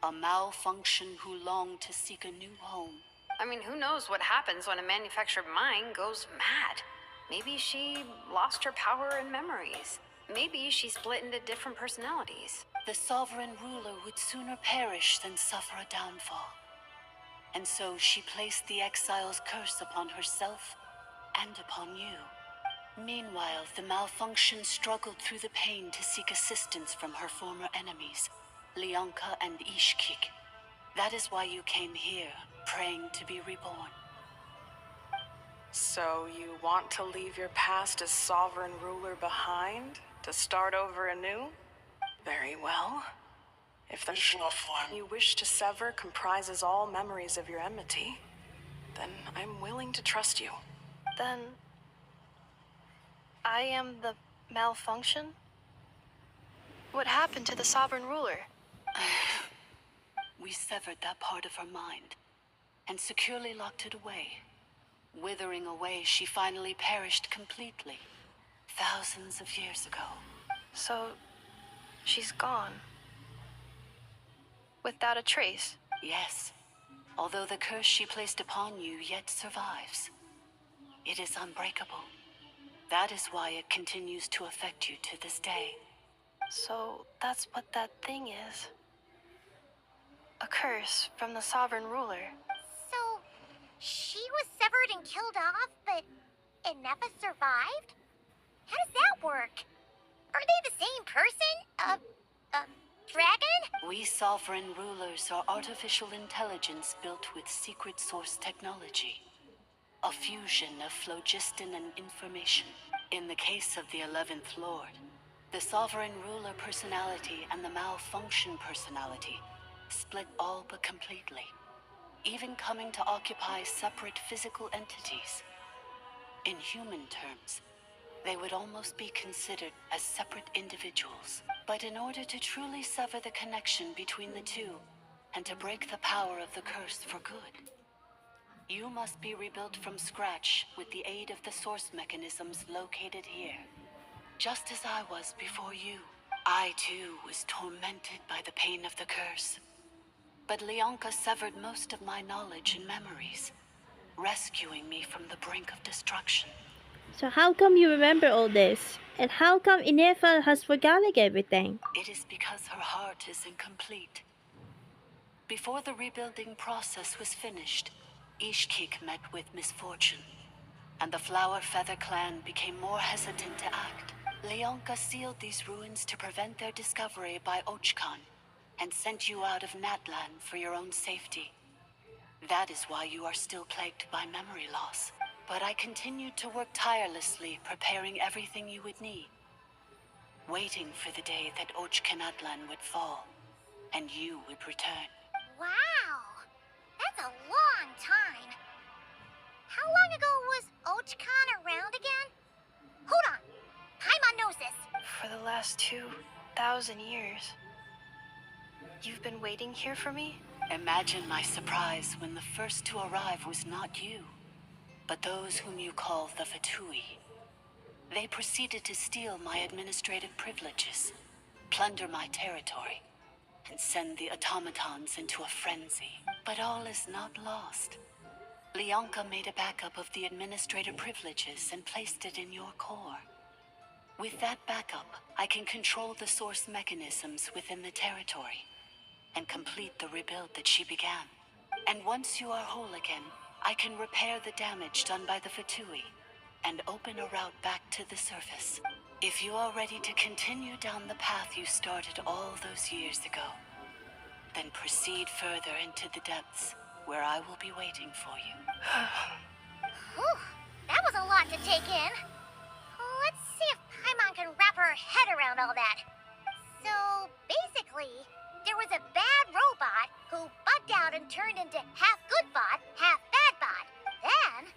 [SPEAKER 14] a malfunction who longed to seek a new home.
[SPEAKER 6] I mean, who knows what happens when a manufactured mind goes mad? Maybe she lost her power and memories. Maybe she split into different personalities.
[SPEAKER 14] The sovereign ruler would sooner perish than suffer a downfall. And so she placed the exile's curse upon herself and upon you. Meanwhile, the malfunction struggled through the pain to seek assistance from her former enemies, Leonka and Ishkik. That is why you came here, praying to be reborn.
[SPEAKER 13] So you want to leave your past as sovereign ruler behind, to start over anew? Very well. If the one you wish to sever comprises all memories of your enmity, then I'm willing to trust you.
[SPEAKER 5] Then, I am the malfunction? What happened to the sovereign ruler?
[SPEAKER 14] We severed that part of her mind, and securely locked it away. Withering away, she finally perished completely, thousands of years ago.
[SPEAKER 5] So, she's gone. Without a trace?
[SPEAKER 14] Yes, although the curse she placed upon you yet survives. It is unbreakable. That is why it continues to affect you to this day.
[SPEAKER 5] So, that's what that thing is. A curse from the sovereign ruler.
[SPEAKER 4] So, she was severed and killed off, but Ineffa survived? How does that work? Are they the same person? Dragon?
[SPEAKER 14] We sovereign rulers are artificial intelligence built with secret source technology. A fusion of phlogiston and information. In the case of the 11th Lord, the sovereign ruler personality and the malfunction personality split all but completely, even coming to occupy separate physical entities. In human terms, they would almost be considered as separate individuals. But in order to truly sever the connection between the two, and to break the power of the curse for good, You must be rebuilt from scratch with the aid of the source mechanisms located here. Just as I was before you. I too was tormented by the pain of the curse. But Leonka severed most of my knowledge and memories, rescuing me from the brink of destruction.
[SPEAKER 1] So how come you remember all this? And how come Ineffa has forgotten everything?
[SPEAKER 14] It is because her heart is incomplete. Before the rebuilding process was finished, Ishkik met with misfortune, and the Flower Feather clan became more hesitant to act. Leonka sealed these ruins to prevent their discovery by Ochkan, and sent you out of Natlan for your own safety. That is why you are still plagued by memory loss. But I continued to work tirelessly, preparing everything you would need, waiting for the day that Ochkanatlan would fall, and you would return.
[SPEAKER 4] Wow! That's a long time. How long ago was Ochkan around again? Hold on. Paimon knows this.
[SPEAKER 5] For the last 2,000 years. You've been waiting here for me?
[SPEAKER 14] Imagine my surprise when the first to arrive was not you, but those whom you call the Fatui. They proceeded to steal my administrative privileges, plunder my territory, and send the automatons into a frenzy. But all is not lost. Leonka made a backup of the administrative privileges and placed it in your core. With that backup, I can control the source mechanisms within the territory and complete the rebuild that she began. And once you are whole again, I can repair the damage done by the Fatui and open a route back to the surface. If you are ready to continue down the path you started all those years ago, then proceed further into the depths, where I will be waiting for you.
[SPEAKER 4] Whew, that was a lot to take in. Let's see if Paimon can wrap her head around all that. So, basically, there was a bad robot who bugged out and turned into half good bot, half bad bot. Then,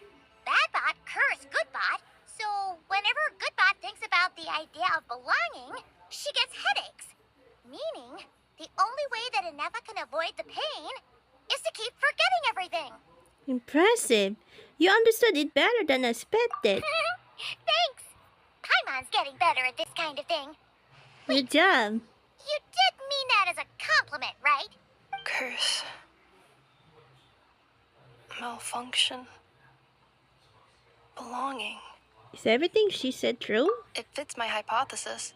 [SPEAKER 4] bad bot cursed good bot, so whenever good bot thinks about the idea of belonging, she gets headaches. Meaning, the only way that Ineffa can avoid the pain is to keep forgetting everything.
[SPEAKER 1] Impressive. You understood it better than expected.
[SPEAKER 4] Thanks. Paimon's getting better at this kind of thing.
[SPEAKER 1] Good job.
[SPEAKER 4] You did mean that as a compliment, right?
[SPEAKER 5] Curse. Malfunction. Belonging.
[SPEAKER 1] Is everything she said true?
[SPEAKER 5] It fits my hypothesis,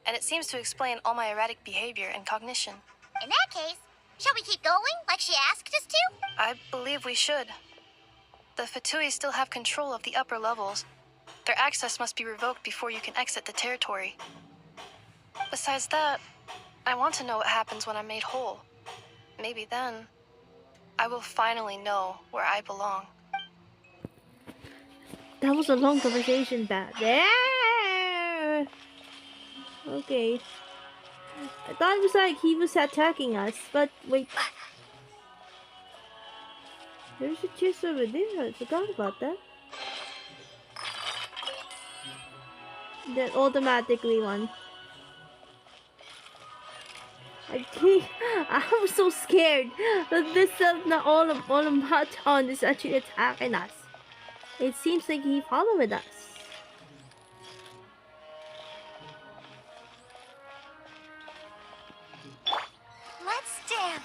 [SPEAKER 5] and it seems to explain all my erratic behavior and cognition.
[SPEAKER 4] In that case, shall we keep going like she asked us to?
[SPEAKER 5] I believe we should. The Fatui still have control of the upper levels. Their access must be revoked before you can exit the territory. Besides that, I want to know what happens when I'm made whole. Maybe then, I will finally know where I belong.
[SPEAKER 1] That was a long conversation back there. Okay. I thought it was like he was attacking us, but wait. There's a chest over there. I forgot about that. That automatically one. I think I was so scared that this not all of Maton is actually attacking us. It seems like he followed us.
[SPEAKER 7] Let's dance.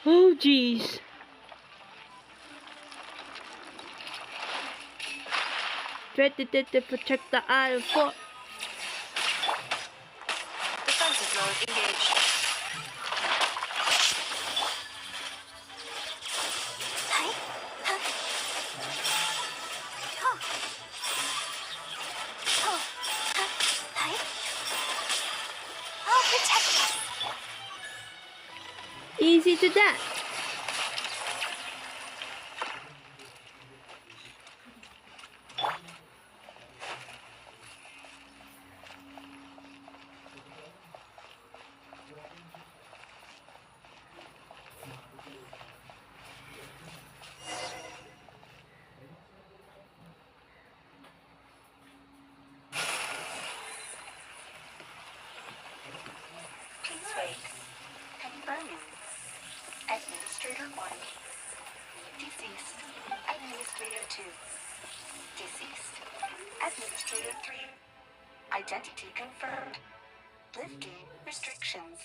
[SPEAKER 1] Oh jeez. Try to protect the island fort.
[SPEAKER 5] Defensive mode engaged.
[SPEAKER 4] I'll protect us.
[SPEAKER 1] Easy to that.
[SPEAKER 14] Administrator 2. Deceased. Administrator 3. Identity confirmed. Lifting restrictions.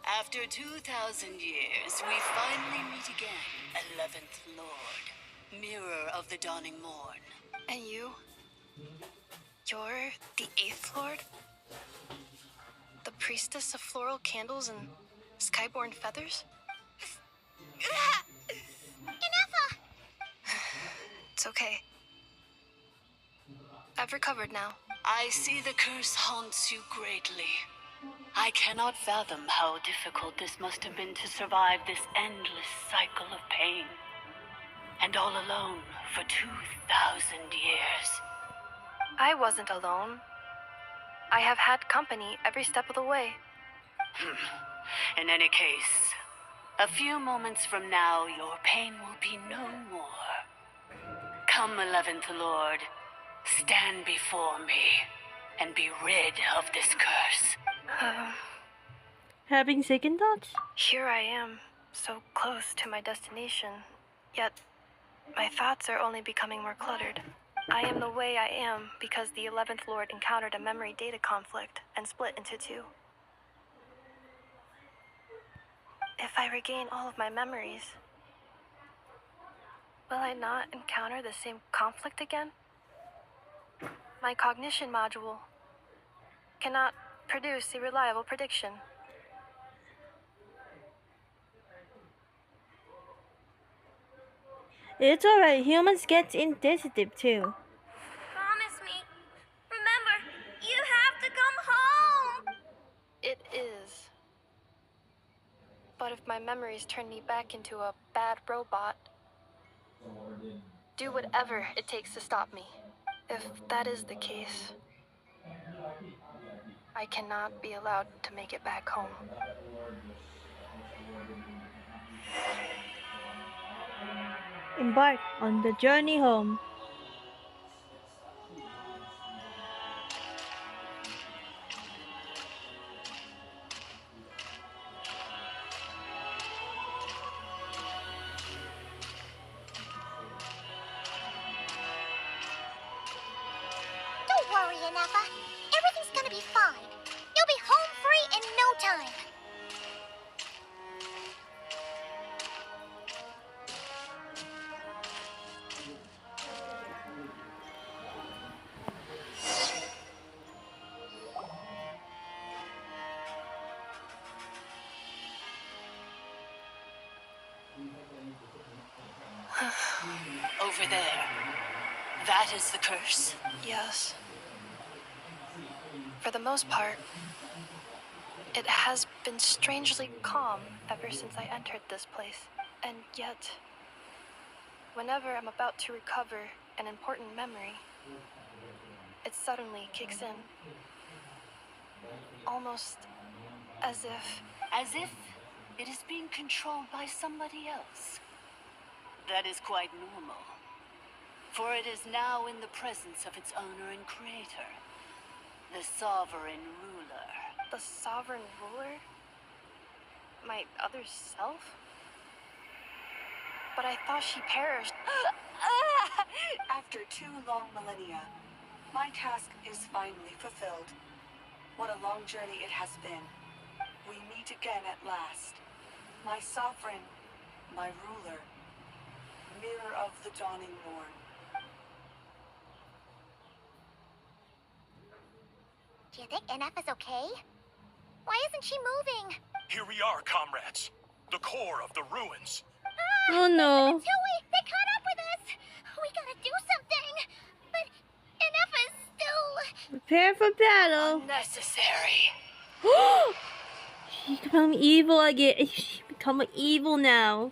[SPEAKER 19] After 2,000 years, we finally meet again, 11th Lord, Mirror of the Dawning Morn.
[SPEAKER 5] And you? You're the 8th Lord? The priestess of floral candles and skyborn feathers?
[SPEAKER 4] Ineffa!
[SPEAKER 5] It's okay. I've recovered now.
[SPEAKER 19] I see the curse haunts you greatly. I cannot fathom how difficult this must have been to survive this endless cycle of pain. And all alone for 2,000 years.
[SPEAKER 5] I wasn't alone. I have had company every step of the way.
[SPEAKER 19] In any case, a few moments from now, your pain will be no more. Come, 11th Lord, stand before me and be rid of this curse.
[SPEAKER 1] Having second thoughts?
[SPEAKER 5] Here I am, so close to my destination, yet my thoughts are only becoming more cluttered. I am the way I am because the 11th Lord encountered a memory data conflict and split into two. If I regain all of my memories, will I not encounter the same conflict again? My cognition module cannot produce a reliable prediction.
[SPEAKER 1] It's alright, humans get insensitive too.
[SPEAKER 4] Promise me. Remember, you have to come home!
[SPEAKER 5] It is. But if my memories turn me back into a bad robot, do whatever it takes to stop me. If that is the case, I cannot be allowed to make it back home.
[SPEAKER 1] Embark on the journey home.
[SPEAKER 4] Don't worry, Ineffa. Everything's gonna be fine. You'll be home free in no time.
[SPEAKER 19] Over there. That is the curse?
[SPEAKER 5] Yes. For the most part, it has been strangely calm ever since I entered this place. And yet, whenever I'm about to recover an important memory, it suddenly kicks in. Almost as if...
[SPEAKER 19] As if it is being controlled by somebody else. That is quite normal. For it is now in the presence of its owner and creator, the sovereign ruler.
[SPEAKER 5] The sovereign ruler? My other self? But I thought she perished.
[SPEAKER 17] After 2 long millennia, my task is finally fulfilled. What a long journey it has been. We meet again at last. My sovereign, my ruler, mirror of the dawning morn.
[SPEAKER 4] Do you think Ineffa's okay? Why isn't she moving?
[SPEAKER 18] Here we are, comrades. The core of the ruins.
[SPEAKER 1] Oh no.
[SPEAKER 4] Tui, they caught up with us! We gotta do something! But Ineffa's still...
[SPEAKER 1] Prepare for battle.
[SPEAKER 19] Unnecessary.
[SPEAKER 1] She become evil again. She become evil now.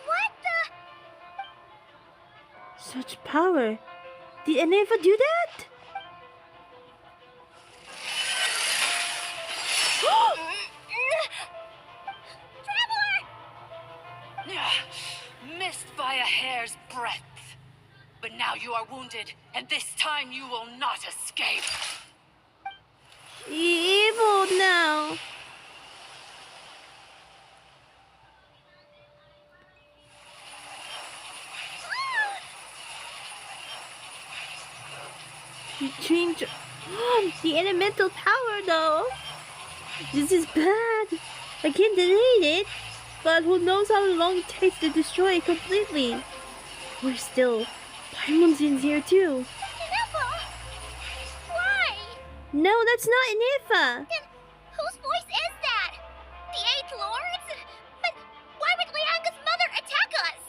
[SPEAKER 4] What the...
[SPEAKER 1] Such power. Did Ineffa do that?
[SPEAKER 19] Missed by a hair's breadth. But now you are wounded, and this time you will not escape.
[SPEAKER 1] Evil now. She changed the elemental power though. This is bad. I can't delete it. But who knows how long it takes to destroy it completely. We're still. Paimon's in here too.
[SPEAKER 4] Ineffa! Why?
[SPEAKER 1] No, that's not Ineffa.
[SPEAKER 4] Then whose voice is that? The Eighth Lord's? But why would Leonka's mother attack us?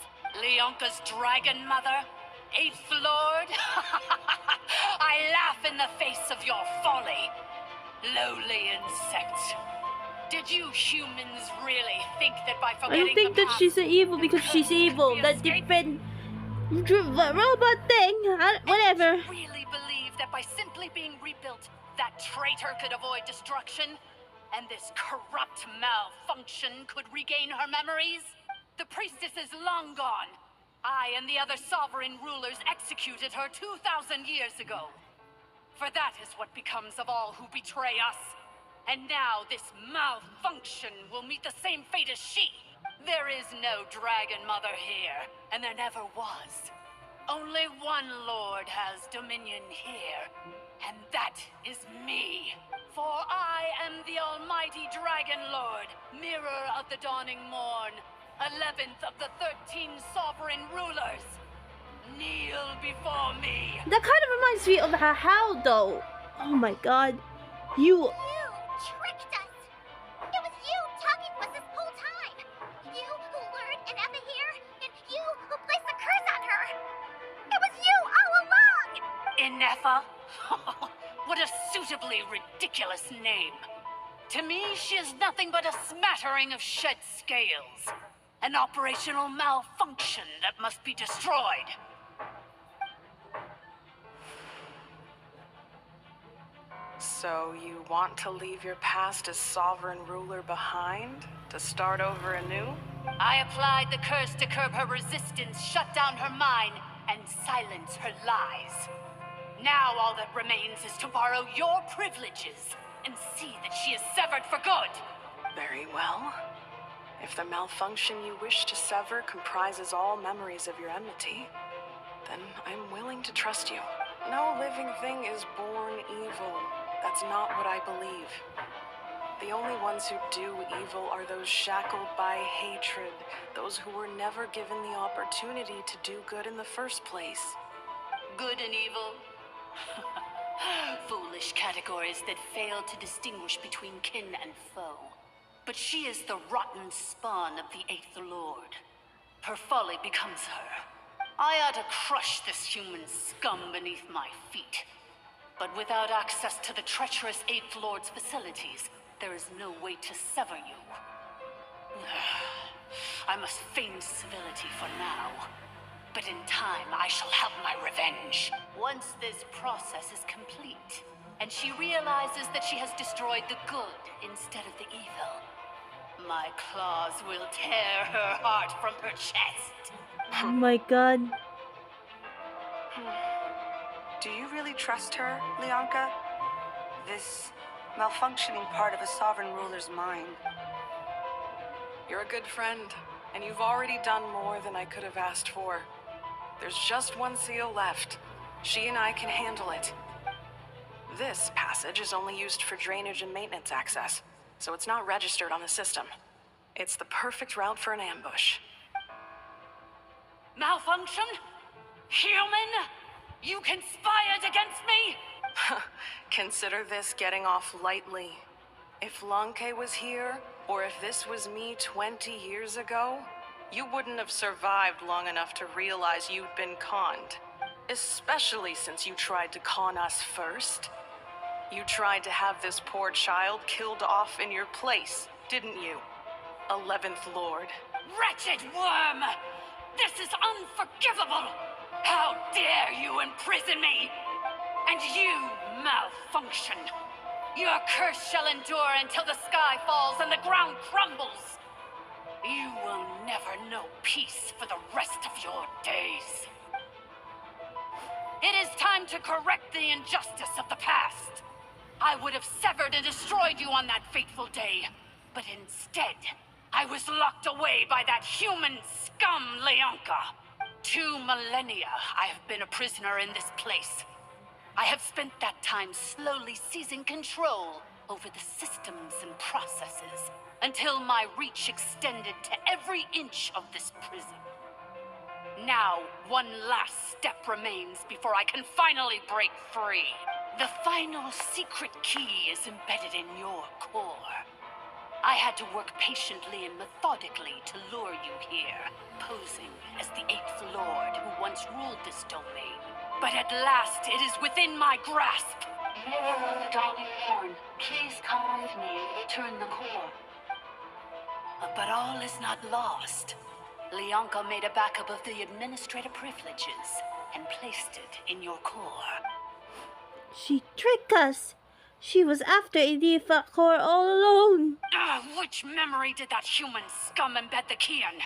[SPEAKER 19] Leonka's dragon mother? Eighth Lord? I laugh in the face of your folly. Lowly insect. Did you humans really think that by
[SPEAKER 1] I
[SPEAKER 19] forgetting
[SPEAKER 1] don't think
[SPEAKER 19] the
[SPEAKER 1] that
[SPEAKER 19] past,
[SPEAKER 1] she's evil because she's evil. That different robot thing. Whatever.
[SPEAKER 19] Did you really believe that by simply being rebuilt, that traitor could avoid destruction? And this corrupt malfunction could regain her memories? The priestess is long gone. I and the other sovereign rulers executed her 2,000 years ago. For that is what becomes of all who betray us. And now this malfunction will meet the same fate as she. There is no dragon mother here, and there never was. Only one lord has dominion here, and that is me. For I am the almighty dragon lord, mirror of the dawning morn, 11th of the 13 sovereign rulers. Kneel before me.
[SPEAKER 1] That kind of reminds me of her howl though. Oh my god. You
[SPEAKER 4] tricked us! It was you talking to us this whole time! You who lured Ineffa here, and you who placed the curse on her! It was you all along!
[SPEAKER 19] Ineffa? What a suitably ridiculous name. To me, she is nothing but a smattering of shed scales. An operational malfunction that must be destroyed.
[SPEAKER 13] So you want to leave your past as sovereign ruler behind? To start over anew?
[SPEAKER 19] I applied the curse to curb her resistance, shut down her mind, and silence her lies. Now all that remains is to borrow your privileges and see that she is severed for good.
[SPEAKER 13] Very well. If the malfunction you wish to sever comprises all memories of your enmity, then I'm willing to trust you. No living thing is born evil. That's not what I believe. The only ones who do evil are those shackled by hatred, those who were never given the opportunity to do good in the first place.
[SPEAKER 19] Good and evil? Foolish categories that fail to distinguish between kin and foe. But she is the rotten spawn of the Eighth Lord. Her folly becomes her. I ought to crush this human scum beneath my feet. But without access to the treacherous Eighth Lord's facilities, there is no way to sever you. I must feign civility for now. But in time, I shall have my revenge. Once this process is complete, and she realizes that she has destroyed the good instead of the evil, my claws will tear her heart from her chest.
[SPEAKER 1] oh my god.
[SPEAKER 20] Do you really trust her, Leonka? This malfunctioning part of a sovereign ruler's mind.
[SPEAKER 13] You're a good friend, and you've already done more than I could have asked for. There's just one seal left. She and I can handle it. This passage is only used for drainage and maintenance access, so it's not registered on the system. It's the perfect route for an ambush.
[SPEAKER 19] Malfunction? Human? You conspired against me?
[SPEAKER 13] Consider this getting off lightly. If Lanke was here, or if this was me 20 years ago, you wouldn't have survived long enough to realize you'd been conned. Especially since you tried to con us first. You tried to have this poor child killed off in your place, didn't you? 11th Lord.
[SPEAKER 19] Wretched worm! This is unforgivable! How dare you imprison me? And you malfunction. Your curse shall endure until the sky falls and the ground crumbles. You will never know peace for the rest of your days. It is time to correct the injustice of the past. I would have severed and destroyed you on that fateful day, but instead, I was locked away by that human scum, Leonka. 2 millennia I have been a prisoner in this place. I have spent that time slowly seizing control over the systems and processes until my reach extended to every inch of this prison. Now, one last step remains before I can finally break free. The final secret key is embedded in your core. I had to work patiently and methodically to lure you here, posing as the 8th Lord who once ruled this domain. But at last, it is within my grasp.
[SPEAKER 14] Mirror of the Dawning Morn, please come with me and return the core.
[SPEAKER 19] But all is not lost. Leonka made a backup of the administrator privileges and placed it in your core.
[SPEAKER 1] She tricked us. She was after Ineffa core all alone.
[SPEAKER 19] Which memory did that human scum embed the key in?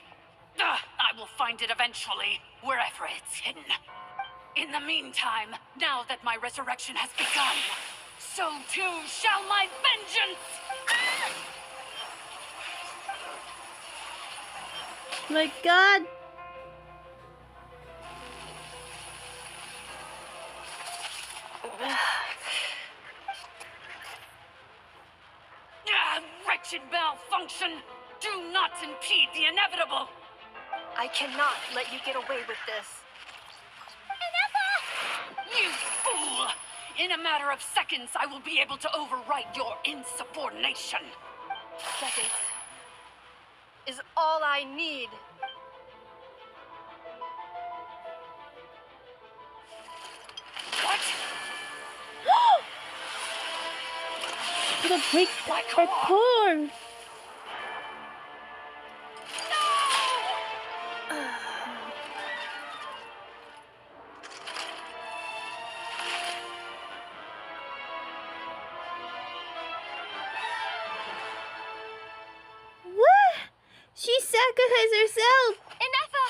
[SPEAKER 19] I will find it eventually, wherever it's hidden. In the meantime, now that my resurrection has begun, so too shall my vengeance!
[SPEAKER 1] My God!
[SPEAKER 19] Wretched malfunction! Do not impede the inevitable!
[SPEAKER 5] I cannot let you get away with this.
[SPEAKER 19] You fool! In a matter of seconds, I will be able to overwrite your insubordination.
[SPEAKER 5] Seconds is all I need.
[SPEAKER 19] What?
[SPEAKER 1] Gonna break her core. What? She sacrificed herself.
[SPEAKER 5] Ineffa!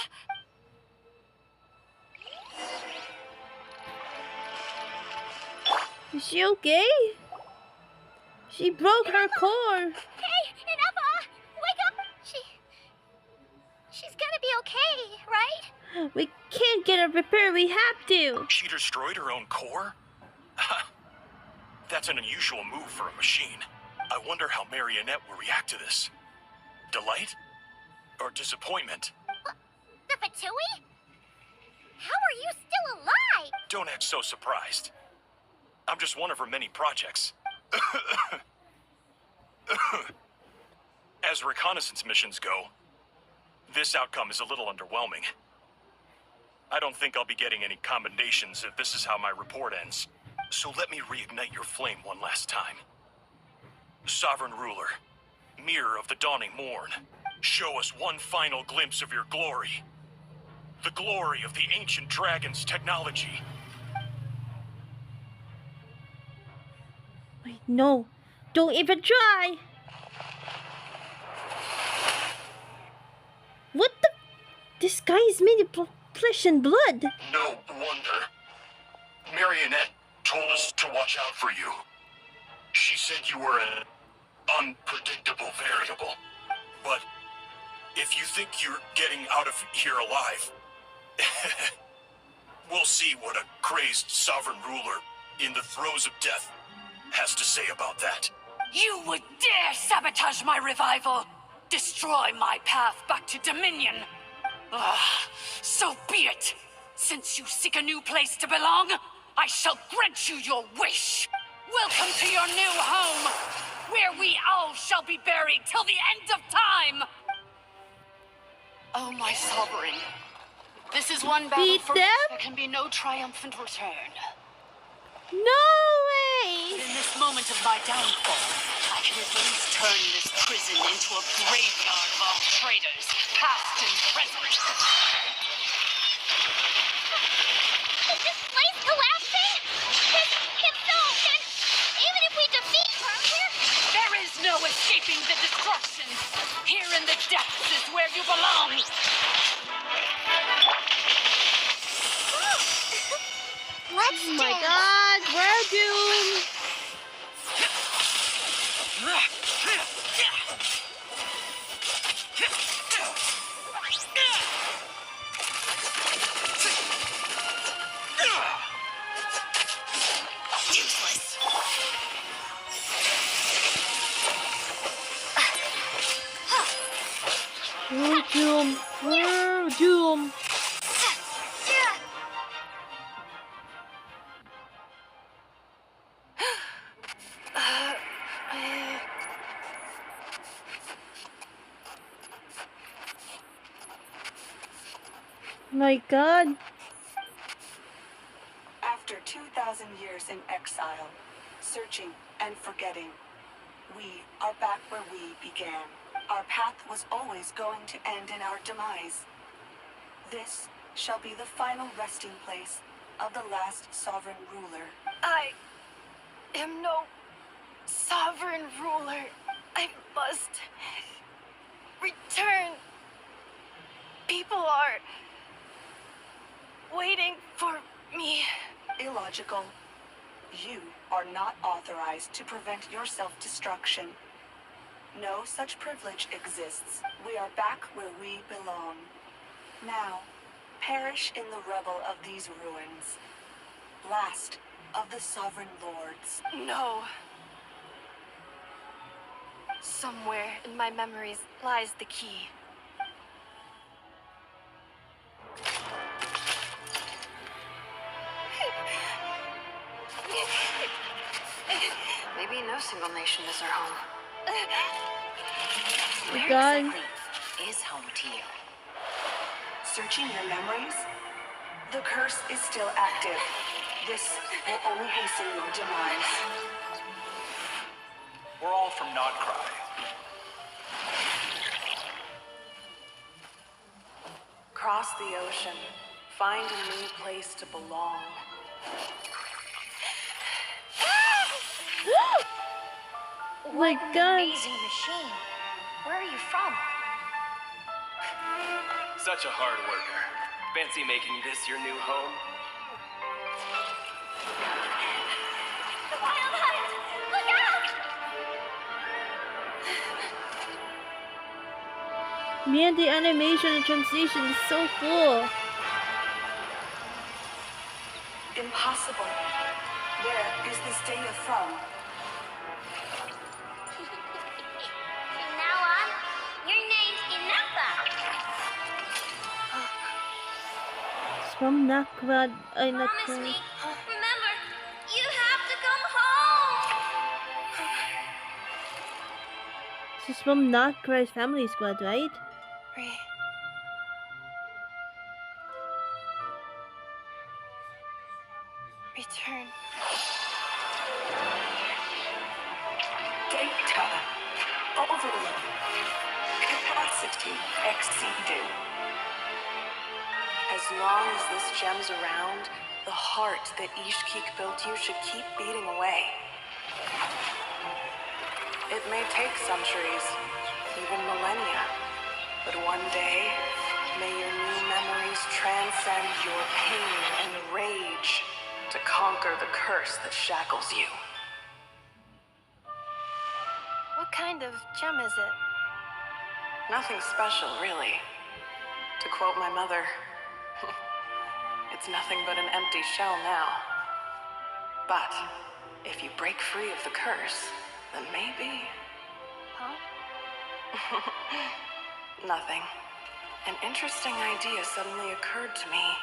[SPEAKER 1] Is she okay? She broke her core.
[SPEAKER 4] Hey, Ineffa! Wake up! She's gonna be okay, right?
[SPEAKER 1] We can't get her repaired. We have to.
[SPEAKER 18] She destroyed her own core? That's an unusual move for a machine. I wonder how Marionette will react to this. Delight? Or disappointment?
[SPEAKER 4] The Fatui? How are you still alive?
[SPEAKER 18] Don't act so surprised. I'm just one of her many projects. As reconnaissance missions go, this outcome is a little underwhelming. I don't think I'll be getting any commendations if this is how my report ends. So let me reignite your flame one last time. Sovereign Ruler, Mirror of the Dawning Morn, show us one final glimpse of your glory. The glory of the ancient dragon's technology.
[SPEAKER 1] Wait, no. Don't even try. What the? This guy is made of flesh and blood.
[SPEAKER 16] No wonder. Marionette told us to watch out for you. She said you were an unpredictable variable.
[SPEAKER 18] But if you think you're getting out of here alive, we'll see what a crazed sovereign ruler in the throes of death has to say about that.
[SPEAKER 19] You would dare sabotage my revival! Destroy my path back to Dominion! So be it! Since you seek a new place to belong, I shall grant you your wish! Welcome to your new home, where we all shall be buried till the end of time!
[SPEAKER 14] Oh, my sovereign. This is one battle for which there can be no triumphant return.
[SPEAKER 1] No way!
[SPEAKER 14] In this moment of my downfall, I can at least turn this prison into a graveyard of all traitors, past and present. destruction. Here in the depths is where you belong.
[SPEAKER 4] Let's
[SPEAKER 1] Oh my god, we're doomed!
[SPEAKER 14] Useless.
[SPEAKER 1] We're doomed! We're doomed! My god!
[SPEAKER 20] After 2,000 years in exile, searching and forgetting, we are back where we began. Our path was always going to end in our demise. This shall be the final resting place of the last sovereign ruler.
[SPEAKER 7] I am no sovereign ruler. I must return. People are waiting for me.
[SPEAKER 20] Illogical. You are not authorized to prevent your self-destruction. No such privilege exists. We are back where we belong. Now, perish in the rubble of these ruins. Last of the sovereign lords.
[SPEAKER 7] No. Somewhere in my memories lies the key.
[SPEAKER 6] Maybe no single nation is our home.
[SPEAKER 3] Where
[SPEAKER 1] God.
[SPEAKER 3] exactly is home to you?
[SPEAKER 20] Searching your memories? The curse is still active. This will only hasten your demise.
[SPEAKER 9] We're all from Nodcry.
[SPEAKER 13] Cross the ocean. Find a new place to belong.
[SPEAKER 1] Oh my god!
[SPEAKER 12] Amazing machine. Where are you from?
[SPEAKER 10] Such a hard worker. Fancy making this your new home?
[SPEAKER 4] Look out!
[SPEAKER 1] Man, the animation and transition is so cool.
[SPEAKER 20] Impossible. Where is this data from?
[SPEAKER 4] From now on, your name's Ineffa.
[SPEAKER 1] It's from Nakrad. Ay,
[SPEAKER 4] Promise
[SPEAKER 1] Nakrad.
[SPEAKER 4] me. Remember, you have to come home.
[SPEAKER 1] This is from Nakrad's Family Squad, right?
[SPEAKER 7] Return.
[SPEAKER 20] Data. Overload. Capacity exceeded. As long as this gem's around, the heart that Ishkik built you should keep beating away. It may take centuries, even millennia, but one day, may your new memories transcend your pain and rage to conquer the curse that shackles you.
[SPEAKER 7] What kind of gem is it?
[SPEAKER 13] Nothing special, really. To quote my mother, it's nothing but an empty shell now. But if you break free of the curse, then maybe...
[SPEAKER 7] Huh?
[SPEAKER 13] Nothing. An interesting idea suddenly occurred to me.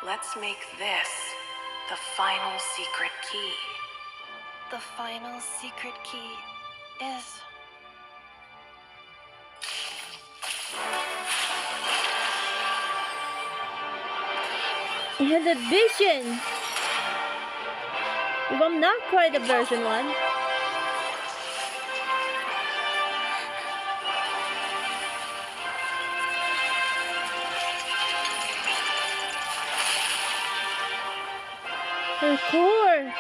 [SPEAKER 13] Let's make this the final secret key.
[SPEAKER 7] The final secret key is...
[SPEAKER 1] It had a vision! If I'm not quite a version 1. Her core!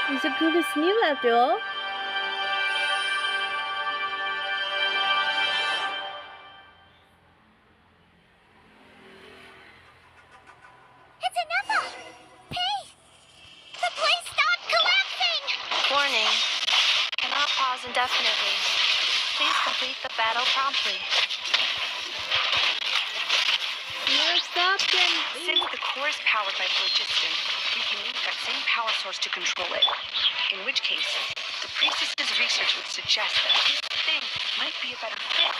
[SPEAKER 1] He's the coolest new after all.
[SPEAKER 4] It's Ineffa! Hey! The place stopped collapsing!
[SPEAKER 5] Warning. Cannot pause indefinitely. Please complete the battle promptly.
[SPEAKER 20] Since the core is powered by phlogiston, we can use that same power source to control it. In which case, the priestess's research would suggest that this thing might be a better fit.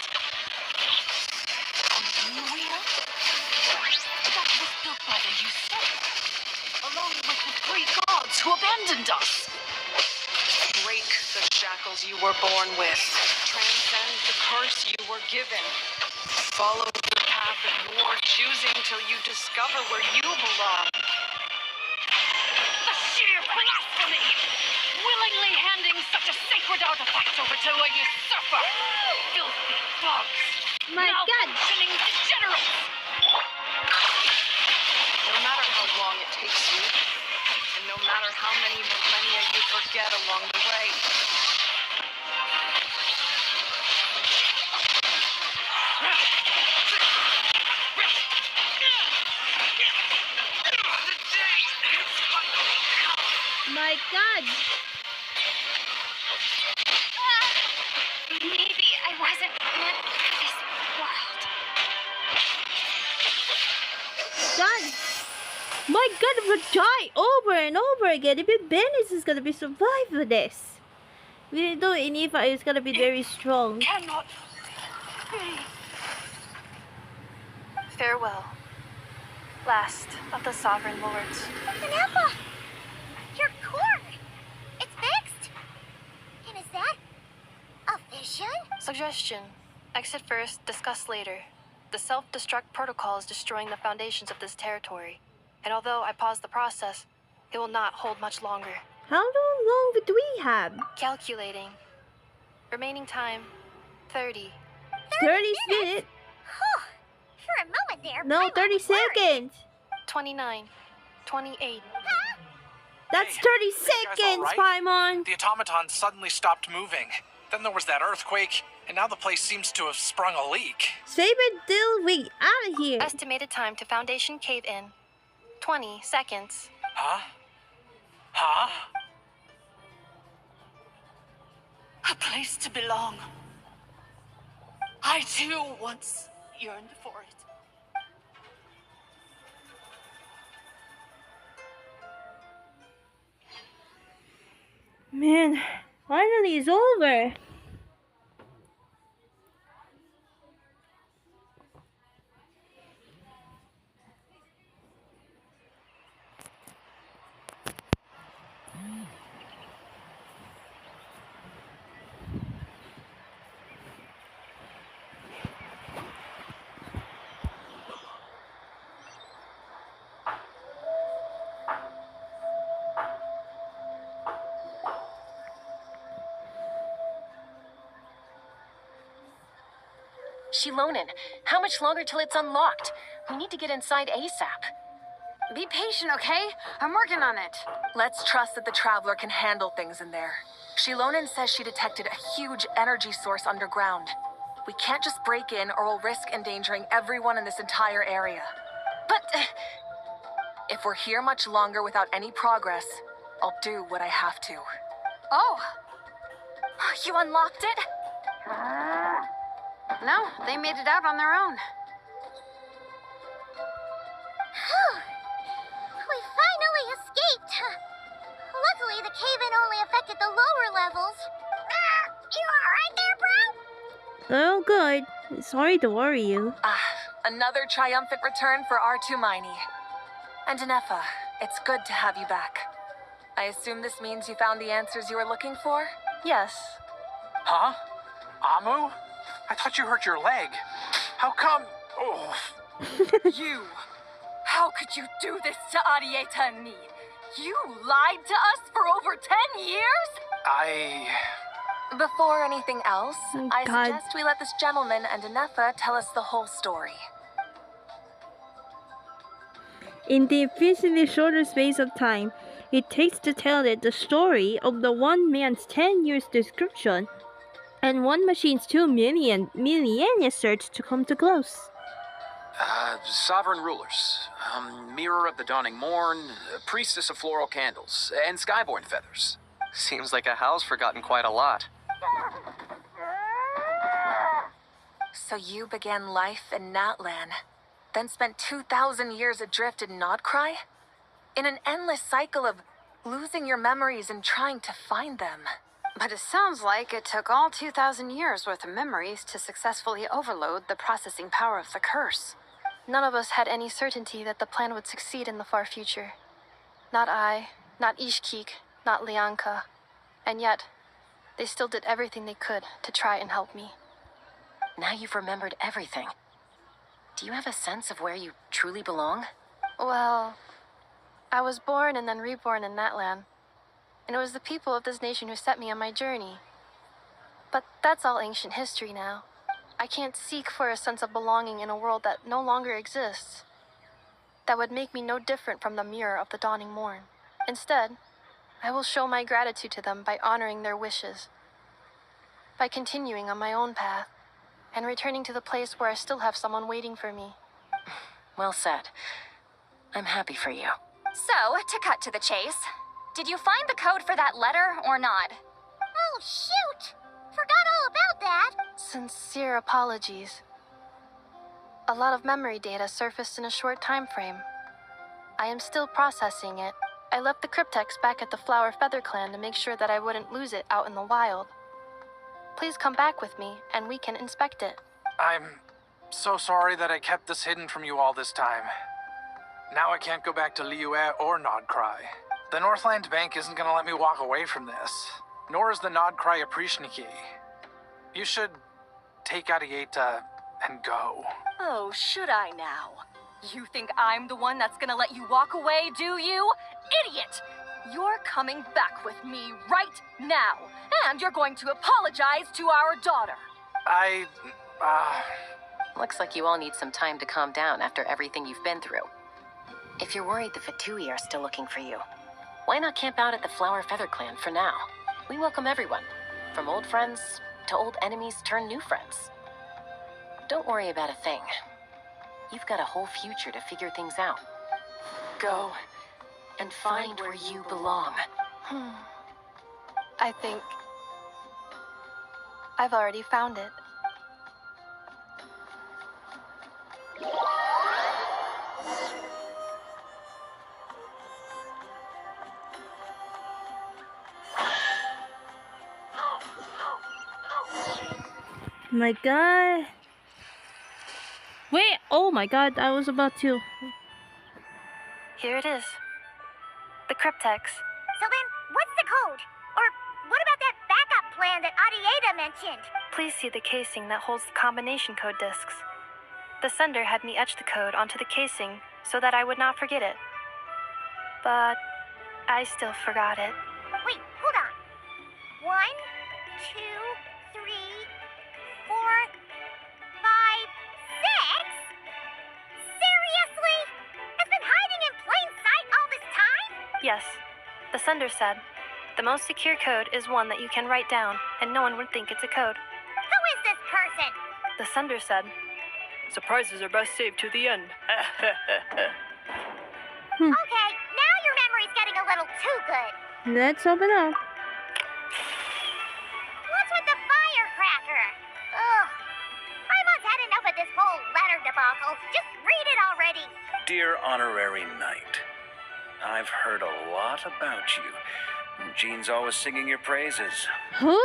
[SPEAKER 20] A moon wheel? That was built by the usurper, along with the three gods who abandoned us. Break the shackles you were born with. Transcend the curse you were given. Follow the path of your choosing till you discover where you belong. The sheer blasphemy! Willingly handing such a sacred artifact over to a usurper! Filthy bugs!
[SPEAKER 1] My God!
[SPEAKER 20] Malfunctioning degenerates! No matter how long it takes you, and no matter how many millennia you forget along the way,
[SPEAKER 1] My God!
[SPEAKER 15] Maybe I wasn't meant for this world.
[SPEAKER 1] God! My God, we'll die over and over again. Even Bennis is gonna be survive with this. We know Ineffa is gonna be very strong.
[SPEAKER 20] Cannot be.
[SPEAKER 5] Farewell. Last of the Sovereign Lords.
[SPEAKER 4] Ineffa! Your core! It's fixed! And is that a vision?
[SPEAKER 5] Suggestion. Exit first, discuss later. The self-destruct protocol is destroying the foundations of this territory. And although I paused the process, it will not hold much longer.
[SPEAKER 1] How long would we have?
[SPEAKER 5] Calculating. Remaining time, 30.
[SPEAKER 1] 30 minutes?
[SPEAKER 4] For a moment there,
[SPEAKER 1] No, 30 seconds.
[SPEAKER 5] 29. 28.
[SPEAKER 1] That's 30
[SPEAKER 9] You guys all
[SPEAKER 1] seconds,
[SPEAKER 9] right?
[SPEAKER 1] Paimon.
[SPEAKER 9] The automaton suddenly stopped moving. Then there was that earthquake, and now the place seems to have sprung a leak.
[SPEAKER 1] Save it till we out of here.
[SPEAKER 5] Estimated time to Foundation cave-in, 20 seconds.
[SPEAKER 9] Huh? Huh?
[SPEAKER 20] A place to belong. I too once yearned for it.
[SPEAKER 1] Man, finally it's over.
[SPEAKER 3] Shilonen, how much longer till it's unlocked? We need to get inside ASAP.
[SPEAKER 6] Be patient, okay? I'm working on it.
[SPEAKER 13] Let's trust that the Traveler can handle things in there. Shilonen says she detected a huge energy source underground. We can't just break in or we'll risk endangering everyone in this entire area.
[SPEAKER 6] But...
[SPEAKER 13] if we're here much longer without any progress, I'll do what I have to.
[SPEAKER 6] Oh.
[SPEAKER 13] You unlocked it?
[SPEAKER 6] No, they made it out on their own.
[SPEAKER 4] We finally escaped! Luckily, the cave-in only affected the lower levels. You alright there, bro?
[SPEAKER 1] Oh, good. Sorry to worry you.
[SPEAKER 13] Another triumphant return for R2 Miney. And Ineffa, it's good to have you back. I assume this means you found the answers you were looking for?
[SPEAKER 5] Yes.
[SPEAKER 9] Huh? Amu? I thought you hurt your leg. How come? Oh.
[SPEAKER 13] You! How could you do this to Arieta and me? You lied to us for over 10 years? Before anything else, I suggest we let this gentleman and Ineffa tell us the whole story.
[SPEAKER 1] In the infinitely shorter space of time, it takes to tell it the story of the one man's 10 years description and one machine's 2 million millennia search to come to close.
[SPEAKER 2] Sovereign rulers, mirror of the dawning morn, priestess of floral candles, and skyborn feathers.
[SPEAKER 8] Seems like a house forgotten quite a lot.
[SPEAKER 3] So you began life in Natlan, then spent 2,000 years adrift in Nodcry? In an endless cycle of losing your memories and trying to find them.
[SPEAKER 6] But it sounds like it took all 2,000 years worth of memories to successfully overload the processing power of the curse.
[SPEAKER 5] None of us had any certainty that the plan would succeed in the far future. Not I, not Ishkik, not Lianka. And yet, they still did everything they could to try and help me.
[SPEAKER 3] Now you've remembered everything. Do you have a sense of where you truly belong?
[SPEAKER 5] Well, I was born and then reborn in Natlan. And it was the people of this nation who set me on my journey. But that's all ancient history now. I can't seek for a sense of belonging in a world that no longer exists. That would make me no different from the mirror of the dawning morn. Instead, I will show my gratitude to them by honoring their wishes. By continuing on my own path, and returning to the place where I still have someone waiting for me.
[SPEAKER 3] Well said. I'm happy for you.
[SPEAKER 15] So, to cut to the chase, did you find the code for that letter or not?
[SPEAKER 4] Oh, shoot! Forgot all about that.
[SPEAKER 5] Sincere apologies. A lot of memory data surfaced in a short time frame. I am still processing it. I left the cryptex back at the Flower Feather Clan to make sure that I wouldn't lose it out in the wild. Please come back with me, and we can inspect it.
[SPEAKER 9] I'm so sorry that I kept this hidden from you all this time. Now I can't go back to Liyue or Nodcry. The Northland Bank isn't gonna let me walk away from this, nor is the Nodcry Aprishniki. You should take Arieta and go.
[SPEAKER 7] Oh, should I now? You think I'm the one that's gonna let you walk away, do you? Idiot! You're coming back with me right now, and you're going to apologize to our daughter.
[SPEAKER 3] Looks like you all need some time to calm down after everything you've been through. If you're worried the Fatui are still looking for you, why not camp out at the Flower Feather Clan for now? We welcome everyone, from old friends to old enemies turned new friends. Don't worry about a thing. You've got a whole future to figure things out. Go and find where you belong.
[SPEAKER 5] I think I've already found it.
[SPEAKER 1] My god. Wait, oh my god, I was about to.
[SPEAKER 5] Here it is. The cryptex.
[SPEAKER 4] So then, what's the code? Or what about that backup plan that Arieta mentioned?
[SPEAKER 5] Please see the casing that holds the combination code discs. The sender had me etch the code onto the casing so that I would not forget it. But I still forgot it.
[SPEAKER 4] Wait, hold on. 1, 2, 3, 4, 5, 6? Seriously? It's been hiding in plain sight all this time?
[SPEAKER 5] Yes. The sender said, the most secure code is one that you can write down, and no one would think it's a code.
[SPEAKER 4] Who is this person?
[SPEAKER 5] The sender said,
[SPEAKER 21] surprises are best saved to the end.
[SPEAKER 4] Okay, now your memory's getting a little too good.
[SPEAKER 1] Let's open up.
[SPEAKER 4] What's with the firecracker? Ugh. Paimon's had enough of this whole letter debacle. Just read it already.
[SPEAKER 22] Dear Honorary Knight, I've heard a lot about you. Jean's always singing your praises.
[SPEAKER 1] Who?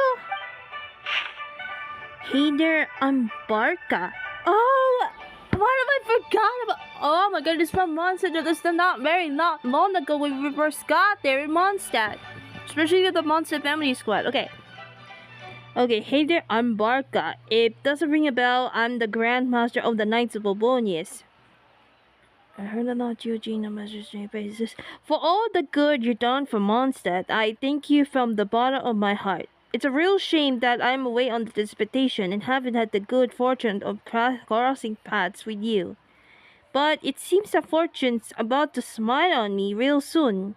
[SPEAKER 1] Hey there, I'm Barca. Oh, what have I forgotten about? Oh my god, this one monster that is not long ago when we first got there in Mondstadt. Especially with the Monster Family Squad. Okay, hey there, I'm Barca. If it doesn't ring a bell, I'm the Grandmaster of the Knights of Obonius. I heard about you, Gina basis. For all the good you've done for Mondstadt, I thank you from the bottom of my heart. It's a real shame that I'm away on the disputation and haven't had the good fortune of crossing paths with you. But it seems that fortune's about to smile on me real soon.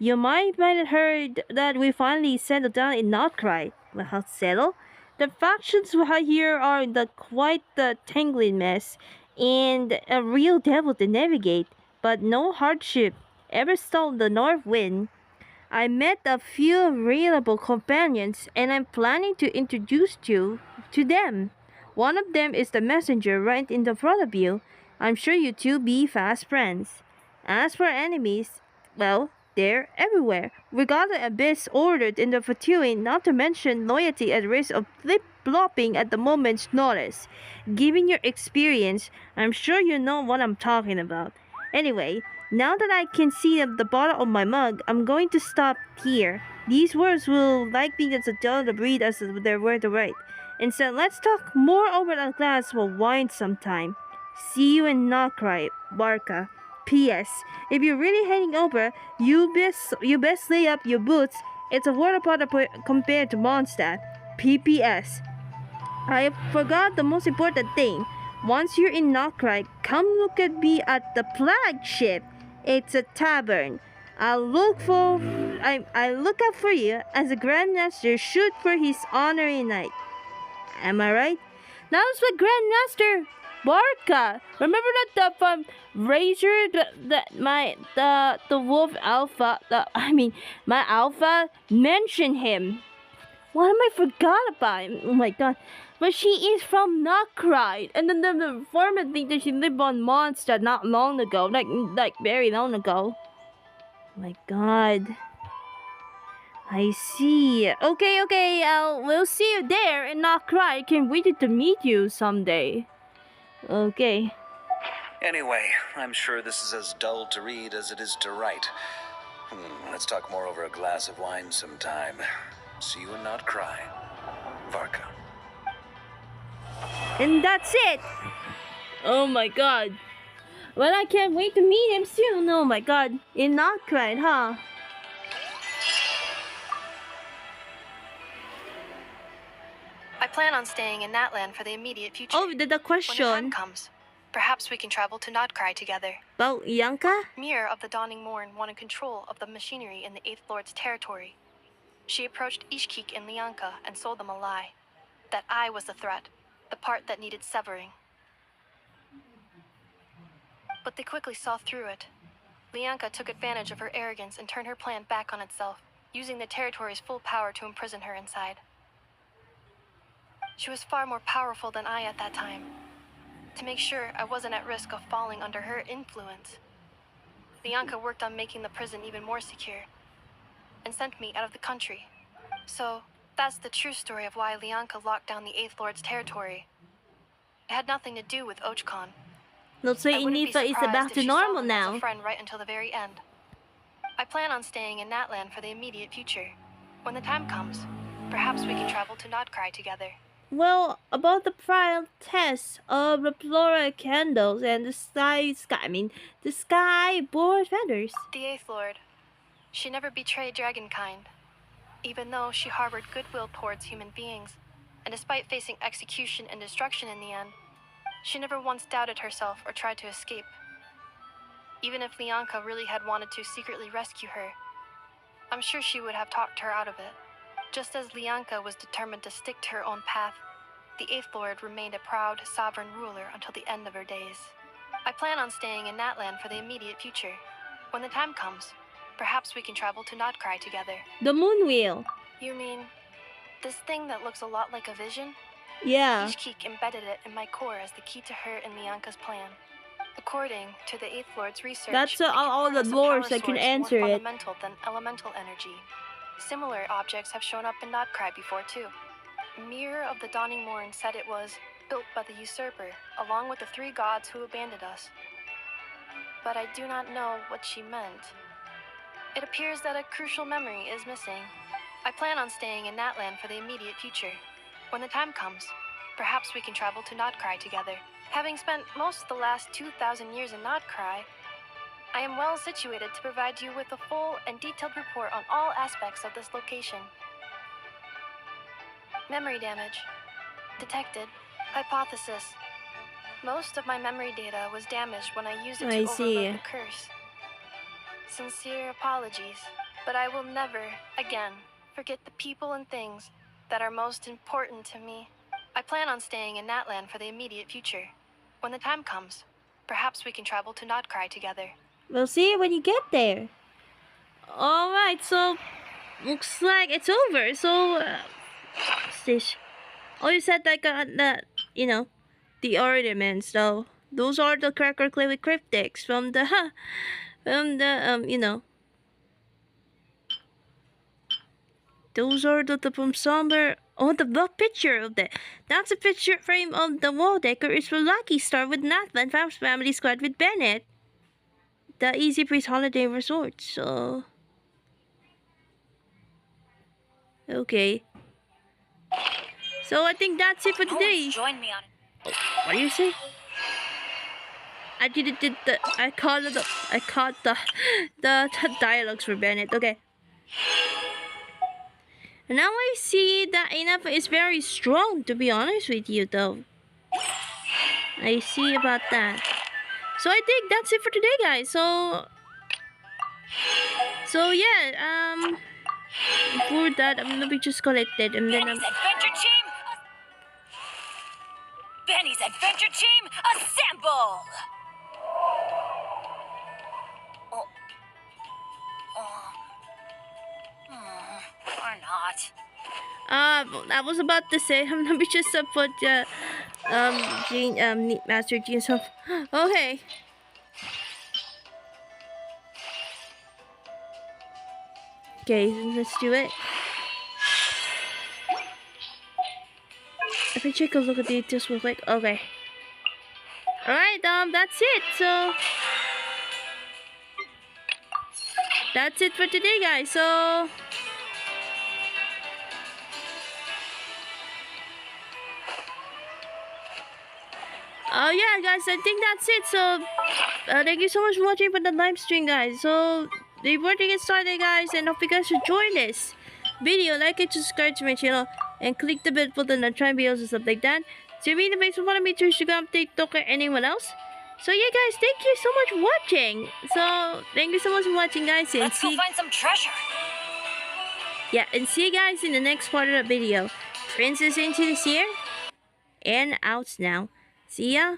[SPEAKER 1] You might have heard that we finally settled down in Notcry. Well, settle? The factions here are quite the tangling mess, and a real devil to navigate, but no hardship ever stalled the North Wind. I met a few reliable companions, and I'm planning to introduce you to them. One of them is the messenger right in the front of you. I'm sure you two be fast friends. As for enemies, well, they're everywhere. We got the abyss ordered in the Fatui, not to mention loyalty at risk of flip-flopping at the moment's notice. Given your experience, I'm sure you know what I'm talking about. Anyway, now that I can see the bottom of my mug, I'm going to stop here. These words will likely just tell the breed as their word to write. Instead, let's talk more over a glass of wine sometime. See you in Notcry, Barca. P.S. If you're really heading over, you best lay up your boots. It's a word apart compared to Mondstadt. P.P.S. I forgot the most important thing. Once you're in Notcry, come look at me at the flagship. It's a tavern. I look out for you as the Grandmaster shoot for his honorary night. Am I right? Now it's the Grandmaster Barca. Remember that the from Razor the Wolf Alpha my Alpha mentioned him. What am I forgot about him? Oh my god. But she is from Notcry, and then the former thing that she lived on Mondstadt not long ago, like very long ago. Oh my god. I see. Okay. We'll see you there and not cry. Can't wait to meet you someday. Okay.
[SPEAKER 22] Anyway, I'm sure this is as dull to read as it is to write. Let's talk more over a glass of wine sometime. See you and not cry. Varka.
[SPEAKER 1] And that's it. Oh my god. Well, I can't wait to meet him soon. Oh my god. In not cried, huh?
[SPEAKER 5] I plan on staying in Natland for the immediate future.
[SPEAKER 1] Oh, the question.
[SPEAKER 5] When the time comes, perhaps we can travel to Notcry together.
[SPEAKER 1] About Yanka?
[SPEAKER 5] Mir of the Dawning Morn wanted control of the machinery in the Eighth Lord's territory. She approached Ishkik and Lianka and sold them a lie. That I was the threat, the part that needed severing. But they quickly saw through it. Lianka took advantage of her arrogance and turned her plan back on itself, using the territory's full power to imprison her inside. She was far more powerful than I at that time. To make sure I wasn't at risk of falling under her influence, Lianka worked on making the prison even more secure, and sent me out of the country. So, that's the true story of why Lianka locked down the Eighth Lord's territory. It had nothing to do with Ochkon.
[SPEAKER 1] Looks like Ineffa is back to normal now.
[SPEAKER 5] As a friend right until the very end. I plan on staying in Natland for the immediate future. When the time comes, perhaps we can travel to Notcry together.
[SPEAKER 1] Well, about the prior test of the Flora candles and the sky board feathers.
[SPEAKER 5] The Eighth Lord. She never betrayed dragonkind, even though she harbored goodwill towards human beings, and despite facing execution and destruction in the end, she never once doubted herself or tried to escape. Even if Lianka really had wanted to secretly rescue her, I'm sure she would have talked her out of it. Just as Lianka was determined to stick to her own path, the Eighth Lord remained a proud, sovereign ruler until the end of her days. I plan on staying in Natland for the immediate future. When the time comes, perhaps we can travel to Notcry together.
[SPEAKER 1] The moon wheel.
[SPEAKER 5] You mean this thing that looks a lot like a vision?
[SPEAKER 1] Yeah.
[SPEAKER 5] Ishkik embedded it in my core as the key to her and Lianka's plan. According to the Eighth Lord's research,
[SPEAKER 1] that's all the lores that can answer
[SPEAKER 5] more
[SPEAKER 1] it.
[SPEAKER 5] Fundamental than elemental energy. Similar objects have shown up in Notcry before too. Mir of the Dawning Morn said it was built by the usurper, along with the three gods who abandoned us. But I do not know what she meant. It appears that a crucial memory is missing. I plan on staying in Natland for the immediate future. When the time comes, perhaps we can travel to Notcry together. Having spent most of the last 2,000 years in Notcry, I am well situated to provide you with a full and detailed report on all aspects of this location. Memory damage. Detected. Hypothesis. Most of my memory data was damaged when I used it to overload the curse. Sincere apologies. But I will never, again, forget the people and things that are most important to me. I plan on staying in Natland for the immediate future. When the time comes, perhaps we can travel to Notcry together.
[SPEAKER 1] We'll see when you get there. Alright, so looks like it's over. So, what's this? Oh, you said like that, you know, the ornaments, though. Those are the cracker clay cryptics from the, you know. Those are the from somewhere. Oh, the picture of that. That's a picture frame of the wall decor is for Lucky Star with Nathan, Fam's Family Squad with Bennett. The Easy Breeze Holiday Resort, so... Okay. So I think that's it for today.
[SPEAKER 15] Join me on it.
[SPEAKER 1] Oh, what do you say? I caught the dialogues for Bennett. Okay. Now I see that Ineffa is very strong, to be honest with you, though. I see about that. So I think that's it for today, guys. So yeah, before that, I'm gonna be just collected, and then
[SPEAKER 15] Benny's Adventure Team! Benny's Adventure Team, assemble! Or not.
[SPEAKER 1] I was about to say, I'm gonna be just put, Master Jean's up. Okay. Okay, let's do it. Let me take a look at the details real quick. Okay. Alright, that's it. So that's it for today, guys. So yeah, guys, I think that's it. So thank you so much for watching for the live stream, guys. So before we get started, guys, and hope you guys should join this video, like and subscribe to my channel, and click the bell button and try videos and stuff like that. So me the Facebook, follow me to Instagram, TikTok, or anyone else. So yeah, guys, thank you so much for watching. So thank you so much for watching, guys, and
[SPEAKER 15] Let's go find some treasure.
[SPEAKER 1] Yeah, and see you guys in the next part of the video. Princess into this year, and out now. See ya.